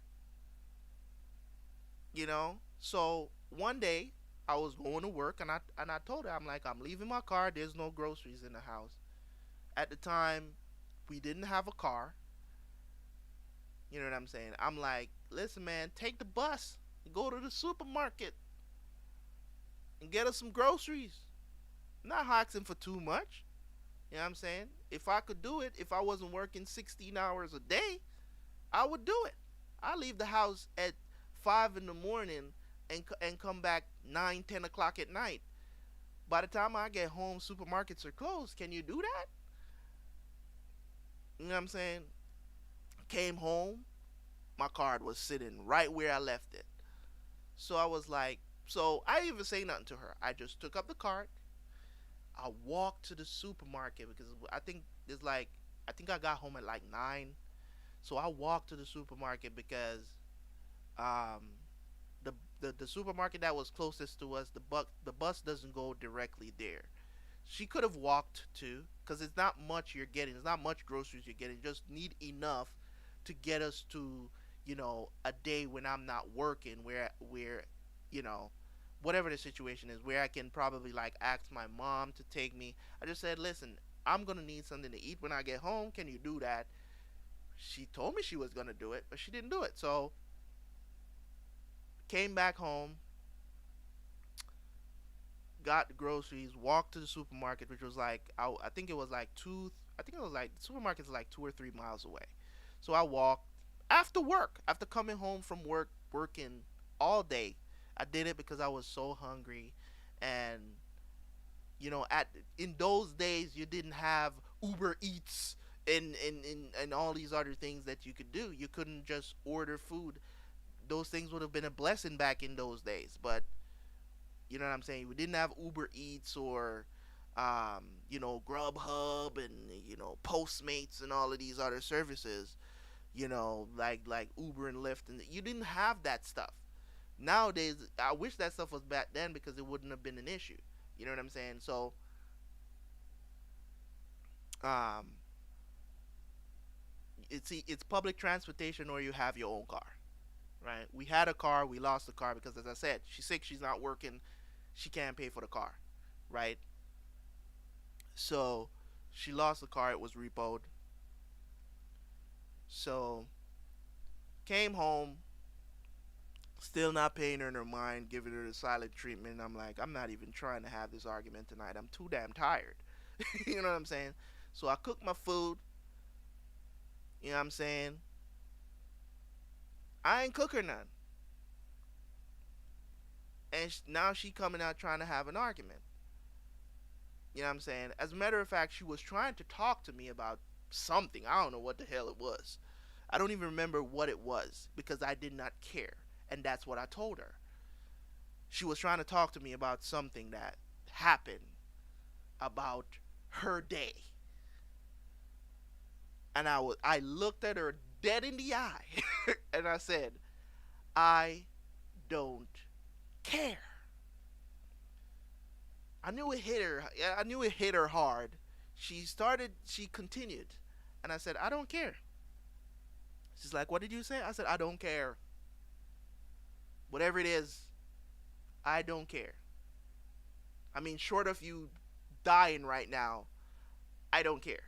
you know. So one day I was going to work and I told her, I'm like, I'm leaving my car. There's no groceries in the house. At the time, we didn't have a car. You know what I'm saying? I'm like, listen, man, take the bus, go to the supermarket, and get us some groceries. I'm not asking for too much. You know what I'm saying? If I could do it, if I wasn't working 16 hours a day, I would do it. I leave the house at 5 in the morning and come back 9, 10 o'clock at night. By the time I get home, supermarkets are closed. Can you do that? You know what I'm saying? Came home, my card was sitting right where I left it. So I was like, so I didn't even say nothing to her. I just took up the cart. I walked to the supermarket because I think I got home at like 9. So I walked to the supermarket because um, the supermarket that was closest to us, the bus doesn't go directly there. She could have walked to, because it's not much you're getting. It's not much groceries you're getting. You just need enough to get us to, a day when I'm not working, where, you know, whatever the situation is, where I can probably like ask my mom to take me. I just said, listen, I'm gonna need something to eat when I get home. Can you do that? She told me she was gonna do it, but she didn't do it. So came back home, got the groceries, walked to the supermarket, which was like I think it was like two. I think it was like the supermarket's like 2 or 3 miles away. So I walked after work, after coming home from work, working all day. I did it because I was so hungry, and at in those days you didn't have Uber Eats and all these other things that you could do. You couldn't just order food. Those things would have been a blessing back in those days, but you know what I'm saying? We didn't have Uber Eats or Grubhub and Postmates and all of these other services. Like Uber and Lyft, and you didn't have that stuff. Nowadays, I wish that stuff was back then because it wouldn't have been an issue. You know what I'm saying? So, um, It's public transportation or you have your own car, right? We had a car, we lost the car because, as I said, she's sick, she's not working, she can't pay for the car, right? So she lost the car, it was repoed. So came home, still not paying her in her mind, giving her the silent treatment. I'm like, I'm not even trying to have this argument tonight. I'm too damn tired. You know what I'm saying? So I cooked my food. You know what I'm saying? I ain't cook her none. And now she coming out trying to have an argument. You know what I'm saying? As a matter of fact, she was trying to talk to me about something. I don't know what the hell it was. I don't even remember what it was because I did not care. And that's what I told her. She was trying to talk to me about something that happened about her day. And I looked at her dead in the eye and I said, I don't care. I knew it hit her. I knew it hit her hard. She continued. And I said, I don't care. She's like, what did you say? I said, I don't care. Whatever it is, I don't care. I mean, short of you dying right now, I don't care.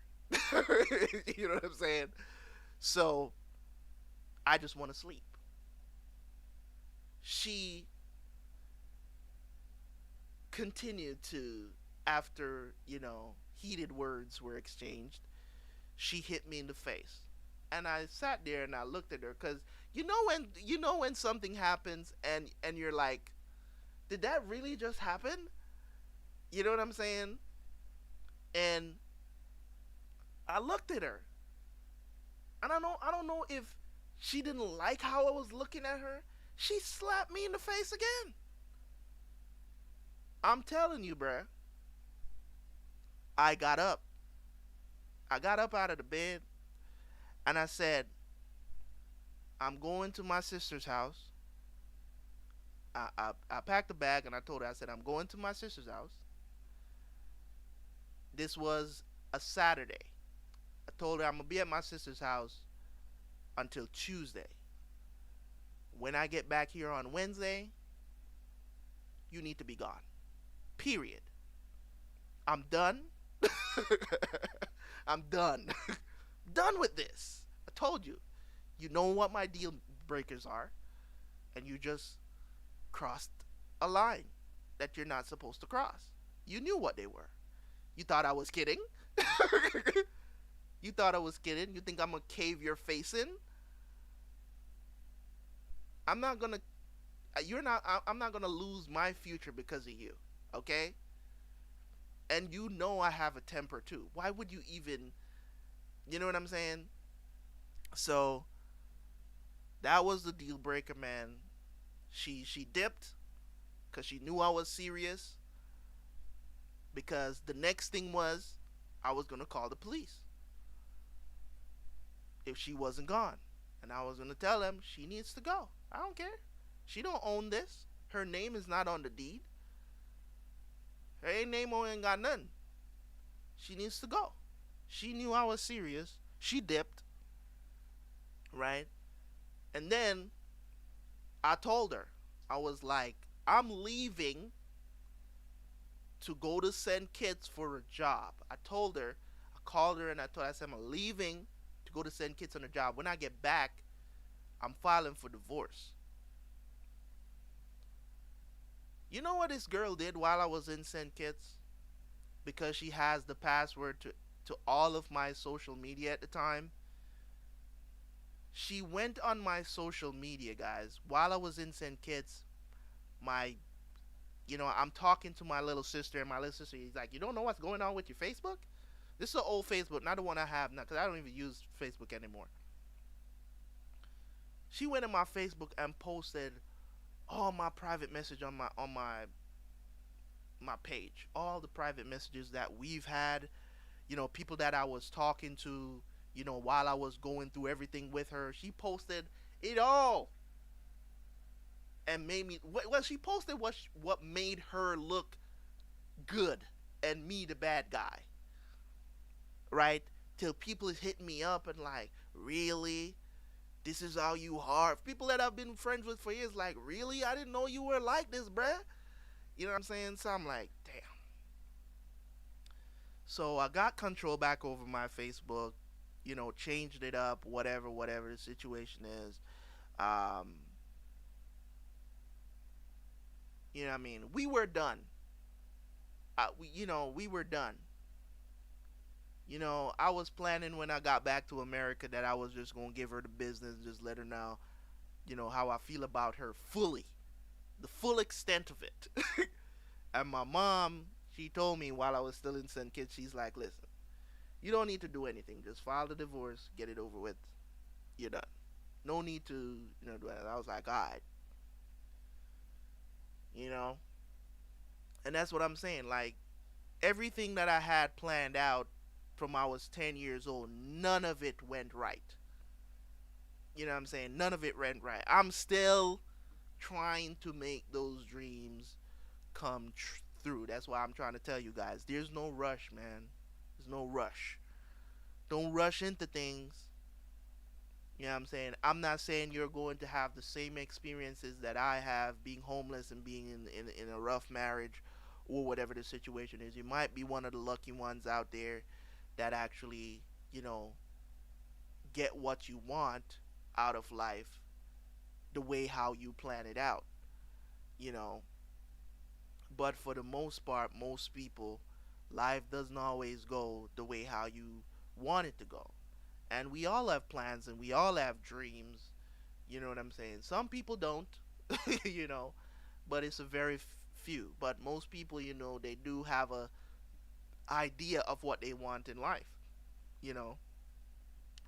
You know what I'm saying? So, I just want to sleep. She continued to, after, heated words were exchanged, she hit me in the face. And I sat there and I looked at her because when something happens and you're like, did that really just happen? You know what I'm saying? And I looked at her, and I don't know if she didn't like how I was looking at her. She slapped me in the face again. I'm telling you, bruh. I got up. I got up out of the bed, and I said, I'm going to my sister's house. I packed a bag and I told her, I said, I'm going to my sister's house. This was a Saturday. I told her I'm going to be at my sister's house until Tuesday. When I get back here on Wednesday, you need to be gone. Period. I'm done. I'm done. Done with this. I told you. You know what my deal breakers are, and you just crossed a line that you're not supposed to cross. You knew what they were. You thought I was kidding? You thought I was kidding? You think I'm gonna cave your face in? I'm not gonna I'm not gonna lose my future because of you, okay? And you know I have a temper too. Why would you even, you know what I'm saying? So that was the deal breaker, man. She dipped because she knew I was serious. Because the next thing was I was gonna call the police if she wasn't gone, and I was gonna tell them she needs to go. I don't care. She don't own this. Her name is not on the deed. Her name ain't got nothing. She needs to go. She knew I was serious. She dipped, right? And then I told her, I was like, I'm leaving to go to St. Kitts for a job. I told her, I called her and I said, I'm leaving to go to St. Kitts on a job. When I get back, I'm filing for divorce. You know what this girl did while I was in St. Kitts? Because she has the password to all of my social media at the time. She went on my social media, guys, while I was in St. Kitts. I'm talking to my little sister, and my little sister is like, you don't know what's going on with your Facebook? This is an old Facebook, not the one I have now, because I don't even use Facebook anymore. She went on my Facebook and posted all my private message on my page, all the private messages that we've had, people that I was talking to, while I was going through everything with her. She posted it all, and made me. Well, she posted what made her look good, and me the bad guy, right? Till people is hitting me up and like, Really? This is how you are? People that I've been friends with for years, like, really? I didn't know you were like this, bruh. You know what I'm saying? So I'm like, damn. So I got control back over my Facebook, changed it up, whatever the situation is. Um, you know what I mean? We were done. We were done. I was planning when I got back to America that I was just gonna give her the business, just let her know, how I feel about her fully, the full extent of it. And my mom, she told me while I was still in St. Kitts, she's like, listen, you don't need to do anything. Just file the divorce, get it over with. You're done. No need to, do that. I was like, all right, you know, and that's what I'm saying. Like everything that I had planned out from I was 10 years old, none of it went right. You know what I'm saying? None of it went right. I'm still trying to make those dreams come through. That's why I'm trying to tell you guys, there's no rush, man. There's no rush. Don't rush into things. You know what I'm saying? I'm not saying you're going to have the same experiences that I have being homeless and being in a rough marriage or whatever the situation is. You might be one of the lucky ones out there that actually, get what you want out of life the way how you plan it out, you know. But for the most part, most people, life doesn't always go the way how you want it to go. And we all have plans and we all have dreams. You know what I'm saying? Some people don't, you know, but it's a very few. But most people, they do have a idea of what they want in life, you know.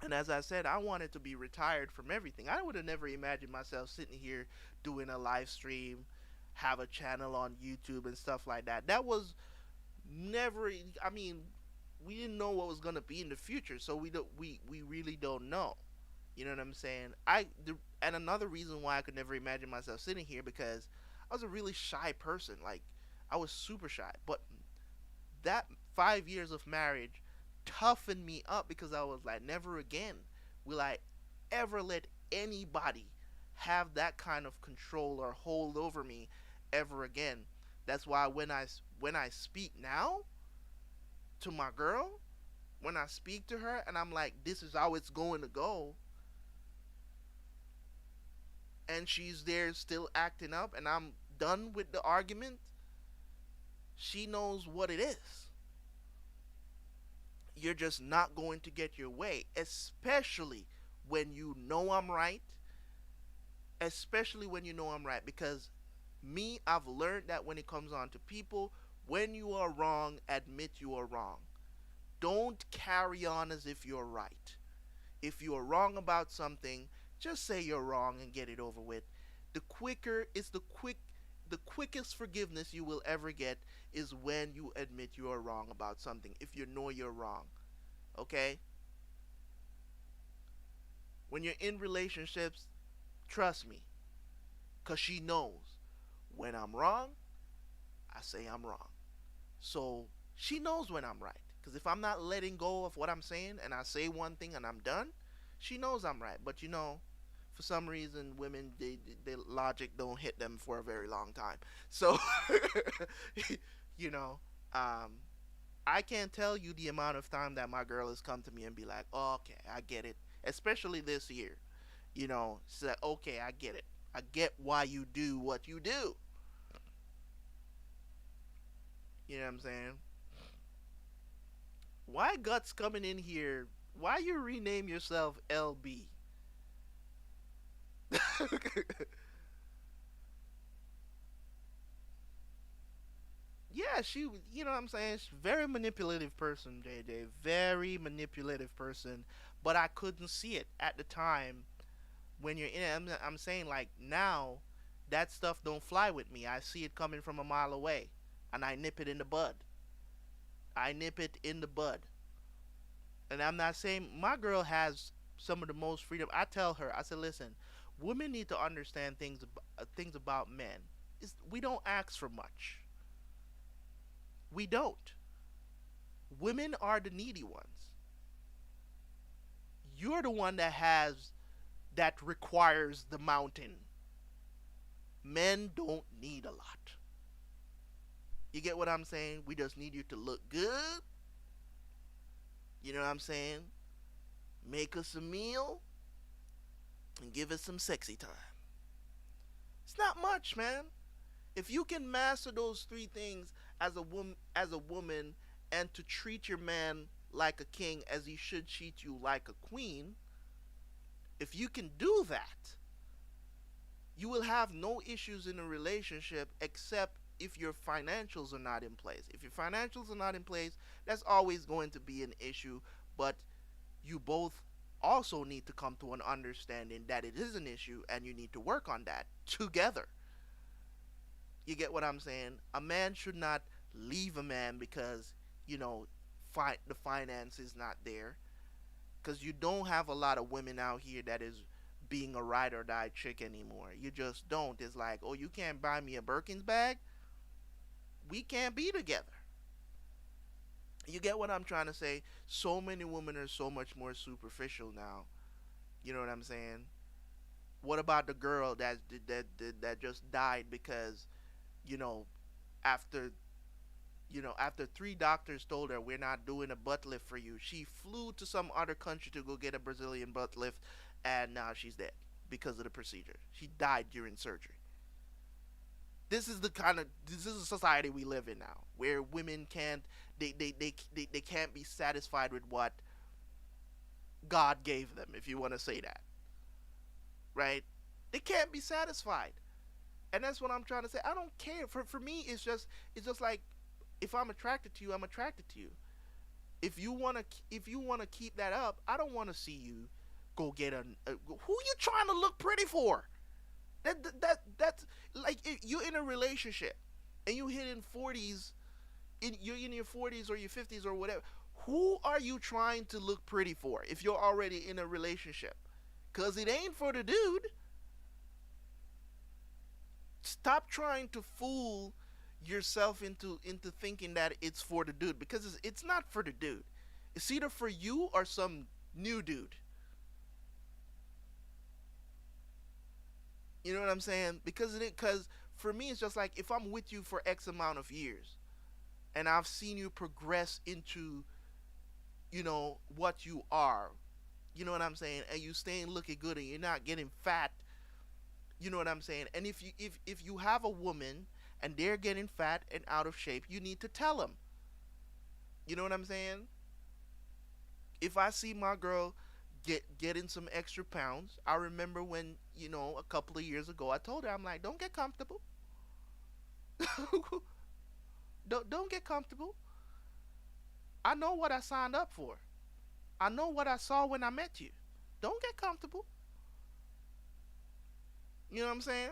And as I said, I wanted to be retired from everything. I would have never imagined myself sitting here doing a live stream, have a channel on YouTube and stuff like that. That was never. I mean, we didn't know what was gonna be in the future, so we really don't know. You know what I'm saying? And another reason why I could never imagine myself sitting here because I was a really shy person. Like I was super shy. But that 5 years of marriage toughened me up because I was like, never again will I ever let anybody have that kind of control or hold over me ever again. That's why when I speak now to my girl, when I speak to her and I'm like, this is how it's going to go, and she's there still acting up and I'm done with the argument, she knows what it is. You're just not going to get your way, especially when you know I'm right. Especially when you know I'm right, because me, I've learned that when it comes on to people, when you are wrong, admit you are wrong. Don't carry on as if you're right. If you are wrong about something, just say you're wrong and get it over with. The quicker it's the quickest forgiveness you will ever get is when you admit you are wrong about something. If you know you're wrong, okay? When you're in relationships, trust me, cause she knows when I'm wrong, I say I'm wrong. So she knows when I'm right. Because if I'm not letting go of what I'm saying and I say one thing and I'm done, she knows I'm right. But for some reason, women, they logic don't hit them for a very long time. So, you know, um, I can't tell you the amount of time that my girl has come to me and be like, oh, okay, I get it. Especially this year. She's like, okay, I get it. I get why you do what you do. You know what I'm saying? Why Guts coming in here? Why you rename yourself LB? Yeah, you know what I'm saying? She's a very manipulative person, JJ. Very manipulative person. But I couldn't see it at the time when you're in it. I'm saying, like, now, that stuff don't fly with me. I see it coming from a mile away. And I nip it in the bud. I nip it in the bud. And I'm not saying my girl has some of the most freedom. I tell her, I said, listen, women need to understand things about men. We don't ask for much. We don't. Women are the needy ones. You're the one that requires the mountain. Men don't need a lot. You get what I'm saying? We just need you to look good. You know what I'm saying? Make us a meal and give us some sexy time. It's not much, man. If you can master those three things as a woman, and to treat your man like a king as he should treat you like a queen, if you can do that, you will have no issues in a relationship except if your financials are not in place. If your financials are not in place, that's always going to be an issue, but you both also need to come to an understanding that it is an issue and you need to work on that together. You get what I'm saying? A man should not leave a man because, you know, the finance is not there. Because you don't have a lot of women out here that is being a ride or die chick anymore. You just don't. It's like, oh, you can't buy me a Birkins bag? We can't be together. You get what I'm trying to say? So many women are so much more superficial now. You know what I'm saying? What about the girl that just died because, you know, after after three doctors told her we're not doing a butt lift for you, she flew to some other country to go get a Brazilian butt lift, and now she's dead because of the procedure. She died during surgery. This is a society we live in now, where women can't they can't be satisfied with what God gave them, if you want to say that, right? They can't be satisfied, and that's what I'm trying to say. I don't care. For me, it's just like, if I'm attracted to you, I'm attracted to you. If you wanna keep that up, I don't want to see you go get a who you trying to look pretty for. That's like, you're in a relationship and you hit in 40s, you're in your 40s or your 50s or whatever. Who are you trying to look pretty for if you're already in a relationship? Cause it ain't for the dude. Stop trying to fool yourself into thinking that it's for the dude, because it's not for the dude. It's either for you or some new dude. You know what I'm saying? Because for me, it's just like, if I'm with you for X amount of years and I've seen you progress into, what you are. You know what I'm saying? And you staying looking good and you're not getting fat. You know what I'm saying? And if you have a woman and they're getting fat and out of shape, you need to tell them. You know what I'm saying? If I see my girl getting some extra pounds, I remember when, a couple of years ago, I told her, I'm like, don't get comfortable. Don't get comfortable. I know what I signed up for. I know what I saw when I met you. Don't get comfortable. You know what I'm saying?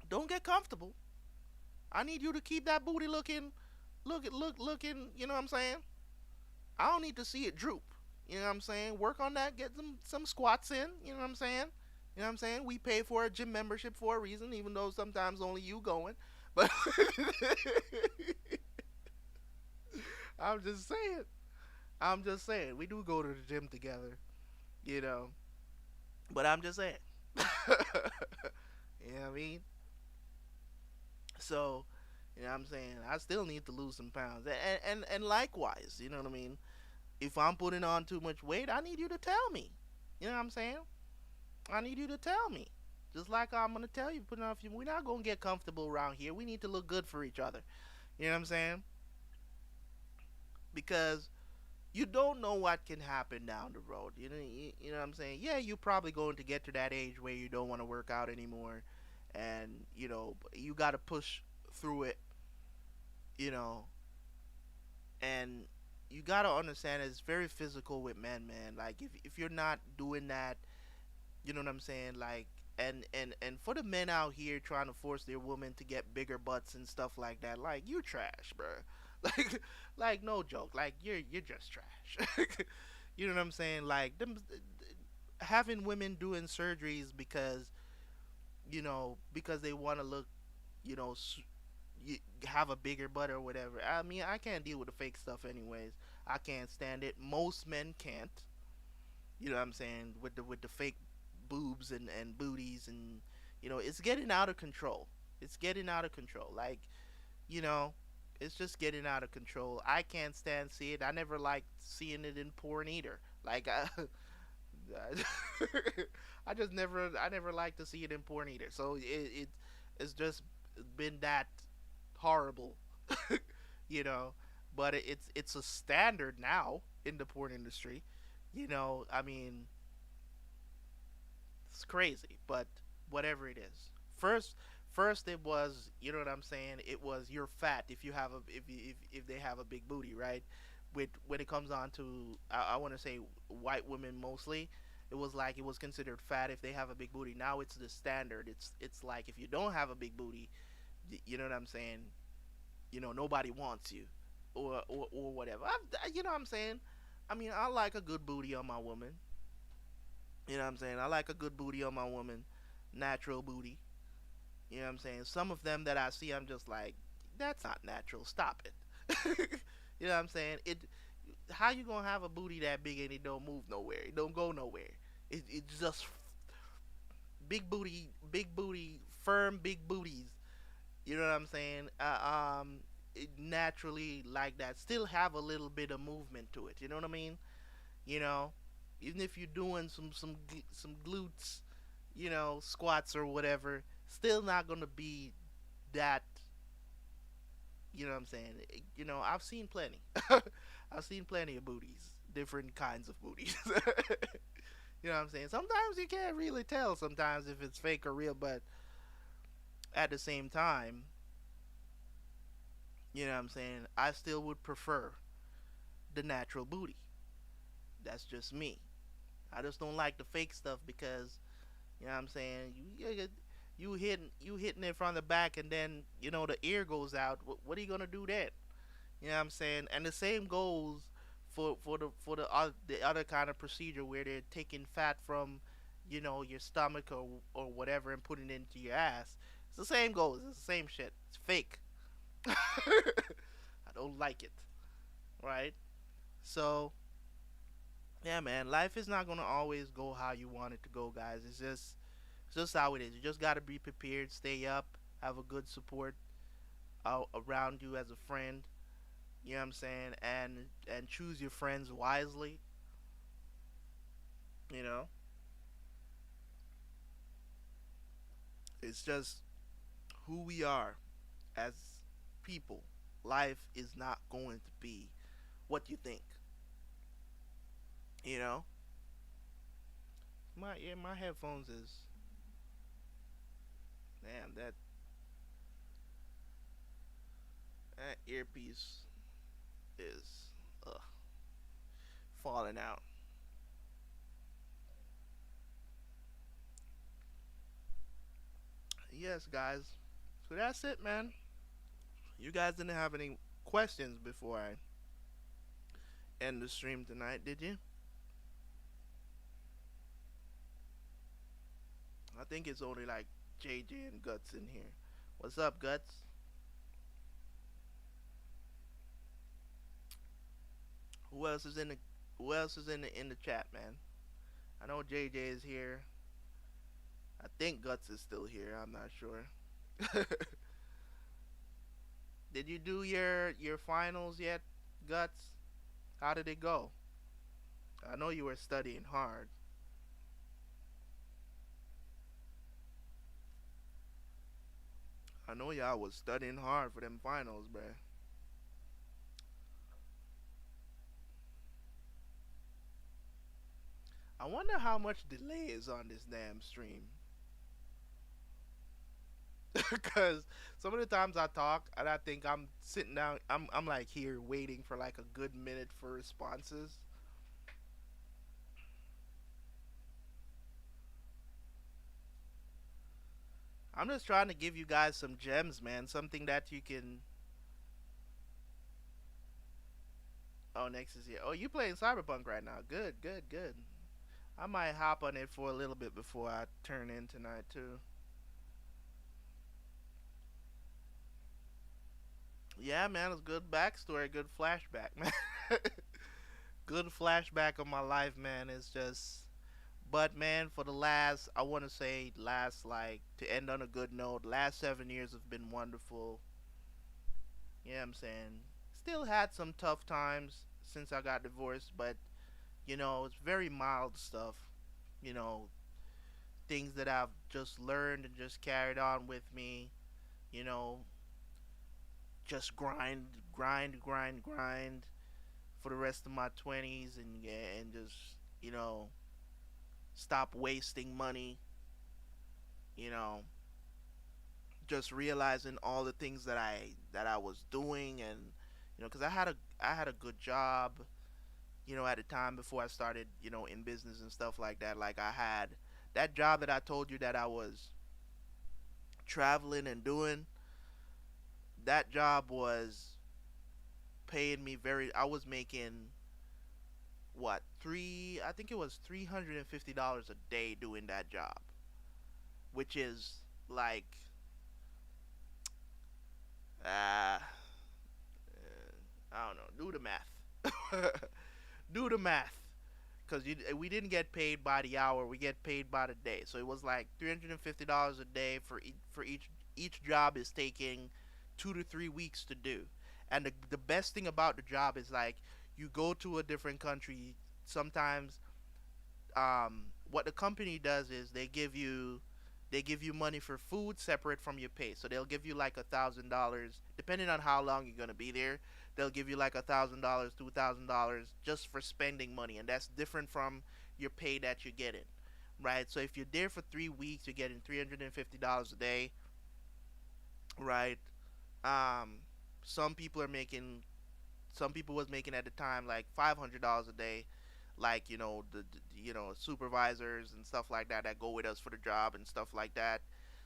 Don't get comfortable. I need you to keep that booty looking. You know what I'm saying? I don't need to see it droop. You know what I'm saying? Work on that. Get some squats in. You know what I'm saying? You know what I'm saying? We pay for a gym membership for a reason, even though sometimes only you going. But I'm just saying. I'm just saying. We do go to the gym together, you know. But I'm just saying. You know what I mean? So, you know what I'm saying? I still need to lose some pounds. And likewise, you know what I mean? If I'm putting on too much weight, I need you to tell me. You know what I'm saying? I need you to tell me. Just like I'm gonna tell you, putting on a few. We're not gonna get comfortable around here. We need to look good for each other. You know what I'm saying? Because you don't know what can happen down the road. You know what I'm saying? Yeah, you're probably going to get to that age where you don't want to work out anymore, and you got to push through it. You know, and you got to understand it's very physical with men, man. Like, if you're not doing that, you know what I'm saying? Like, and for the men out here trying to force their women to get bigger butts and stuff like that, like, you trash, bro. Like no joke. Like, you're just trash. You know what I'm saying? Like, them having women doing surgeries because they want to look, you know, have a bigger butt or whatever. I mean, I can't deal with the fake stuff anyways. I can't stand it. Most men can't. You know what I'm saying? With the fake boobs and booties, and it's getting out of control. It's getting out of control. Like, you know, it's just getting out of control. I can't stand see it. I never liked seeing it in porn either. Like I just never like to see it in porn either. So it's just been that horrible, you know. But it's a standard now in the porn industry. I mean, it's crazy, but whatever it is. First it was, you know what I'm saying? It was you're fat if you have a if they have a big booty, right? With when it comes on to I want to say white women mostly, it was like it was considered fat if they have a big booty. Now it's the standard. It's like if you don't have a big booty, you know what I'm saying? Nobody wants you, or whatever. You know what I'm saying? I mean, I like a good booty on my woman. You know what I'm saying? I like a good booty on my woman, natural booty. You know what I'm saying? Some of them that I see, I'm just like, that's not natural. Stop it. You know what I'm saying? How you gonna have a booty that big and it don't move nowhere? It don't go nowhere. It's just big booty, firm big booties. You know what I'm saying? It naturally like that. Still have a little bit of movement to it. You know what I mean? You know, even if you're doing some glutes, squats or whatever, still not gonna be that. You know what I'm saying? I've seen plenty. I've seen plenty of booties, different kinds of booties. You know what I'm saying? Sometimes you can't really tell. Sometimes if it's fake or real, but at the same time, you know what I'm saying? I still would prefer the natural booty. That's just me. I just don't like the fake stuff because you know what I'm saying. You hitting it from the back and then the ear goes out. What are you gonna do then? You know what I'm saying? And the same goes for the other kind of procedure where they're taking fat from your stomach or whatever and putting it into your ass. It's the same goes. It's the same shit. It's fake. I don't like it. Right? So yeah, man. Life is not gonna always go how you want it to go, guys. It's just how it is. You just gotta be prepared, stay up, have a good support around you as a friend. You know what I'm saying? And choose your friends wisely. You know, it's just who we are as people. Life is not going to be what you think. You know, my headphones is damn that earpiece is falling out. Yes, guys. So that's it, man. You guys didn't have any questions before I end the stream tonight, did you? I think it's only like JJ and Guts in here. What's up, Guts? Who else is in the Who else is in the chat, man? I know JJ is here. I think Guts is still here. I'm not sure. Did you do your finals yet, Guts? How did it go? I know you were studying hard. I know y'all was studying hard for them finals, bruh. I wonder how much delay is on this damn stream. Cause some of the times I talk and I think I'm sitting down, I'm like here waiting for like a good minute for responses. I'm just trying to give you guys some gems, man. Something that you can. Oh, next is here. Oh, you playing Cyberpunk right now? Good, good, good. I might hop on it for a little bit before I turn in tonight too. Yeah, man, it's good backstory, good flashback, man. good flashback of my life, man. It's just, but man, for the last, I want to say, last like to end on a good note. Last 7 years have been wonderful. Yeah, I'm saying, still had some tough times since I got divorced, but it's very mild stuff. You know, things that I've just learned and just carried on with me. You know, just grind, grind, grind, grind for the rest of my 20s, and yeah, and just you know stop wasting money. You know, just realizing all the things that I was doing, and because I had a good job. At the time before I started, in business and stuff like that. Like I had that job that I told you that I was traveling and doing. That job was paying me very. I was making what three? I think it was $350 a day doing that job, which is like uh, I don't know. Do the math. Do the math. Because we didn't get paid by the hour, we get paid by the day. So it was like $350 a day for each job is taking 2 to 3 weeks to do. And the best thing about the job is like you go to a different country. Sometimes what the company does is they give you money for food separate from your pay. So they'll give you like $1,000 depending on how long you're gonna be there. They'll give you like $1,000, $2,000 just for spending money, and that's different from your pay that you're getting, right? So if you're there for 3 weeks, you're getting $350 a day, right? Um, some people are making some people was making at the time like $500 a day, like the supervisors and stuff like that that go with us for the job and stuff like that.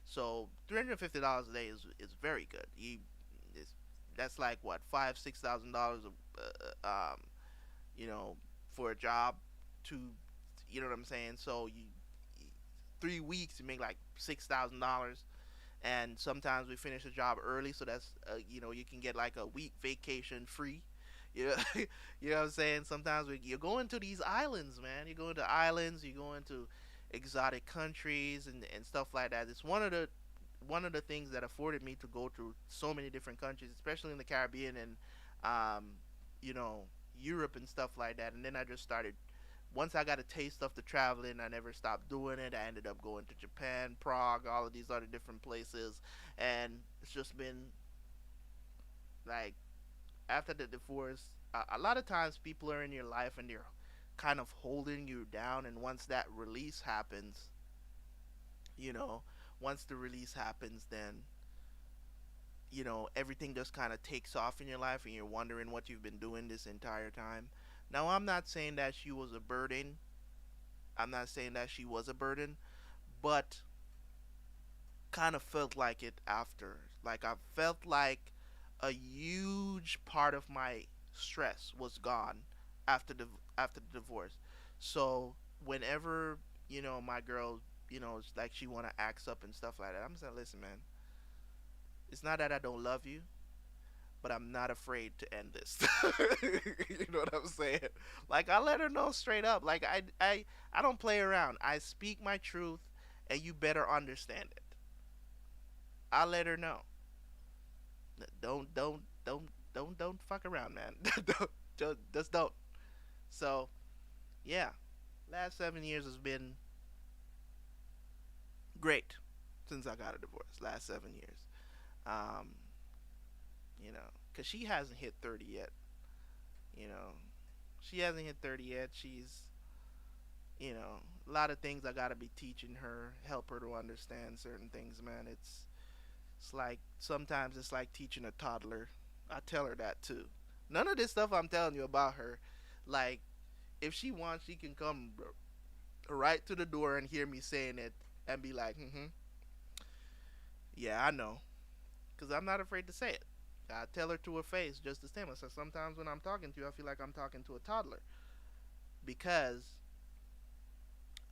So $350 a day is very good. It's, that's like what, $5,000 6,000 you know for a job to, what I'm saying. So 3 weeks you make like $6,000, and sometimes we finish the job early, so that's you can get like a week vacation free. You know, you know what I'm saying. Sometimes you're going to these islands, man. You're going to islands. You're going to exotic countries and stuff like that. It's one of the things that afforded me to go to so many different countries, especially in the Caribbean and um, you know Europe and stuff like that. And then I just started. Once I got a taste of the traveling, I never stopped doing it. I ended up going to Japan, Prague, all of these other different places, and it's just been like after the divorce. A lot of times people are in your life and they're kind of holding you down, and once that release happens, you know, once the release happens, then everything just kind of takes off in your life, and you're wondering what you've been doing this entire time. Now, I'm not saying that she was a burden. I'm not saying that she was a burden, but kind of felt like it after. Like I felt like a huge part of my stress was gone after the divorce. So whenever my girl, it's like she want to act up and stuff like that, I'm saying, listen, man, it's not that I don't love you, but I'm not afraid to end this. You know what I'm saying? Like I let her know straight up. Like I don't play around. I speak my truth, and you better understand it. I let her know. Don't fuck around, man. Don't, just don't. So yeah, last 7 years has been great since I got a divorce. Last 7 years, um, cause she hasn't hit 30 yet. You know, she hasn't hit 30 yet. She's a lot of things I gotta be teaching her, help her to understand certain things, man. It's like sometimes it's like teaching a toddler. I tell her that too. None of this stuff I'm telling you about her, like if she wants, she can come right to the door and hear me saying it and be like, yeah, I know, because I'm not afraid to say it. I tell her to her face just the same. I said sometimes when I'm talking to you, I feel like I'm talking to a toddler because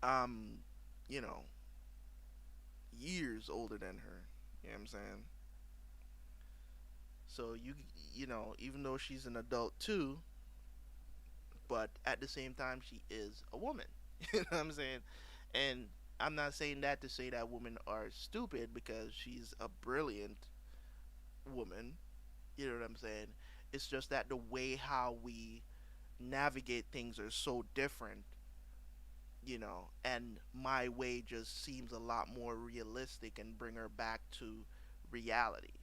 I'm, you know, years older than her. You know what I'm saying? So even though she's an adult too, but at the same time, she is a woman. You know what I'm saying? And I'm not saying that to say that women are stupid because she's a brilliant woman. You know what I'm saying? It's just that the way how we navigate things are so different, and my way just seems a lot more realistic and bring her back to reality.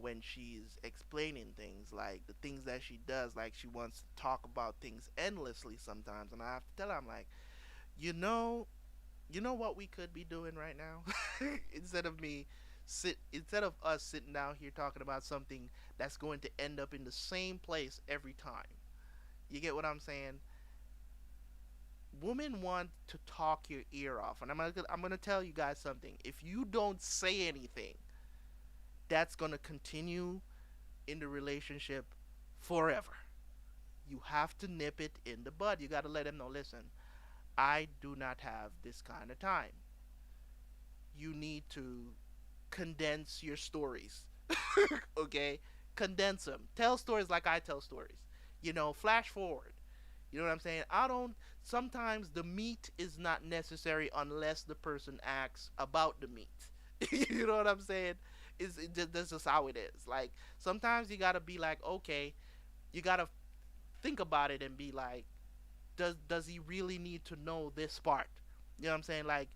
When she's explaining things, like the things that she does, like she wants to talk about things endlessly sometimes, and I have to tell her, I'm like, you know, what we could be doing right now, instead of us sitting down here talking about something that's going to end up in the same place every time. You get what I'm saying? Women want to talk your ear off, and I'm gonna tell you guys something. If you don't say anything, that's gonna continue in the relationship forever. You have to nip it in the bud. You got to let them know, listen, I do not have this kind of time. You need to condense your stories. Okay? Condense them. Tell stories like I tell stories. Flash forward. You know what I'm saying? I don't. Sometimes the meat is not necessary unless the person asks about the meat. You know what I'm saying? This is how it is. Like sometimes you gotta be like, okay, you gotta think about it and be like, does he really need to know this part? You know what I'm saying? Like,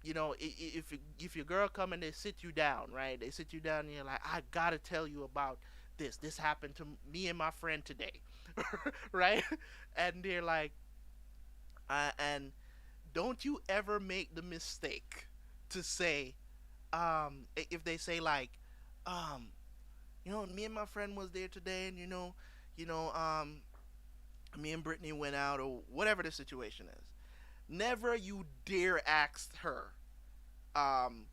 if your girl come and they sit you down, right? They sit you down and you're like, I gotta tell you about this. This happened to me and my friend today, right? And they're like, and don't you ever make the mistake to say, if they say like, um, me and my friend was there today, and you know, me and Brittany went out, or whatever the situation is. Never you dare ask her. Um,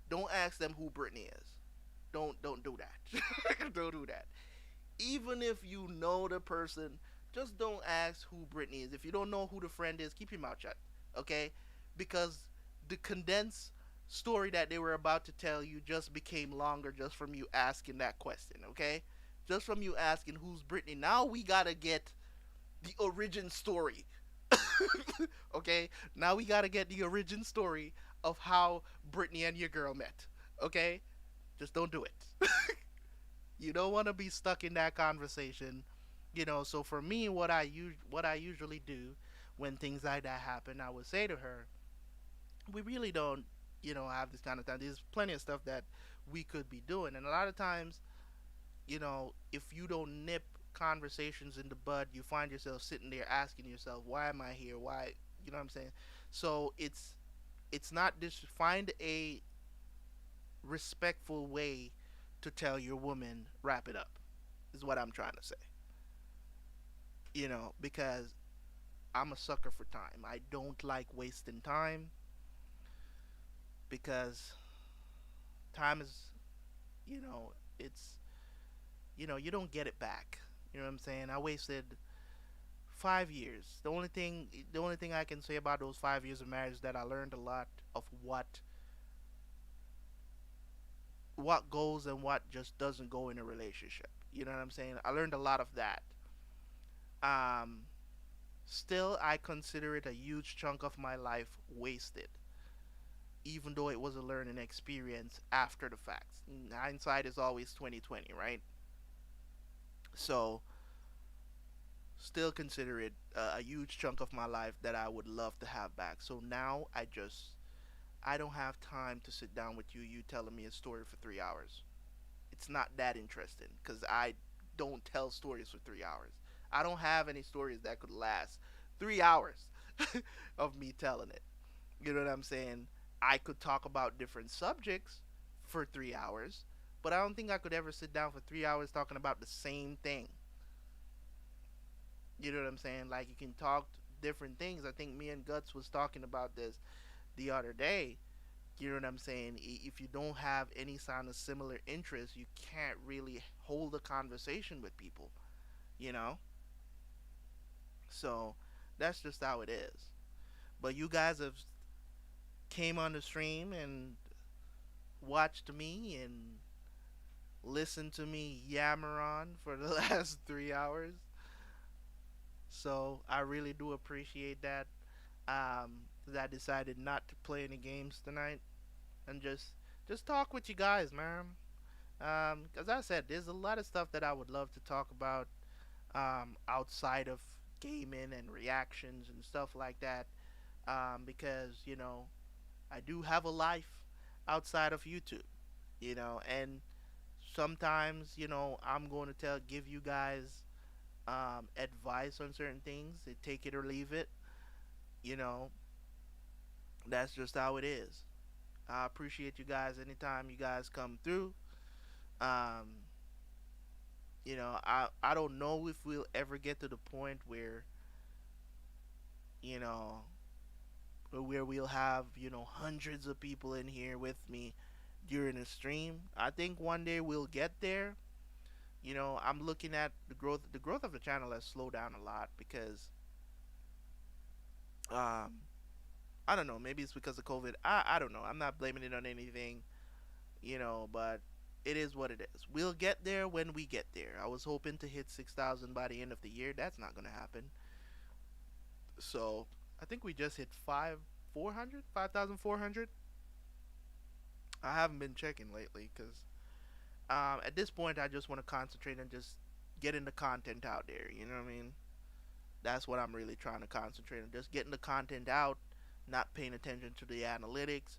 don't ask them who Brittany is. Don't do that. Don't do that. Even if you know the person, just don't ask who Brittany is. If you don't know who the friend is, keep your mouth shut. Okay? Because the condensed story that they were about to tell you just became longer just from you asking that question. Okay? Just from you asking who's Brittany. Now we gotta get the origin story. Okay? Now we gotta get the origin story of how Brittany and your girl met. Okay? Just don't do it. You don't want to be stuck in that conversation. So for me, what I usually do when things like that happen, I would say to her, we really don't, have this kind of time. There's plenty of stuff that we could be doing, and a lot of times, if you don't nip conversations in the bud, you find yourself sitting there asking yourself, why am I here? Why? You know what I'm saying? So it's not just find a respectful way to tell your woman wrap it up. Is what I'm trying to say. Because I'm a sucker for time. I don't like wasting time because time is, you know, it's, you don't get it back. You know what I'm saying? I wasted 5 years. The only thing I can say about those 5 years of marriage is that I learned a lot of what goes and what just doesn't go in a relationship. You know what I'm saying? I learned a lot of that. Um, Still, I consider it a huge chunk of my life wasted, even though it was a learning experience after the fact. Hindsight is always 2020, right? So, still consider it a huge chunk of my life that I would love to have back. So now I don't have time to sit down with you telling me a story for 3 hours. It's not that interesting because I don't tell stories for 3 hours. I don't have any stories that could last 3 hours of me telling it. You know what I'm saying? I could talk about different subjects for 3 hours, but I don't think I could ever sit down for 3 hours talking about the same thing. You know what I'm saying? Like you can talk different things. I think me and Guts was talking about this the other day. You know what I'm saying? If you don't have any kind of similar interests, you can't really hold a conversation with people. You know? So that's just how it is. But you guys have came on the stream and watched me and listened to me yammer on for the last 3 hours. So I really do appreciate that. 'Cause I decided not to play any games tonight and just talk with you guys, man. As I said, there's a lot of stuff that I would love to talk about outside of gaming and reactions and stuff like that. Because I do have a life outside of YouTube. And sometimes I'm going to give you guys advice on certain things. They take it or leave it. You know, that's just how it is. I appreciate you guys anytime you guys come through. Um, I don't know if we'll ever get to the point where you know where we'll have hundreds of people in here with me during a stream. I think one day we'll get there. I'm looking at the growth of the channel has slowed down a lot because um I don't know, maybe it's because of COVID. I don't know. I'm not blaming it on anything, but it is what it is. We'll get there when we get there. I was hoping to hit 6,000 by the end of the year. That's not going to happen. So, I think we just hit 5,400. I haven't been checking lately cuz at this point I just want to concentrate on just getting the content out there, you know what I mean? That's what I'm really trying to concentrate on. Just getting the content out, not paying attention to the analytics.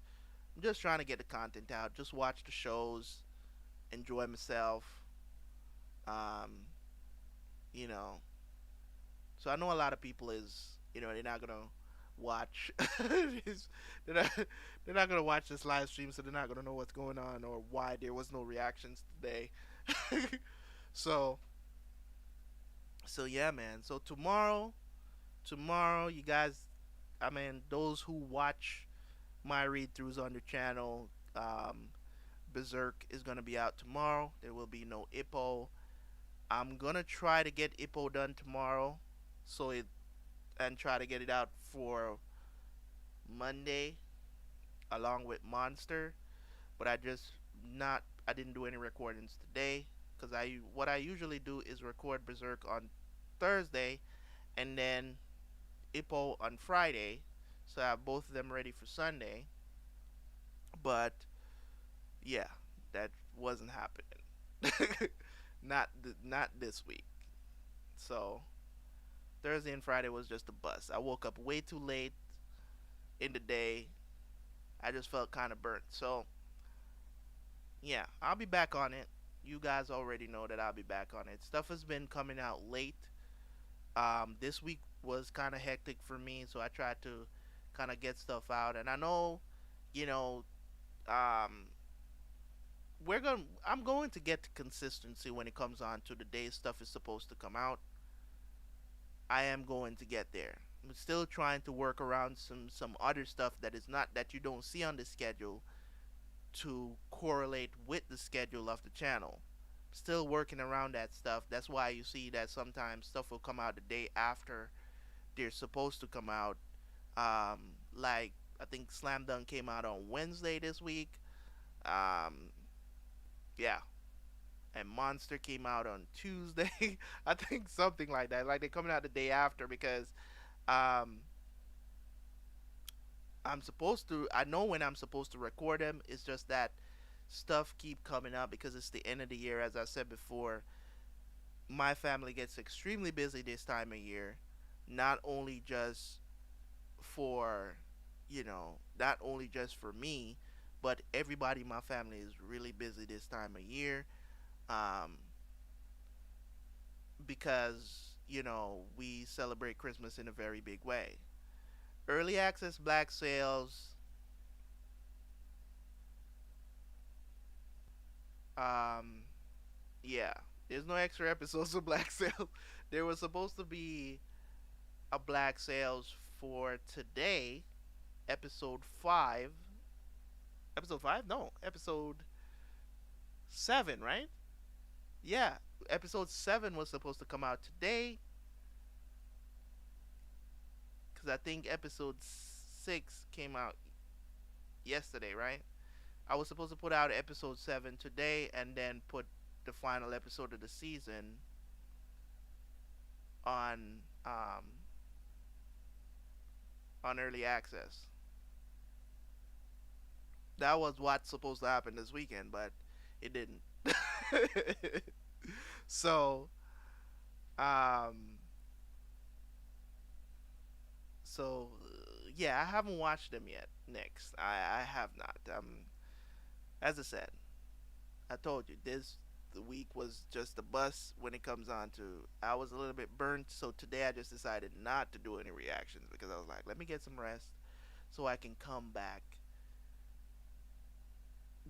I'm just trying to get the content out. Just watch the shows, enjoy myself. Um, you know. So I know a lot of people is, they're not gonna watch. they're not. They're not gonna watch this live stream, so they're not gonna know what's going on or why there was no reactions today. so, so yeah, man. So tomorrow, you guys. I mean, those who watch my read throughs on the channel, Berserk is gonna be out tomorrow. There will be no Ippo. I'm gonna try to get Ippo done tomorrow, so it and try to get it out for Monday along with Monster. But I didn't do any recordings today because I what I usually do is record Berserk on Thursday and then Ippo on Friday, so I have both of them ready for Sunday. But yeah, that wasn't happening. Not this week. So Thursday and Friday was just a bust. I woke up way too late in the day. I just felt kind of burnt. So yeah, I'll be back on it. You guys already know that I'll be back on it. Stuff has been coming out late. This week was kind of hectic for me, so I tried to kind of get stuff out. And I know, you know, um, I'm going to get to consistency when it comes on to the day stuff is supposed to come out. I am going to get there. I'm still trying to work around some other stuff that is not that you don't see on the schedule to correlate with the schedule of the channel. Still working around that stuff. That's why you see that sometimes stuff will come out the day after they're supposed to come out. Like I think Slam Dunk came out on Wednesday this week. Um, yeah, and Monster came out on Tuesday. I think something like that. Like they're coming out the day after because um, I'm supposed to. I know when I'm supposed to record them. It's just that stuff keep coming up because it's the end of the year. As I said before, my family gets extremely busy this time of year. Not only just for not only just for me, but everybody in my family is really busy this time of year. Um, because we celebrate Christmas in a very big way. Early access black sales. Um, yeah, there's no extra episodes of black sales. There was supposed to be a black sales for today, episode 5. Episode 5? No, episode 7, right? Yeah, episode 7 was supposed to come out today because I think episode 6 came out yesterday, right? I was supposed to put out episode 7 today and then put the final episode of the season on um, on early access. That was what's supposed to happen this weekend, but it didn't. so, um, yeah, I haven't watched them yet. Next, I have not. As I said, I told you this the week was just a bust when it comes on to. I was a little bit burnt, so today I just decided not to do any reactions because I was like, let me get some rest so I can come back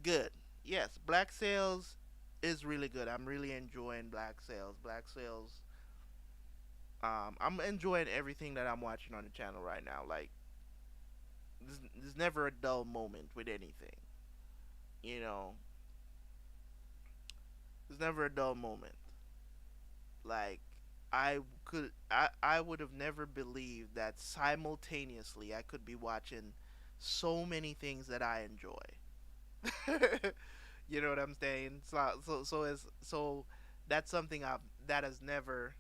good. Yes, Black Sails is really good. I'm really enjoying Black Sails. Black Sails. I'm enjoying everything that I'm watching on the channel right now. Like, there's never a dull moment with anything. You know, there's never a dull moment. Like, I would have never believed that simultaneously I could be watching so many things that I enjoy. You know what I'm saying? So that's something that has never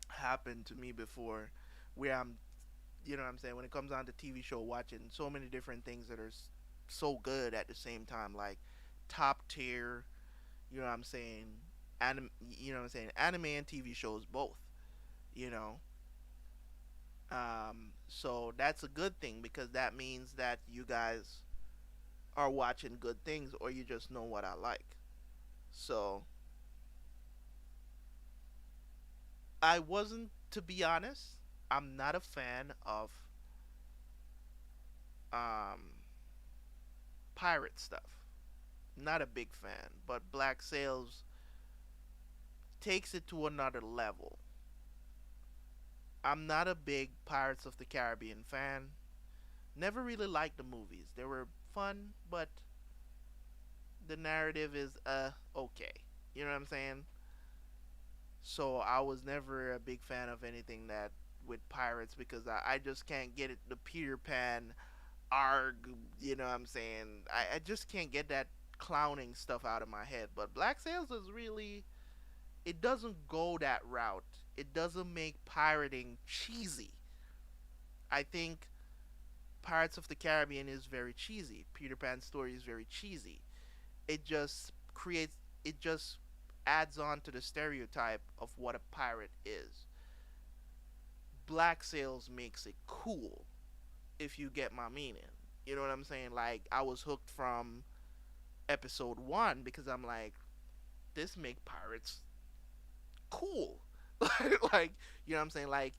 happened to me before, where I'm, you know what I'm saying, when it comes on to TV show, watching so many different things that are so good at the same time, like top tier, you know what I'm saying, you know what I'm saying, anime and TV shows both, you know. So that's a good thing because that means that you guys are watching good things or you just know what I like. So I wasn't, to be honest, I'm not a fan of um pirate stuff. Not a big fan, but Black Sails takes it to another level. I'm not a big Pirates of the Caribbean fan. Never really liked the movies. They were fun, but the narrative is okay. You know what I'm saying? So I was never a big fan of anything that with pirates because I just can't get it the Peter Pan arg, you know what I'm saying? I just can't get that clowning stuff out of my head. But Black Sails is really, it doesn't go that route. It doesn't make pirating cheesy. I think Pirates of the Caribbean is very cheesy. Peter Pan's story is very cheesy. It just creates, it just adds on to the stereotype of what a pirate is. Black Sails makes it cool, if you get my meaning. You know what I'm saying? Like, I was hooked from episode one because I'm like, this make pirates cool. Like, you know what I'm saying? Like,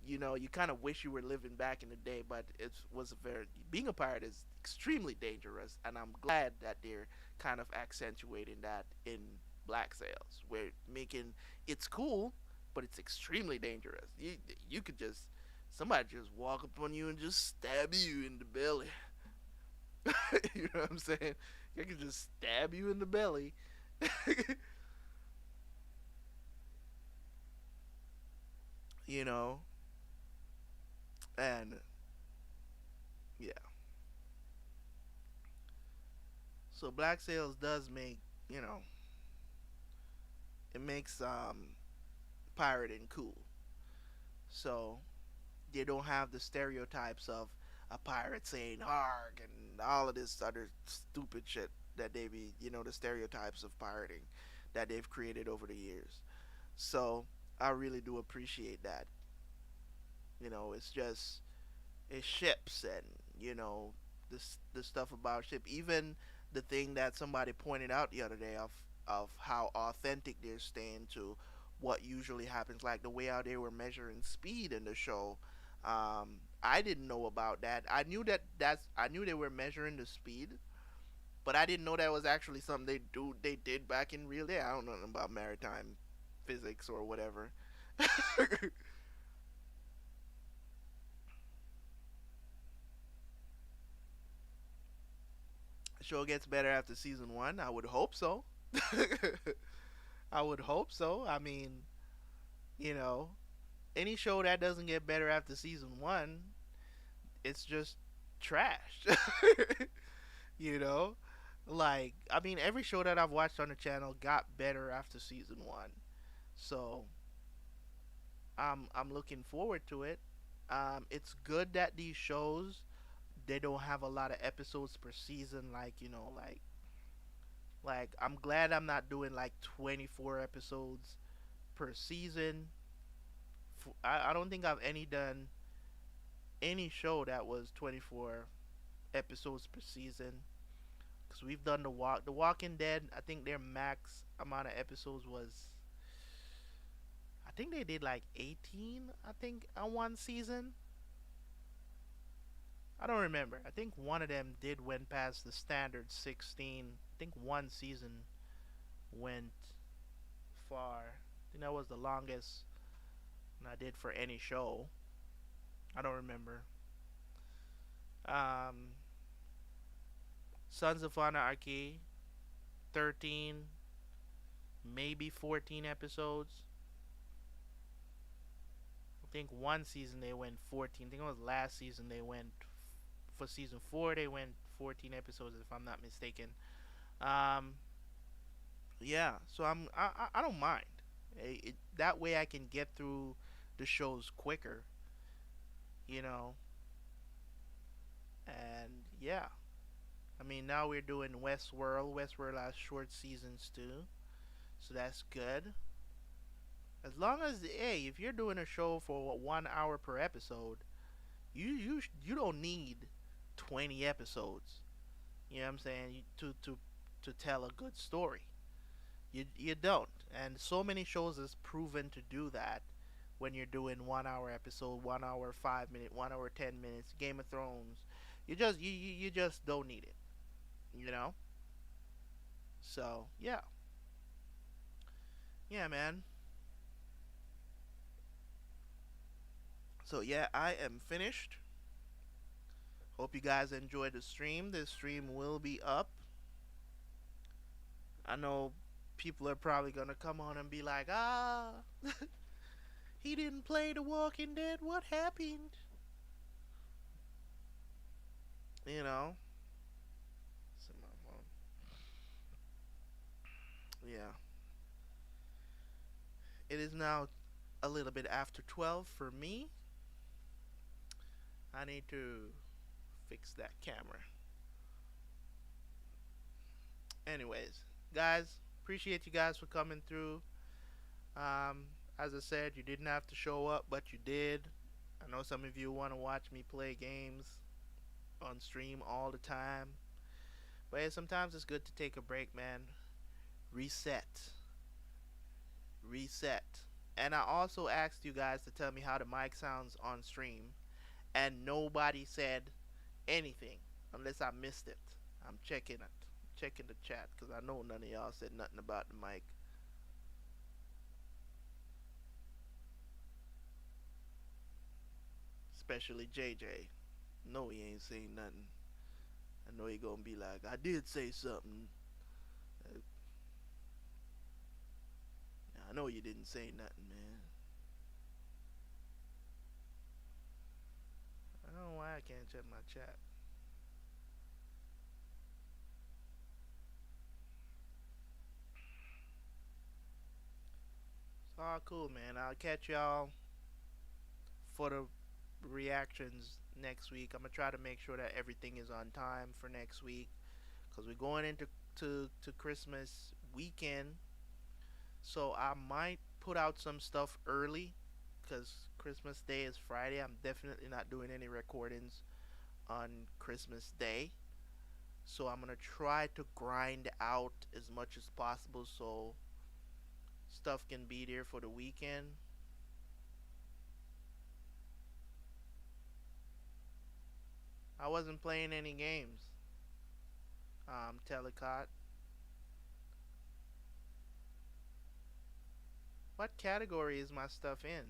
you know, you kind of wish you were living back in the day, but it was a very, being a pirate is extremely dangerous, and I'm glad that they're kind of accentuating that in Black Sails, where making it's cool, but it's extremely dangerous. You could just, somebody just walk up on you and just stab you in the belly. You know what I'm saying? They could just stab you in the belly. You know, and yeah. So Black Sails does make, you know, it makes pirating cool. So they don't have the stereotypes of a pirate saying "arg" and all of this other stupid shit that they be, you know, the stereotypes of pirating that they've created over the years. So I really do appreciate that. You know, it's just, it's ships and, you know, this the stuff about ship. Even the thing that somebody pointed out the other day of how authentic they're staying to what usually happens, like the way how they were measuring speed in the show. I didn't know about that. I knew they were measuring the speed, but I didn't know that was actually something they did back in real day. I don't know nothing about maritime physics or whatever. Show gets better after season one. I would hope so. I would hope so. I mean, you know, any show that doesn't get better after season one, it's just trash. You know, like, I mean, every show that I've watched on the channel got better after season one. So I'm looking forward to it. It's good that these shows they don't have a lot of episodes per season, like I'm glad I'm not doing like 24 episodes per season. I don't think I've any done any show that was 24 episodes per season because we've done the Walking Dead. I think their max amount of episodes was, I think they did like 18. I think on one season. I don't remember. I think one of them did went past the standard 16. I think one season went far. I think that was the longest I did for any show. I don't remember. Um, Sons of Anarchy, 13, maybe 14 episodes. I think one season they went 14. I think it was last season they went, for season 4 they went 14 episodes if I'm not mistaken. Um, yeah, so I don't mind. That way I can get through the shows quicker, you know. And yeah, I mean now we're doing Westworld. Westworld has short seasons too, so that's good. As long as, hey, if you're doing a show for 1 hour per episode, you don't need 20 episodes. You know what I'm saying? To tell a good story. You don't. And so many shows is proven to do that when you're doing 1 hour episode, 1 hour 5 minute, 1 hour 10 minutes. Game of Thrones, you just don't need it. You know. So yeah, yeah, man. So yeah, I am finished. Hope you guys enjoyed the stream. This stream will be up. I know people are probably gonna come on and be like, he didn't play The Walking Dead. What happened? You know. Yeah. It is now a little bit after 12 for me. I need to fix that camera. Anyways, guys, appreciate you guys for coming through. As I said, you didn't have to show up, but you did. I know some of you want to watch me play games on stream all the time. But yeah, sometimes it's good to take a break, man. Reset. Reset. And I also asked you guys to tell me how the mic sounds on stream. And nobody said anything unless I missed it. I'm checking it. Checking the chat because I know none of y'all said nothing about the mic. Especially JJ. No, he ain't saying nothing. I know he gonna be like, I did say something. Uh, I know you didn't say nothing, man. I don't know why I can't check my chat. It's all cool, man. I'll catch y'all for the reactions next week. I'm gonna try to make sure that everything is on time for next week because we're going into to Christmas weekend. So I might put out some stuff early because Christmas Day is Friday. I'm definitely not doing any recordings on Christmas Day. So I'm gonna try to grind out as much as possible so stuff can be there for the weekend. I wasn't playing any games. Telecot. What category is my stuff in?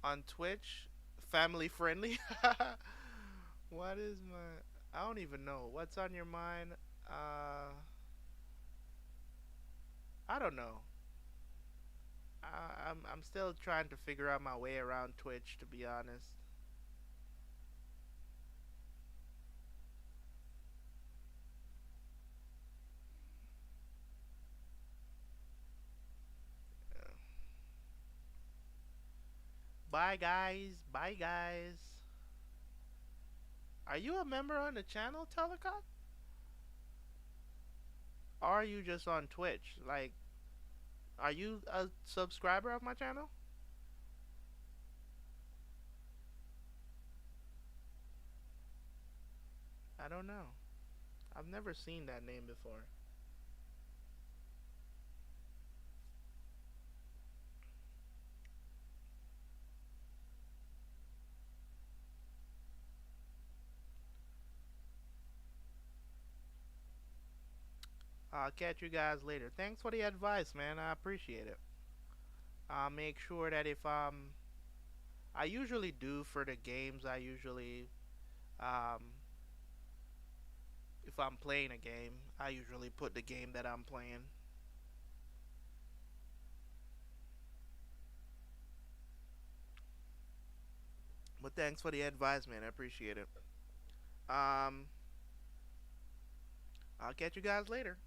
On Twitch? Family friendly? What is my... I don't even know. What's on your mind? Uh, I don't know. I'm still trying to figure out my way around Twitch, to be honest. Uh, Bye guys. Bye guys. Are you a member on the channel, Telecom? Or are you just on Twitch? Like, are you a subscriber of my channel? I don't know. I've never seen that name before. I'll catch you guys later. Thanks for the advice, man. I appreciate it. I'll make sure that if I usually do for the games, I usually um if I'm playing a game, I usually put the game that I'm playing. But thanks for the advice, man. I appreciate it. Um, I'll catch you guys later.